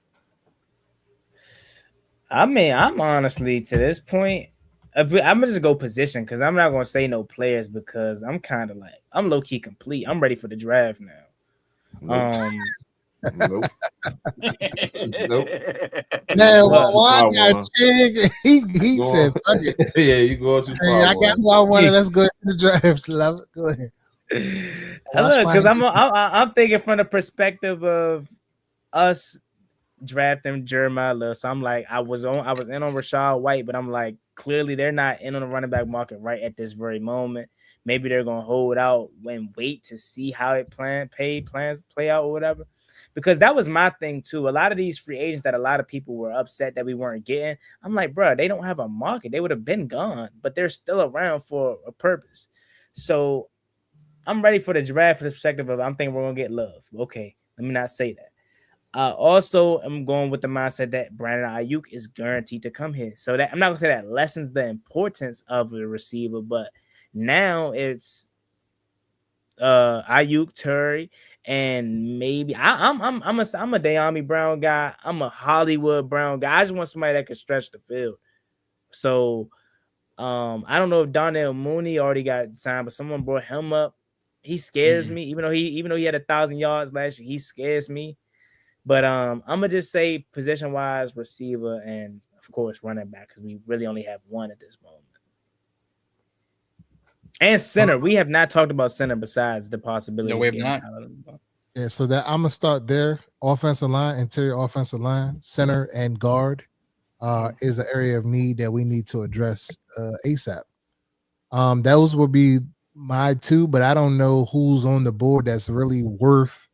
I mean, I'm honestly to this point, I'm gonna just go position because I'm not gonna say no players because I'm kind of like I'm low key complete. I'm ready for the draft now. Nope. Nope. Man, Juan got Chig. He said, "Fuck it." Yeah, you go too far. I got who I wanted. Let's go to the draft. Love it. Go ahead. Look, because I'm thinking from the perspective of us drafting Jeremiah Love. So I'm like, I was in on Rachaad White, but I'm like, clearly they're not in on the running back market right at this very moment. Maybe they're gonna hold out and wait to see how it plans play out or whatever. Because that was my thing too. A lot of these free agents that a lot of people were upset that we weren't getting. I'm like, bro, they don't have a market. They would have been gone, but they're still around for a purpose. So I'm ready for the draft from the perspective of I'm thinking we're gonna get Love. Okay, let me not say that. Also, I'm going with the mindset that Brandon Ayuk is guaranteed to come here. So that I'm not gonna say that lessens the importance of the receiver, but now it's Ayuk, Terry, and maybe I'm a De'Ami Brown guy. I'm a Hollywood Brown guy. I just want somebody that can stretch the field. So I don't know if Darnell Mooney already got signed, but someone brought him up. He scares me, even though he had 1,000 yards last year. He scares me. But I'm gonna just say position wise, receiver, and of course running back, because we really only have one at this moment. And center, we have not talked about center besides the possibility. No, we have not. Yeah, so that I'm gonna start there. Offensive line, interior offensive line, center, and guard is an area of need that we need to address ASAP. Those will be my two, but I don't know who's on the board that's really worth.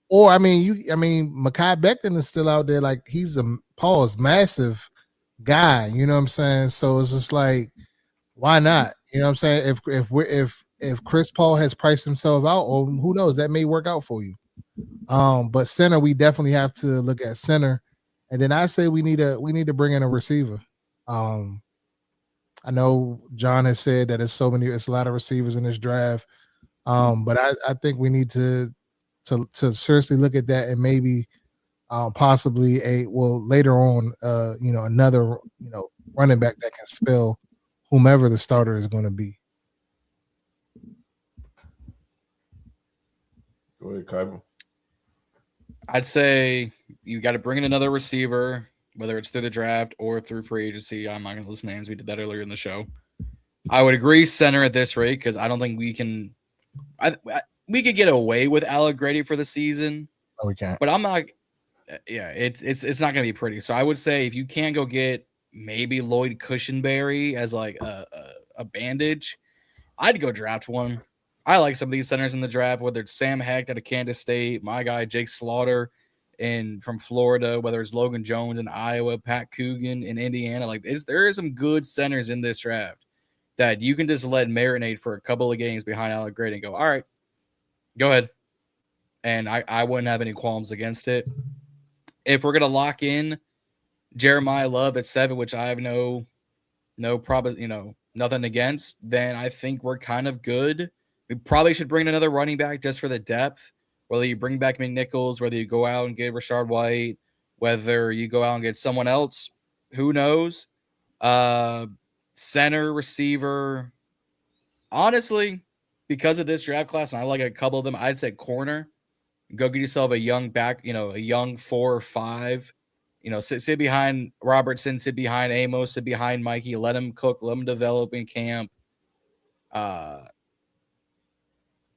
Or Mekhi Becton is still out there, like he's a massive guy. You know what I'm saying? So it's just like, why not? You know what I'm saying? If Chris Paul has priced himself out, or who knows, that may work out for you. But center, we definitely have to look at center. And then I say we need to bring in a receiver. I know John has said that it's a lot of receivers in this draft. But I think we need to seriously look at that and maybe possibly later on another running back that can spell whomever the starter is going to be. Go ahead, Kyber. I'd say you got to bring in another receiver, whether it's through the draft or through free agency. I'm not going to list names. We did that earlier in the show. I would agree center at this rate because I don't think we can. We could get away with Alec Grady for the season. No, we can't. But I'm not. Yeah, it's not going to be pretty. So I would say if you can't go get maybe Lloyd Cushenberry as like a bandage, I'd go draft one. I like some of these centers in the draft, whether it's Sam Hecht out of Kansas State, my guy Jake Slaughter from Florida, whether it's Logan Jones in Iowa, Pat Coogan in Indiana. Like there is some good centers in this draft that you can just let marinate for a couple of games behind Alec Grady and go, all right, go ahead. And I wouldn't have any qualms against it. If we're gonna lock in Jeremiah Love at 7, which I have no problem, nothing against, then I think we're kind of good. We probably should bring another running back just for the depth. Whether you bring back McNichols, whether you go out and get Rashard White, whether you go out and get someone else, who knows? Center, receiver. Honestly, because of this draft class, and I like a couple of them, I'd say corner. Go get yourself a young back, a young 4 or 5. Sit behind Robertson, sit behind Amos, sit behind Mikey. Let him cook, let him develop in camp.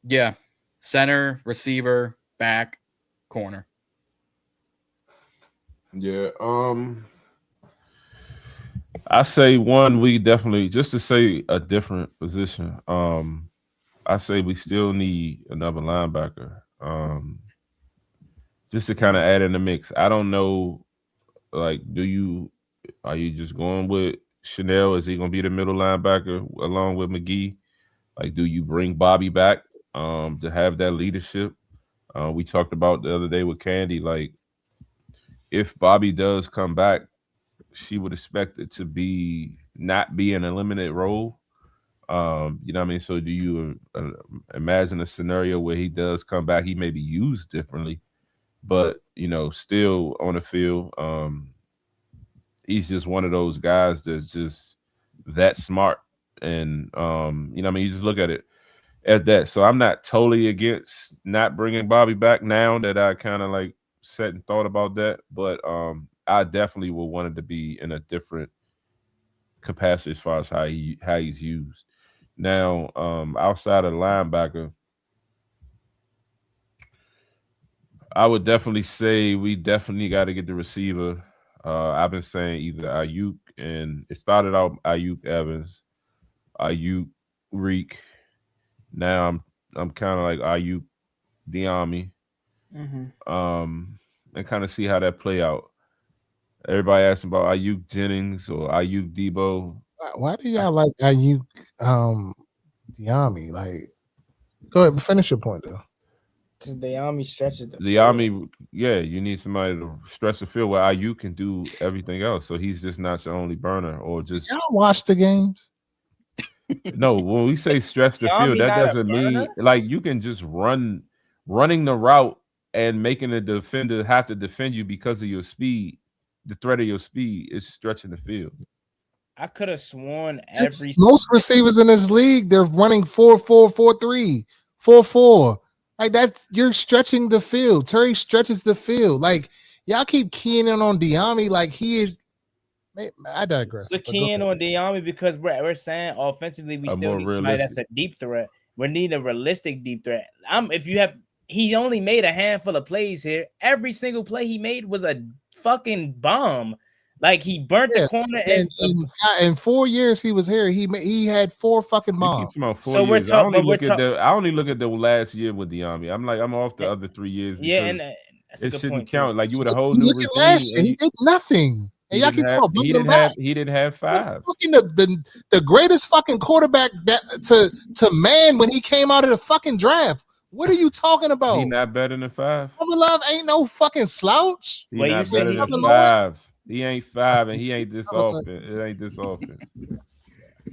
Yeah, center, receiver, back, corner. Yeah, I say one. We definitely, just to say a different position. I say we still need another linebacker. Just to kind of add in the mix. I don't know. Like, are you just going with Chenal? Is he going to be the middle linebacker along with McGee? Like, do you bring Bobby back to have that leadership? We talked about the other day with Candy. Like, if Bobby does come back, she would expect it to not be an eliminated role. You know what I mean? So do you imagine a scenario where he does come back? He may be used differently, but still on the field. He's just one of those guys that's just that smart, and you just look at that. So I'm not totally against not bringing Bobby back now that I kind of like sat and thought about that, but I definitely would want it to be in a different capacity as far as how he's used. Now, outside of the linebacker, I would definitely say we definitely got to get the receiver. I've been saying either Ayuk, and it started out Ayuk Evans, Ayuk Reek. Now I'm kind of like Ayuk Diami, and kind of see how that play out. Everybody asking about Ayuk Jennings or Ayuk Debo. Why do y'all like Ayuk Diami? Like, go ahead, finish your point though. Because Diami stretches the field. You need somebody to stretch the field where Ayuk can do everything else. So he's just not your only burner, or just y'all watch the games. No, when we say stretch the field, that doesn't mean like you can just running the route and making the defender have to defend you because of your speed. The threat of your speed is stretching the field. I could have sworn most receivers in this league, they're running 4-4, 4-3, 4-4. Like you're stretching the field. Terry stretches the field. Like y'all keep keying in on Diami, like he is. I digress. We're keying on Diami because we're saying offensively we still need somebody that's a deep threat. We need a realistic deep threat. He only made a handful of plays here. Every single play he made was a fucking bomb. Like he burnt the corner. And in 4 years he was here, he had 4 fucking bombs. So we're talking. I only look at the last year with Diami. I'm off the other 3 years. Yeah, and it shouldn't count. Like you would a whole new regime. Last year, he did nothing. And y'all keep talking he didn't have 5. The greatest fucking quarterback that to man when he came out of the fucking draft What are you talking about? He not better than 5. Trevor Love ain't no fucking slouch. He Well, you not said better he- than Trevor 5. He ain't 5, and he ain't this Trevor Lawrence. offense. It ain't this offense.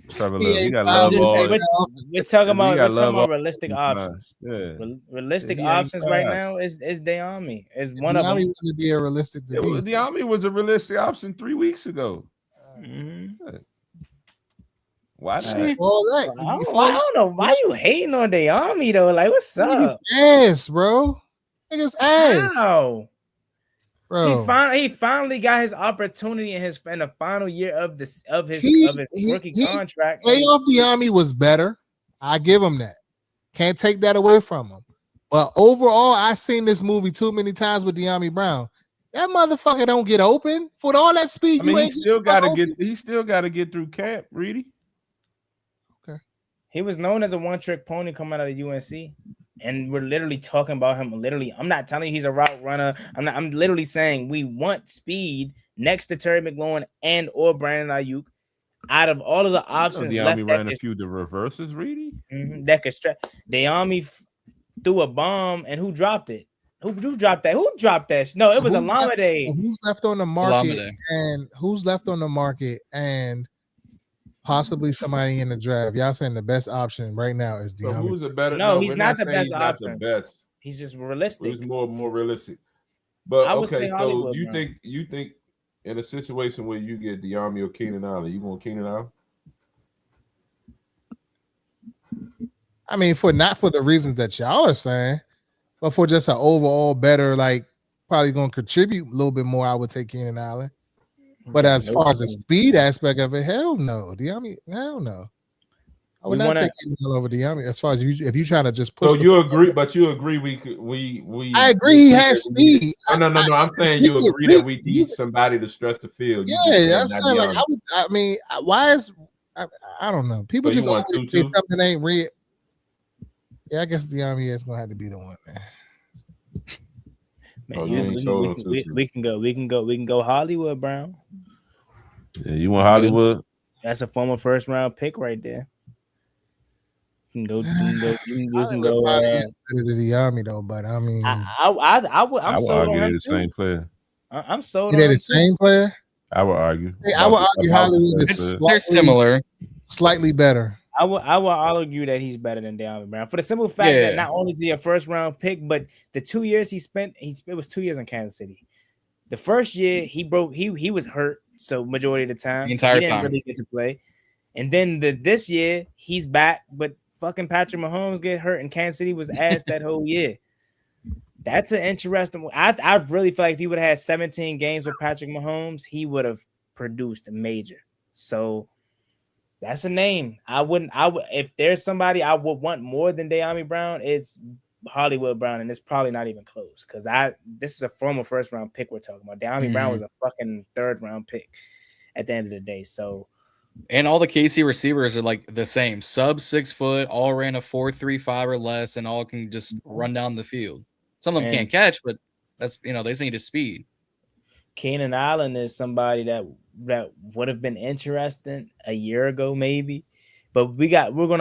Trevor He Love, he ain't got 5. love Just, all. we're talking He about got love all realistic the time. options. Yeah. Realistic He ain't options right 5. now is De'Ami. Is one of Diami them. wouldn't be a realistic to be. The Army was a realistic option 3 weeks ago. Mm-hmm. Why Shit. not? All that. I don't know why you hating on De'Ami though. Like, what's up? Ass, bro. Niggas ass, How? bro. He finally got his opportunity in the final year of his rookie contract. Playoff Diami was better. I give him that. Can't take that away from him. But overall, I seen this movie too many times with De'Ami Brown. That motherfucker don't get open for all that speed. I mean, you he ain't still got to get through camp, Reedie. He was known as a one-trick pony coming out of UNC, and we're literally talking about him. Literally, I'm not telling you he's a route runner. I'm literally saying we want speed next to Terry McLaurin and or Brandon Ayuk. Out of all of the options left, De'Ami ran a few the reverses, Reedie. That could stretch. De'Ami threw a bomb, and who dropped it? Who dropped that? Who dropped that? No, it was Alameda. So who's left on the market? And who's left on the market? And possibly somebody in the draft. Y'all saying the best option right now is De'Ami. So who's a better? No, he's not the best he's option. not the best. He's just realistic. He's more realistic. But okay, so Hollywood, you think in a situation where you get De'Ami or Keenan Allen, you want Keenan Allen? I mean, not for the reasons that y'all are saying, but for just an overall better, like probably going to contribute a little bit more, I would take Keenan Allen. But as far as the speed aspect of it, hell no. De'Ami, hell no. I would not take Keenan Allen over De'Ami. As far as if you trying to just push. So you agree, but you agree we. I agree he has speed. No. I'm saying you agree that we need somebody to stretch the field. Yeah, I'm saying like I mean, why is I don't know. People just want to say something ain't real. Yeah, I guess De'Ami is gonna have to be the one, man. We can go Hollywood Brown. Yeah, you want Hollywood? That's a former first round pick right there. You can go. Better than De'Ami though, but I mean, I would argue they're the same player. I'm sold. They're the same player. I would argue. I would argue Hollywood is they're similar, slightly better. I will argue that he's better than De'Ami Brown for the simple fact that not only is he a first round pick, but the 2 years he spent, it was 2 years in Kansas City. The first year he was hurt, so majority of the time the entire he didn't time really get to play. And then this year he's back, but fucking Patrick Mahomes get hurt, and Kansas City was ass that whole year. That's an interesting one. I really feel like if he would have had 17 games with Patrick Mahomes, he would have produced a major. So that's a name. If there's somebody I would want more than De'Ami Brown, it's Hollywood Brown, and it's probably not even close because this is a former first round pick we're talking about. De'Ami Brown was a fucking third round pick at the end of the day. So, and all the KC receivers are like the same, sub 6 foot, all ran a 4.35 or less, and all can just run down the field. Some of them can't catch, but that's they just need his speed. Keenan Allen is somebody that would have been interesting a year ago, maybe. But we don't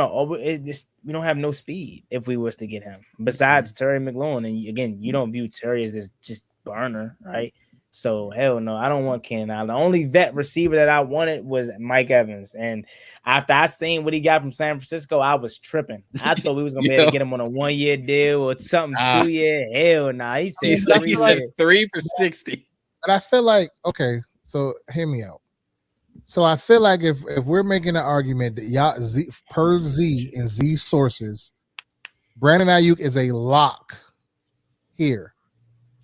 have no speed if we was to get him. Besides Terry McLaurin, and again, you don't view Terry as this just burner, right? So hell no, I don't want Keenan Allen. The only vet receiver that I wanted was Mike Evans, and after I seen what he got from San Francisco, I was tripping. I thought we was gonna be able to get him on a 1 year deal or something 2 year. Hell nah, he said 3 for 60. But I feel like so hear me out. So I feel like if we're making an argument that y'all per Z and Z sources, Brandon Ayuk is a lock here.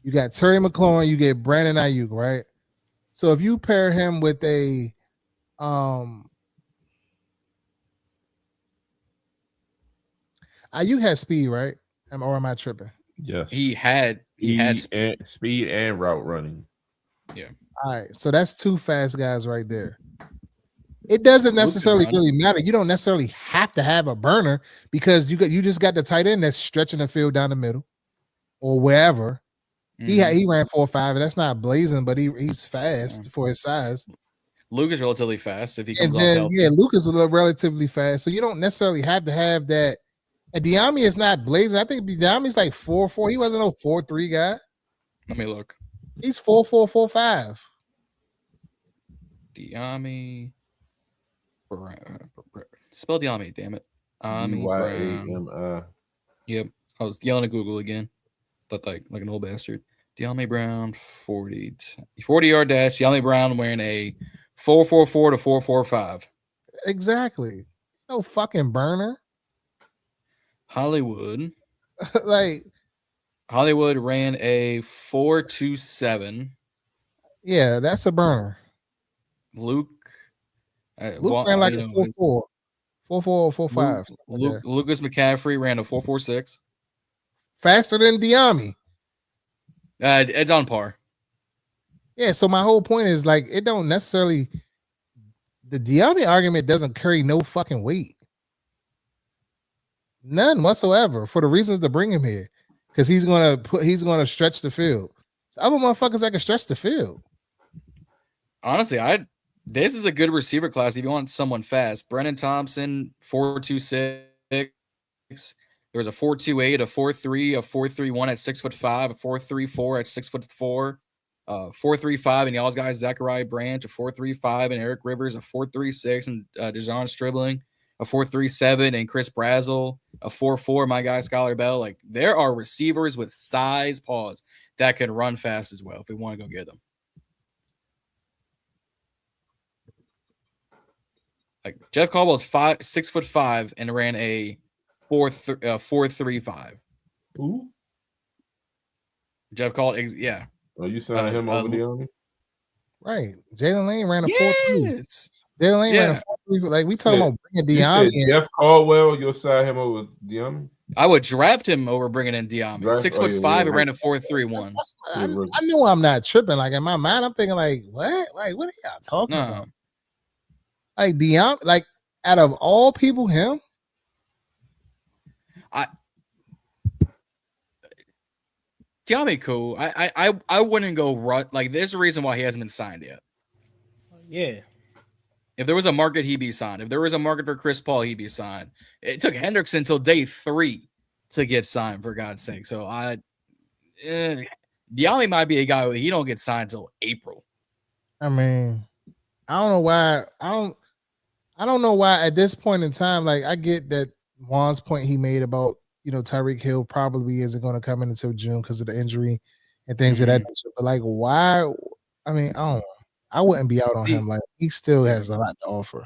You got Terry McLaurin, you get Brandon Ayuk, right? So if you pair him with a Ayuk has speed, right? Or am I tripping? Yes. He had speed and route running. Yeah. All right. So that's two fast guys right there. It doesn't necessarily really matter. You don't necessarily have to have a burner because you just got the tight end that's stretching the field down the middle or wherever. Mm-hmm. He ran 4.5, and that's not blazing, but he's fast for his size. Luke is relatively fast if he comes off healthy. Yeah, Luke is relatively fast. So you don't necessarily have to have that And Diami is not blazing. I think Diami's like 4'4". He wasn't no 4'3" guy. Let me look. He's 4'4", 4'5". Diami. Spell Diami, damn it. Ami Brown. Dyami. Yep. I was yelling at Google again. But like an old bastard. Diami Brown, 40-yard dash. Diami Brown wearing a 4.44 to 4.45. Exactly. No fucking burner. Hollywood. Like Hollywood ran a 4.27. Yeah, that's a burner. Luke ran like a 4.4. 4.4 or 4.5. Lucas McCaffrey ran a 4.46. Faster than Diami. It's on par. Yeah, so my whole point is like it don't necessarily the Diami argument doesn't carry no fucking weight. None whatsoever for the reasons to bring him here. Because he's gonna stretch the field. So other motherfuckers that can stretch the field. Honestly, this is a good receiver class if you want someone fast. Brennan Thompson, 4.26. There was a 4.28, a 4.3, a 4.31 at 6'5", a 4.34 at 6'4", 4.35, and y'all's guys Zachariah Branch, a 4.35, and Eric Rivers, a 4.36, and DeJon Stribling, a 4.37, and Chris Brazel, a 4.4. My guy Skylar Bell. Like there are receivers with size paws that can run fast as well if we want to go get them. Like Jeff Caldwell's 6'5" and ran a 4.35. Who? Jeff Caldwell, yeah. Oh, you signed him over Diami? Right. Jalen Lane ran a 4.3. Yes. Jalen Lane ran a 4.3. Like we talking about bringing Diami. Jeff Caldwell, you'll sign him over Diami? I would draft him over bringing in Diami. 6'5", he ran a 4.31. I know I'm not tripping. Like in my mind, I'm thinking like, what? Like what are y'all talking about? Like Diami, like out of all people, him. Diami cool. I wouldn't go run. Like there's a reason why he hasn't been signed yet. Yeah. If there was a market, he'd be signed. If there was a market for Chris Paul, he'd be signed. It took Hendrickson until day 3 to get signed, for God's sake. So Diami might be a guy who he don't get signed until April. I mean, I don't know why. I don't know why at this point in time. Like I get that Juan's point he made about Tyreek Hill probably isn't going to come in until June because of the injury and things of that nature. But like, why? I mean, I don't know. I wouldn't be out on him. Like he still has a lot to offer.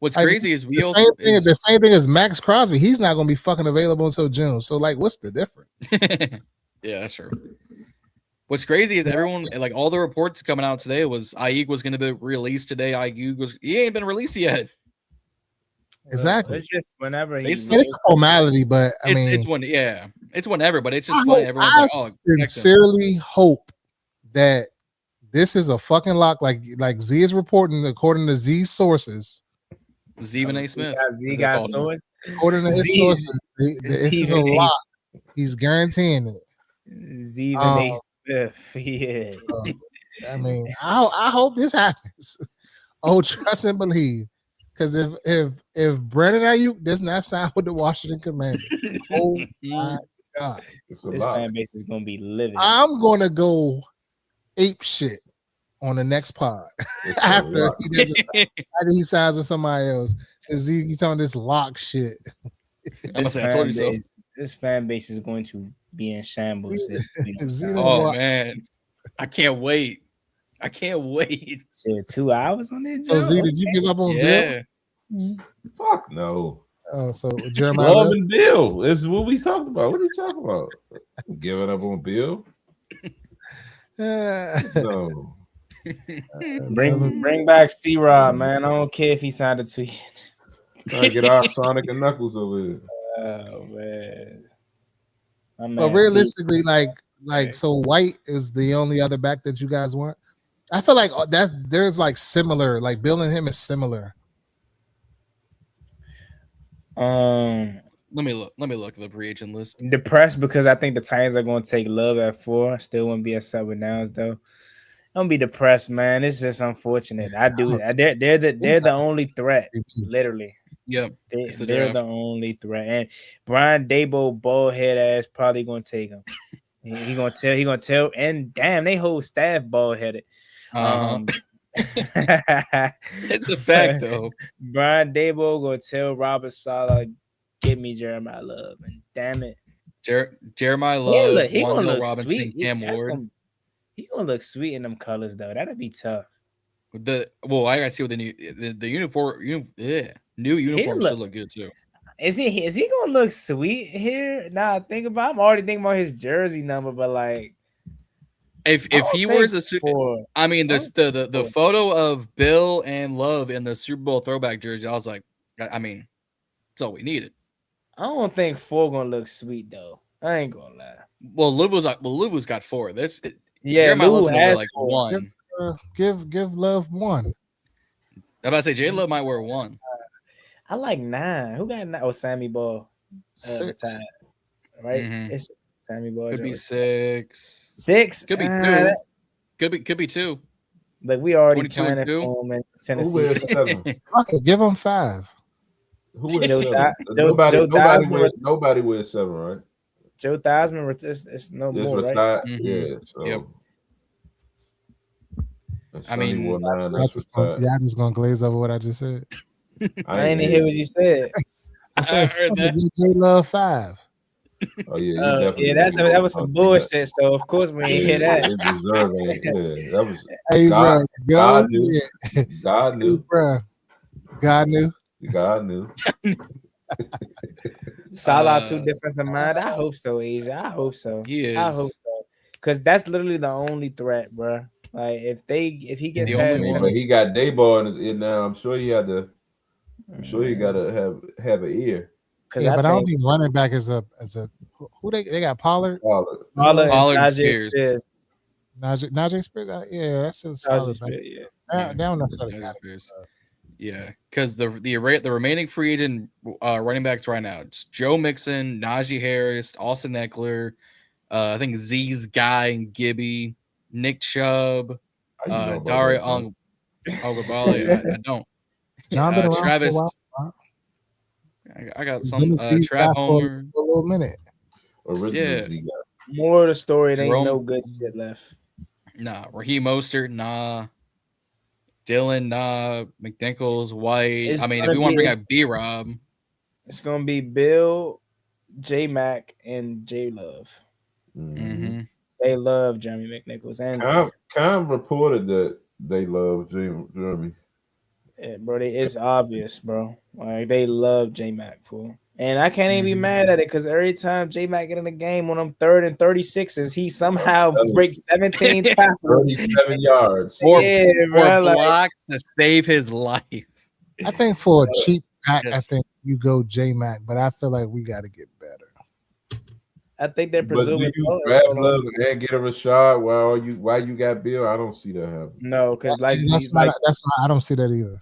What's crazy is the same thing as Max Crosby. He's not going to be fucking available until June. So like, what's the difference? Yeah, that's true. What's crazy is everyone, like all the reports coming out today was Ayuk was going to be released today. He ain't been released yet. Exactly. It's just whenever it's a formality, but it's whenever, but it's just funny. Everyone's like, oh, sincerely hope that this is a fucking lock. Like Z is reporting, according to Z's sources. Zevon A. Smith. Z got source. According to his sources, this is a lock. He's guaranteeing it. Zevon A. Smith. Yeah. I mean, I hope this happens. Oh, trust and believe. Because if Brandon Ayuk does not sign with the Washington Commanders, oh my God, this fan base is gonna be livid. I'm gonna go ape shit on the next pod after he signs with somebody else. Because he's on this lock shit. I'm gonna say I told you so. This fan base is going to be in shambles. Oh man, I can't wait. Shit, 2 hours on it. So Z, did you give up on Bill? Fuck no. Oh, so Jeremiah Love and Bill. This is what we talking about. What are you talking about? Giving up on Bill? No. Bring back C-Rob, man. I don't care if he signed a tweet. Trying to get our Sonic and Knuckles over here. Oh man. But realistically, so White is the only other back that you guys want. I feel like there's like similar, like Bill and him is similar. Let me look at the free agent list. Depressed because I think the Titans are going to take Love at 4. Still won't be at 7 now though. Don't be depressed, man. It's just unfortunate. They're the only threat, literally. Yep. It's the They're draft. the only threat. And Brian Dable, bald head ass, probably gonna take him. He gonna tell. And damn, they whole staff bald headed. It's a fact though. Brian Dable gonna tell Robert Saleh, "Give me Jeremiah Love," and damn it, Jeremiah Love, he gonna Wan'Dale look Robinson, sweet. Cam Ward. He gonna look sweet in them colors though. That'd be tough. I gotta see what the new uniform should look good too. Is he gonna look sweet here? Nah, I'm already thinking about his jersey number, but like, if he wears the the photo of Bill and Love in the Super Bowl throwback jersey, I was like, I mean, that's all we needed. I don't think 4 gonna look sweet though. I ain't gonna lie. Well, Luvu's got 4. Jeremiah Love has like 1. Give Love 1. I'm about to say J Love might wear 1. I like 9. Who got 9? Oh, Sammy Ball. 6. Right? Mm-hmm. It's Sammy Ball. Could be 6. 6? Could be 2. Could be 2. Like we already 22 and 2 in Tennessee. Who wears 7? Okay, give him 5. Who wears Joe 7? Nobody wears 7, right? Joe Theismann, it's no more, retired. right? Mm-hmm. Yeah. So. Yep. I mean, y'all just gonna glaze over what I just said. I ain't hear what you said. I said J Love 5. Oh yeah, that was some bullshit. That. So of course we ain't hear that. That was hey, God knew. Bro. God knew. God knew. Salah 2 defensive mind. I hope so, Asia. I hope so. He is. I hope so. Because that's literally the only threat, bro. Like if he gets past, but he got Dayball in now. I'm sure he got to have an ear. Yeah, but I don't think running back is a who they got Pollard and Spears. Najee Spears. Yeah, that's a solid back. They don't necessarily got it. Yeah, because the remaining free agent running backs right now, it's Joe Mixon, Najee Harris, Austin Eckler, I think Z's Guy and Gibby, Nick Chubb, Dare Ogunbowale. I don't. Travis. I got some. Trav Homer. A little minute. More of the story. There ain't no good shit left. Nah, Raheem Mostert. Nah. Dylan, nah. McNichols, White. If we want to bring out B-Rob, it's gonna be Bill, J Mac, and J Love. Mm-hmm. They love Jeremy McNichols, and Cam reported that they love Jeremy. Yeah, bro, it's obvious, bro. Like they love J Mac, fool. And I can't even be mad at it because every time J Mac get in the game on them 3rd and 36s, he somehow breaks 17 tackles, 37 yards, or blocks to save his life. I think for a cheap pack, I think you go J Mac, but I feel like we got to get better. I think they're presuming. But do you grab Love and get a Rashad while you got Bill? I don't see that happening. No, because I don't see that either.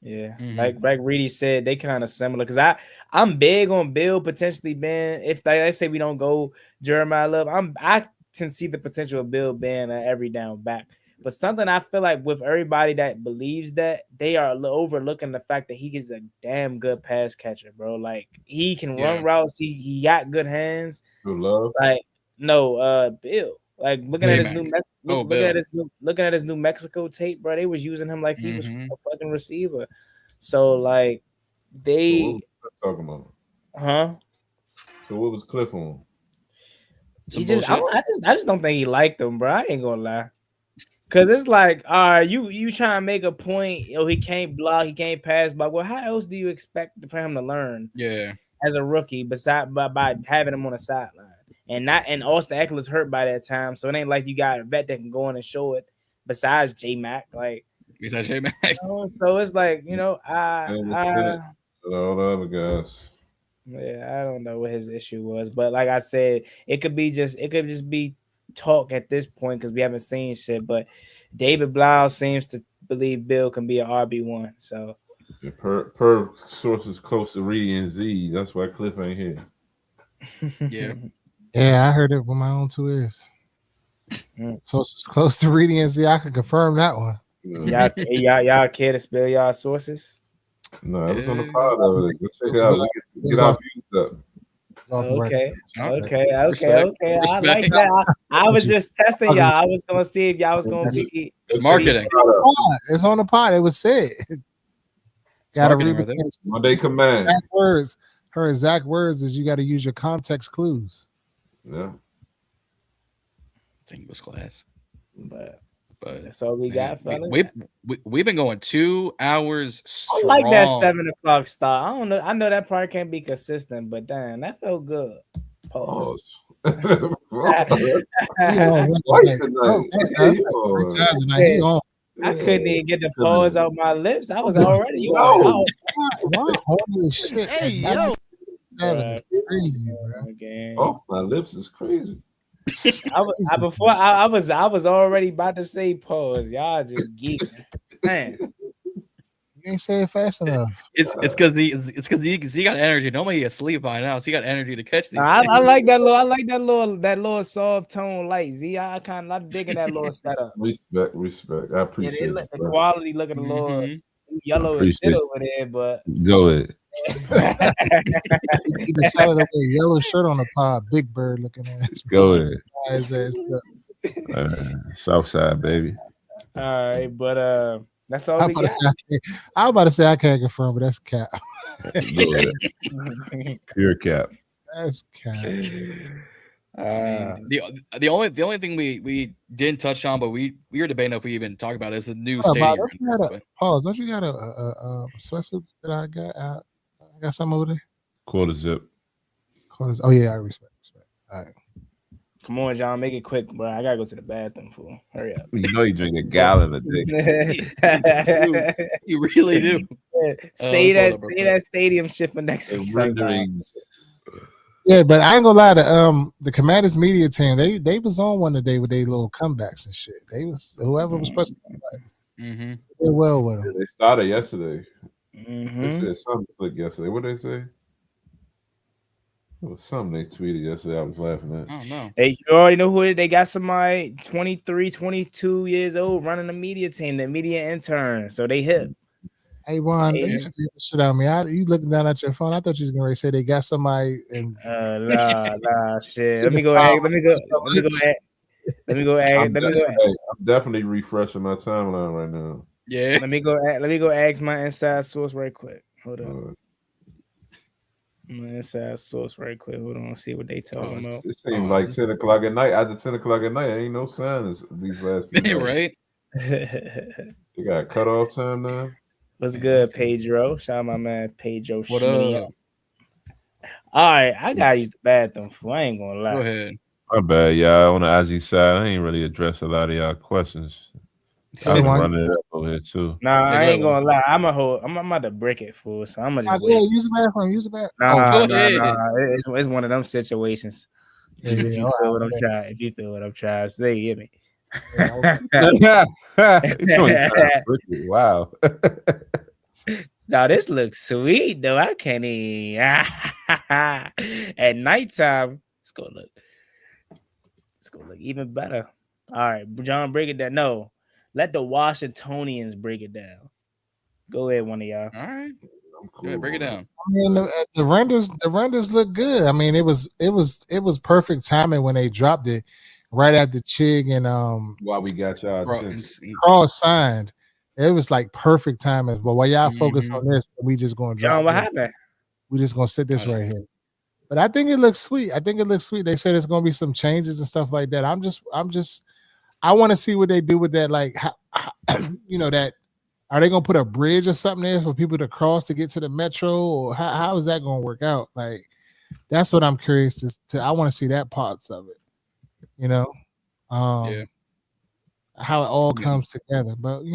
Yeah, like Reedie said, they kind of similar. Because I'm big on Bill potentially being, if they say we don't go Jeremiah Love, I can see the potential of Bill being an every down back. But something I feel like with everybody that believes that, they are overlooking the fact that he is a damn good pass catcher, bro. Like he can run routes. He got good hands. Love? Like no, Bill. Like looking at his New Mexico tape, bro. They was using him like he was a fucking receiver. So like they talking about, So what was Cliff on? I just don't think he liked them, bro. I ain't gonna lie. Cause it's like, all right, you trying to make a point, he can't block, he can't pass block. Well, how else do you expect for him to learn? Yeah, as a rookie, by having him on the sideline, and Austin Eckler's hurt by that time, so it ain't like you got a vet that can go in and show it. Besides J Mac, J Mac. So it's like all the other guys. Yeah, I don't know what his issue was, but like I said, it could just be talk at this point because we haven't seen shit. But David Blau seems to believe Bill can be an RB1. So per sources close to Reedie and Z, that's why Cliff ain't here. Yeah, I heard it with my own 2 ears. Sources close to Reedie and Z, I can confirm that one. Y'all care to spill y'all sources? No, it was on the pod over there. Go check it out. Get our views up. Okay. Respect. I like that. I was just testing y'all. I was gonna see if y'all was gonna be. It's marketing. It's on the pod. It was said. Gotta read right there. Monday command. Exact words. Her exact words is you got to use your context clues. Yeah. I think it was class. But that's all we got, fellas. We've been going 2 hours strong. I like that 7 o'clock start. I don't know. I know that part can't be consistent, but damn, that felt good. Pause. I couldn't even get the pause out my lips. I was already Holy shit. Hey, yo. That is crazy, bro. Oh, my lips is crazy. I was already about to say pause. Y'all just geeking. Man. You ain't say it fast enough. It's because he got energy. Nobody asleep by now, so he got energy to catch these. I like that little soft tone light. Z, I'm digging that little setup. Respect. I appreciate it. The quality looking a little yellow and shit over there, but go ahead. He decided to wear a yellow shirt on the pod, Big Bird looking at it. Go ahead. His Southside, baby. All right, but that's all I we got. was about to say I can't confirm, but that's cap. Pure cap. That's cap. The only thing we didn't touch on, but we were debating if we even talk about it, is the new stadium. Pause. Don't you got a sweatsuit that I got? I got some over there. Quarter zip. Oh yeah, I respect. All right. Come on, John, make it quick, bro. I gotta go to the bathroom, fool. Hurry up. You know you drink a gallon a day. You really do. Say that stadium shit for next week. Yeah, but I ain't gonna lie to the Commanders media team. They was on one today with their little comebacks and shit. They was whoever was supposed to come back. Did well with them. They started yesterday. They said something slick yesterday. What did they say? It was something they tweeted yesterday. I was laughing at. I don't know. Hey, you already know who they got. Somebody 23, 22 years old running the media team, the media intern. So they hip. Hey, Juan, you steal the shit out of me. You looking down at your phone? I thought you was gonna say they got somebody. Nah, shit. Let me go ask. I'm definitely refreshing my timeline right now. Yeah. Let me go ask my inside source right quick. Hold on. My inside source right quick. Hold on. See what they talking about. It seems like 10 o'clock at night. After 10 o'clock at night, ain't no signs these last few nights. Right? You got cutoff time now. What's good, Pedro? Shout out my man Pedro. What up? All right, I gotta use the bathroom. I ain't gonna lie. Go ahead. My bad, y'all. On the IG side, I ain't really addressed a lot of y'all questions. I'm running it up over here too. Nah, I ain't gonna lie. I'm about to break it, fool. So I'm gonna just use the bathroom. Use the bathroom. Nah. It's one of them situations. If you feel what I'm trying to say, hear me. Wow. Now this looks sweet though. I can't even. At nighttime, it's gonna look even better. All right, John, break it down. No, let the Washingtonians break it down. Go ahead, one of y'all. All right, cool. Break it down. I mean, the renders look good. I mean, it was perfect timing when they dropped it right after Chig and while we got y'all Cross signed. It was like perfect timing. But while y'all focus on this, we just gonna drop. John, what happened? We just gonna sit this right here. But I think it looks sweet. They said it's gonna be some changes and stuff like that. I want to see what they do with that. Like, how, that are they gonna put a bridge or something there for people to cross to get to the metro, or how is that gonna work out? Like, that's what I'm curious to. I want to see that parts of it. How it all comes together. But it's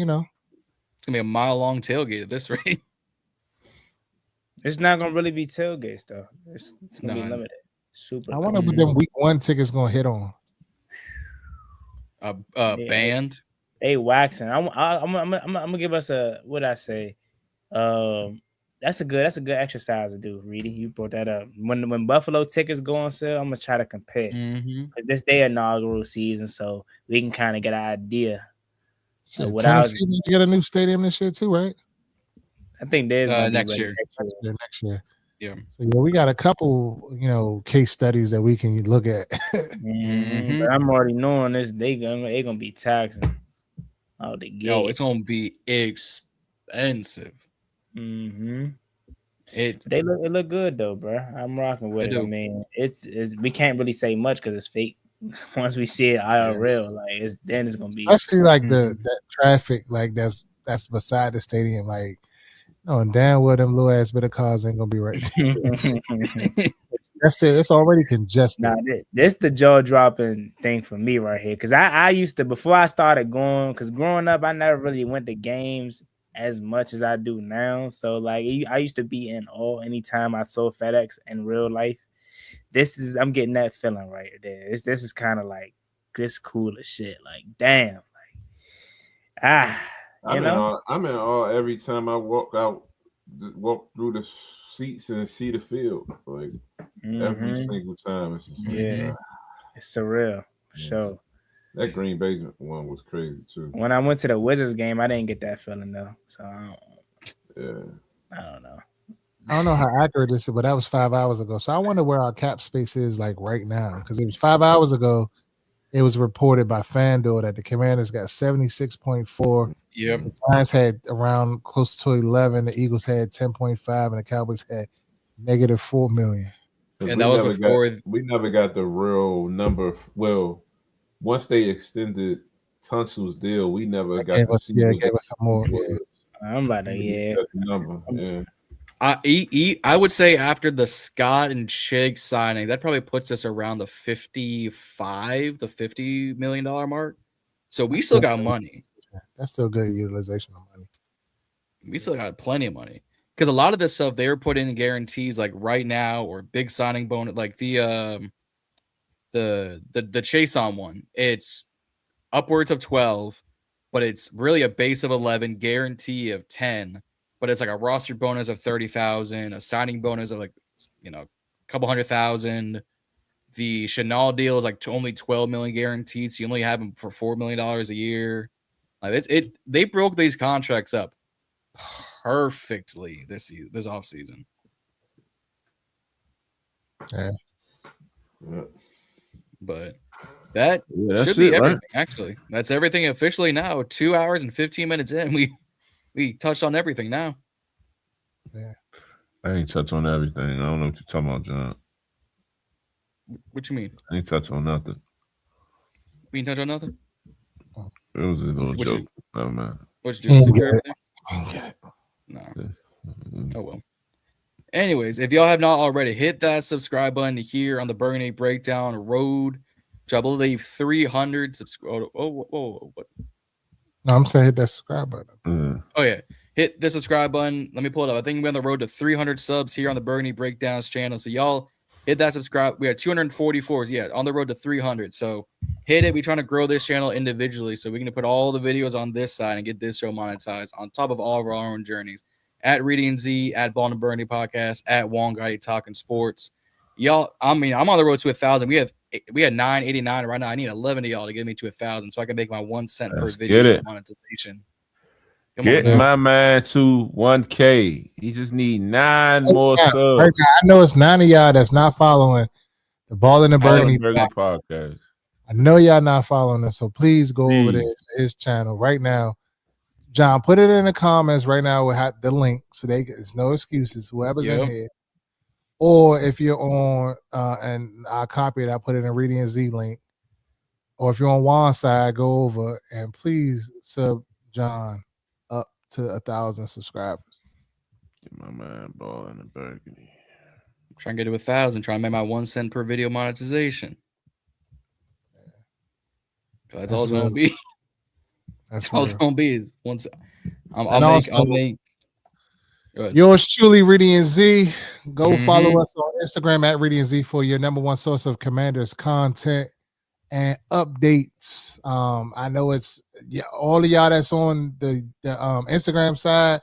gonna be a mile-long tailgate at this rate. It's not gonna really be tailgates though. It's gonna be limited. Super. I wonder what them week 1 tickets gonna hit on. Band. They waxing. I'm gonna give us a what I say. That's a good exercise to do, Reedie. You brought that up. When Buffalo tickets go on sale, I'm gonna try to compare. This their inaugural season, so we can kind of get an idea. Tennessee get a new stadium this year too, right? I think there's gonna next be year. Next year. Yeah. So yeah, we got a couple, case studies that we can look at. But I'm already knowing this. They gonna be taxing out the gate. Oh, it's gonna be expensive. It look good though, bro. I'm rocking with it. I mean, it's we can't really say much because it's fake. Once we see it IRL, like then it's gonna be especially like that traffic, like that's beside the stadium, like and damn well them little ass bit of cars ain't gonna be right. It's already congested. Nah, this the jaw dropping thing for me right here, because I used to, before I started going, because growing up I never really went to games as much as I do now. So like I used to be in awe anytime I saw FedEx in real life. I'm getting that feeling right there. This is kind of like this cool as shit. Like damn, like I'm in awe every time I walk through the seats and see the field. Like every single time, it's just it's surreal for sure. That Green Bay one was crazy too. When I went to the Wizards game, I didn't get that feeling though. So I don't know. I don't know how accurate this is, but that was 5 hours ago. So I wonder where our cap space is like right now, because it was 5 hours ago. It was reported by FanDuel that the Commanders got 76.4. Yep. The Giants had around close to 11. The Eagles had 10.5, and the Cowboys had -4 million. And that was before we never got the real number. Well, once they extended Tunsil's deal, we never got to see. Gave us some more. Yeah. I'm about to number. Yeah. I would say after the Scott and Chig signing, that probably puts us around the $50 million mark. So we still got money. That's still good utilization of money. We still got plenty of money, because a lot of this stuff they were putting in guarantees like right now, or big signing bonus, like the Chaisson one. It's upwards of 12, but it's really a base of 11, guarantee of 10. But it's like a roster bonus of 30,000, a signing bonus of like, a couple $100,000. The Chenal deal is like only 12 million guaranteed, so you only have them for $4 million a year. Like they broke these contracts up perfectly this offseason. Yeah. But that should be everything. Right? Actually, that's everything officially now. 2 hours and 15 minutes in, we touched on everything now. Yeah. I ain't touched on everything. I don't know what you're talking about, John. What you mean? I ain't touched on nothing. We ain't touch on nothing? It was a little joke. Oh, man. What you do? No. Oh, well. Anyways, if y'all have not already, hit that subscribe button here on the Burgundy Breakdown road to, I believe, 300 subscribers. What? No, I'm saying hit that subscribe button. Oh, yeah. Hit the subscribe button. Let me pull it up. I think we're on the road to 300 subs here on the Burgundy Breakdowns channel. So y'all hit that subscribe. We are 244. Yeah, on the road to 300. So hit it. We're trying to grow this channel individually, so we can put all the videos on this side and get this show monetized on top of all of our own journeys. At Reedie and Z, at Ball and Burgundy Podcast, at Juan Talking Sports. Y'all, I mean, I'm on the road to 1,000. We had 989 right now. I need 11 of y'all to get me to 1,000 so I can make my 1 cent per video monetization. Get my man to 1K. He just need 9 more subs. Right now, I know it's 9 of y'all that's not following the Ball and the Burgundy podcast. I know y'all not following us, so please go over to his channel right now. John, put it in the comments right now with the link, so there's no excuses. Whoever's in here, or if you're on, and I'll copy it. I'll put it in Reedie and Z link. Or if you're on Juan's side, go over and please sub John up to 1,000 subscribers. Get my man Ball in the Burgundy. Try and get to 1,000. Try and make my 1 cent per video monetization. That's all it's gonna be. That's all it's gonna be. Is once I'll make. Yours truly, Reedie and Z. Go follow us on Instagram at Reedie and Z for your #1 source of Commanders content and updates. I know it's all of y'all that's on the Instagram side.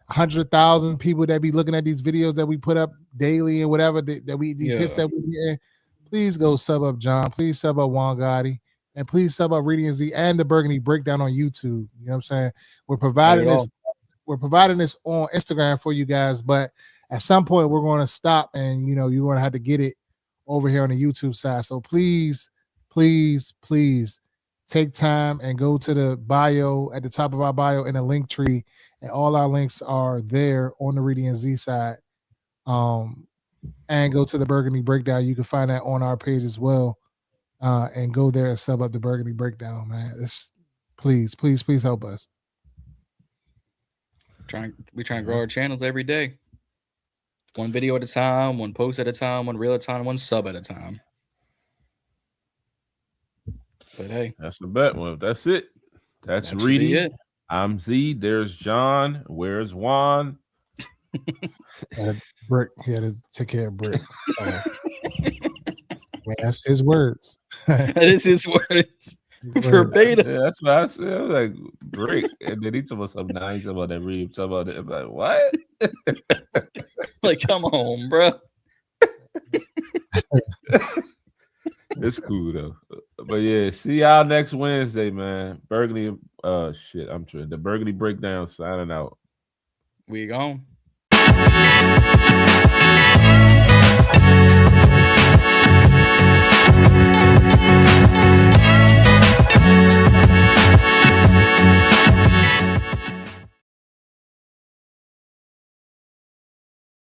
100,000 people that be looking at these videos that we put up daily and whatever hits that we get. Please go sub up John. Please sub up Juan Gotti. And please sub up Reedie and Z and the Burgundy Breakdown on YouTube. You know what I'm saying? We're we're providing this on Instagram for you guys, but at some point we're going to stop, and you're going to have to get it over here on the YouTube side. So please take time and go to the bio at the top of our bio in the link tree, and all our links are there on the Reedie and Z side. And go to the Burgundy Breakdown. You can find that on our page as well. And go there and sub up the Burgundy Breakdown, man. Please help us. We try and grow our channels every day. One video at a time, one post at a time, one reel at a time, one sub at a time. But hey, that's the bet. Well, that's it. That's Reedie. I'm Z. There's John. Where's Juan? Brick. He had to take care of Brick. That's his words. That is his words. Verbatim. Yeah, that's what I said. I was like, Brick. And then he told us something nice about that Reedie. Talking about it. I'm like, what? Like, come on, bro. It's cool though. But yeah, see y'all next Wednesday, man. Burgundy. I'm sure the Burgundy Breakdown signing out. We gone.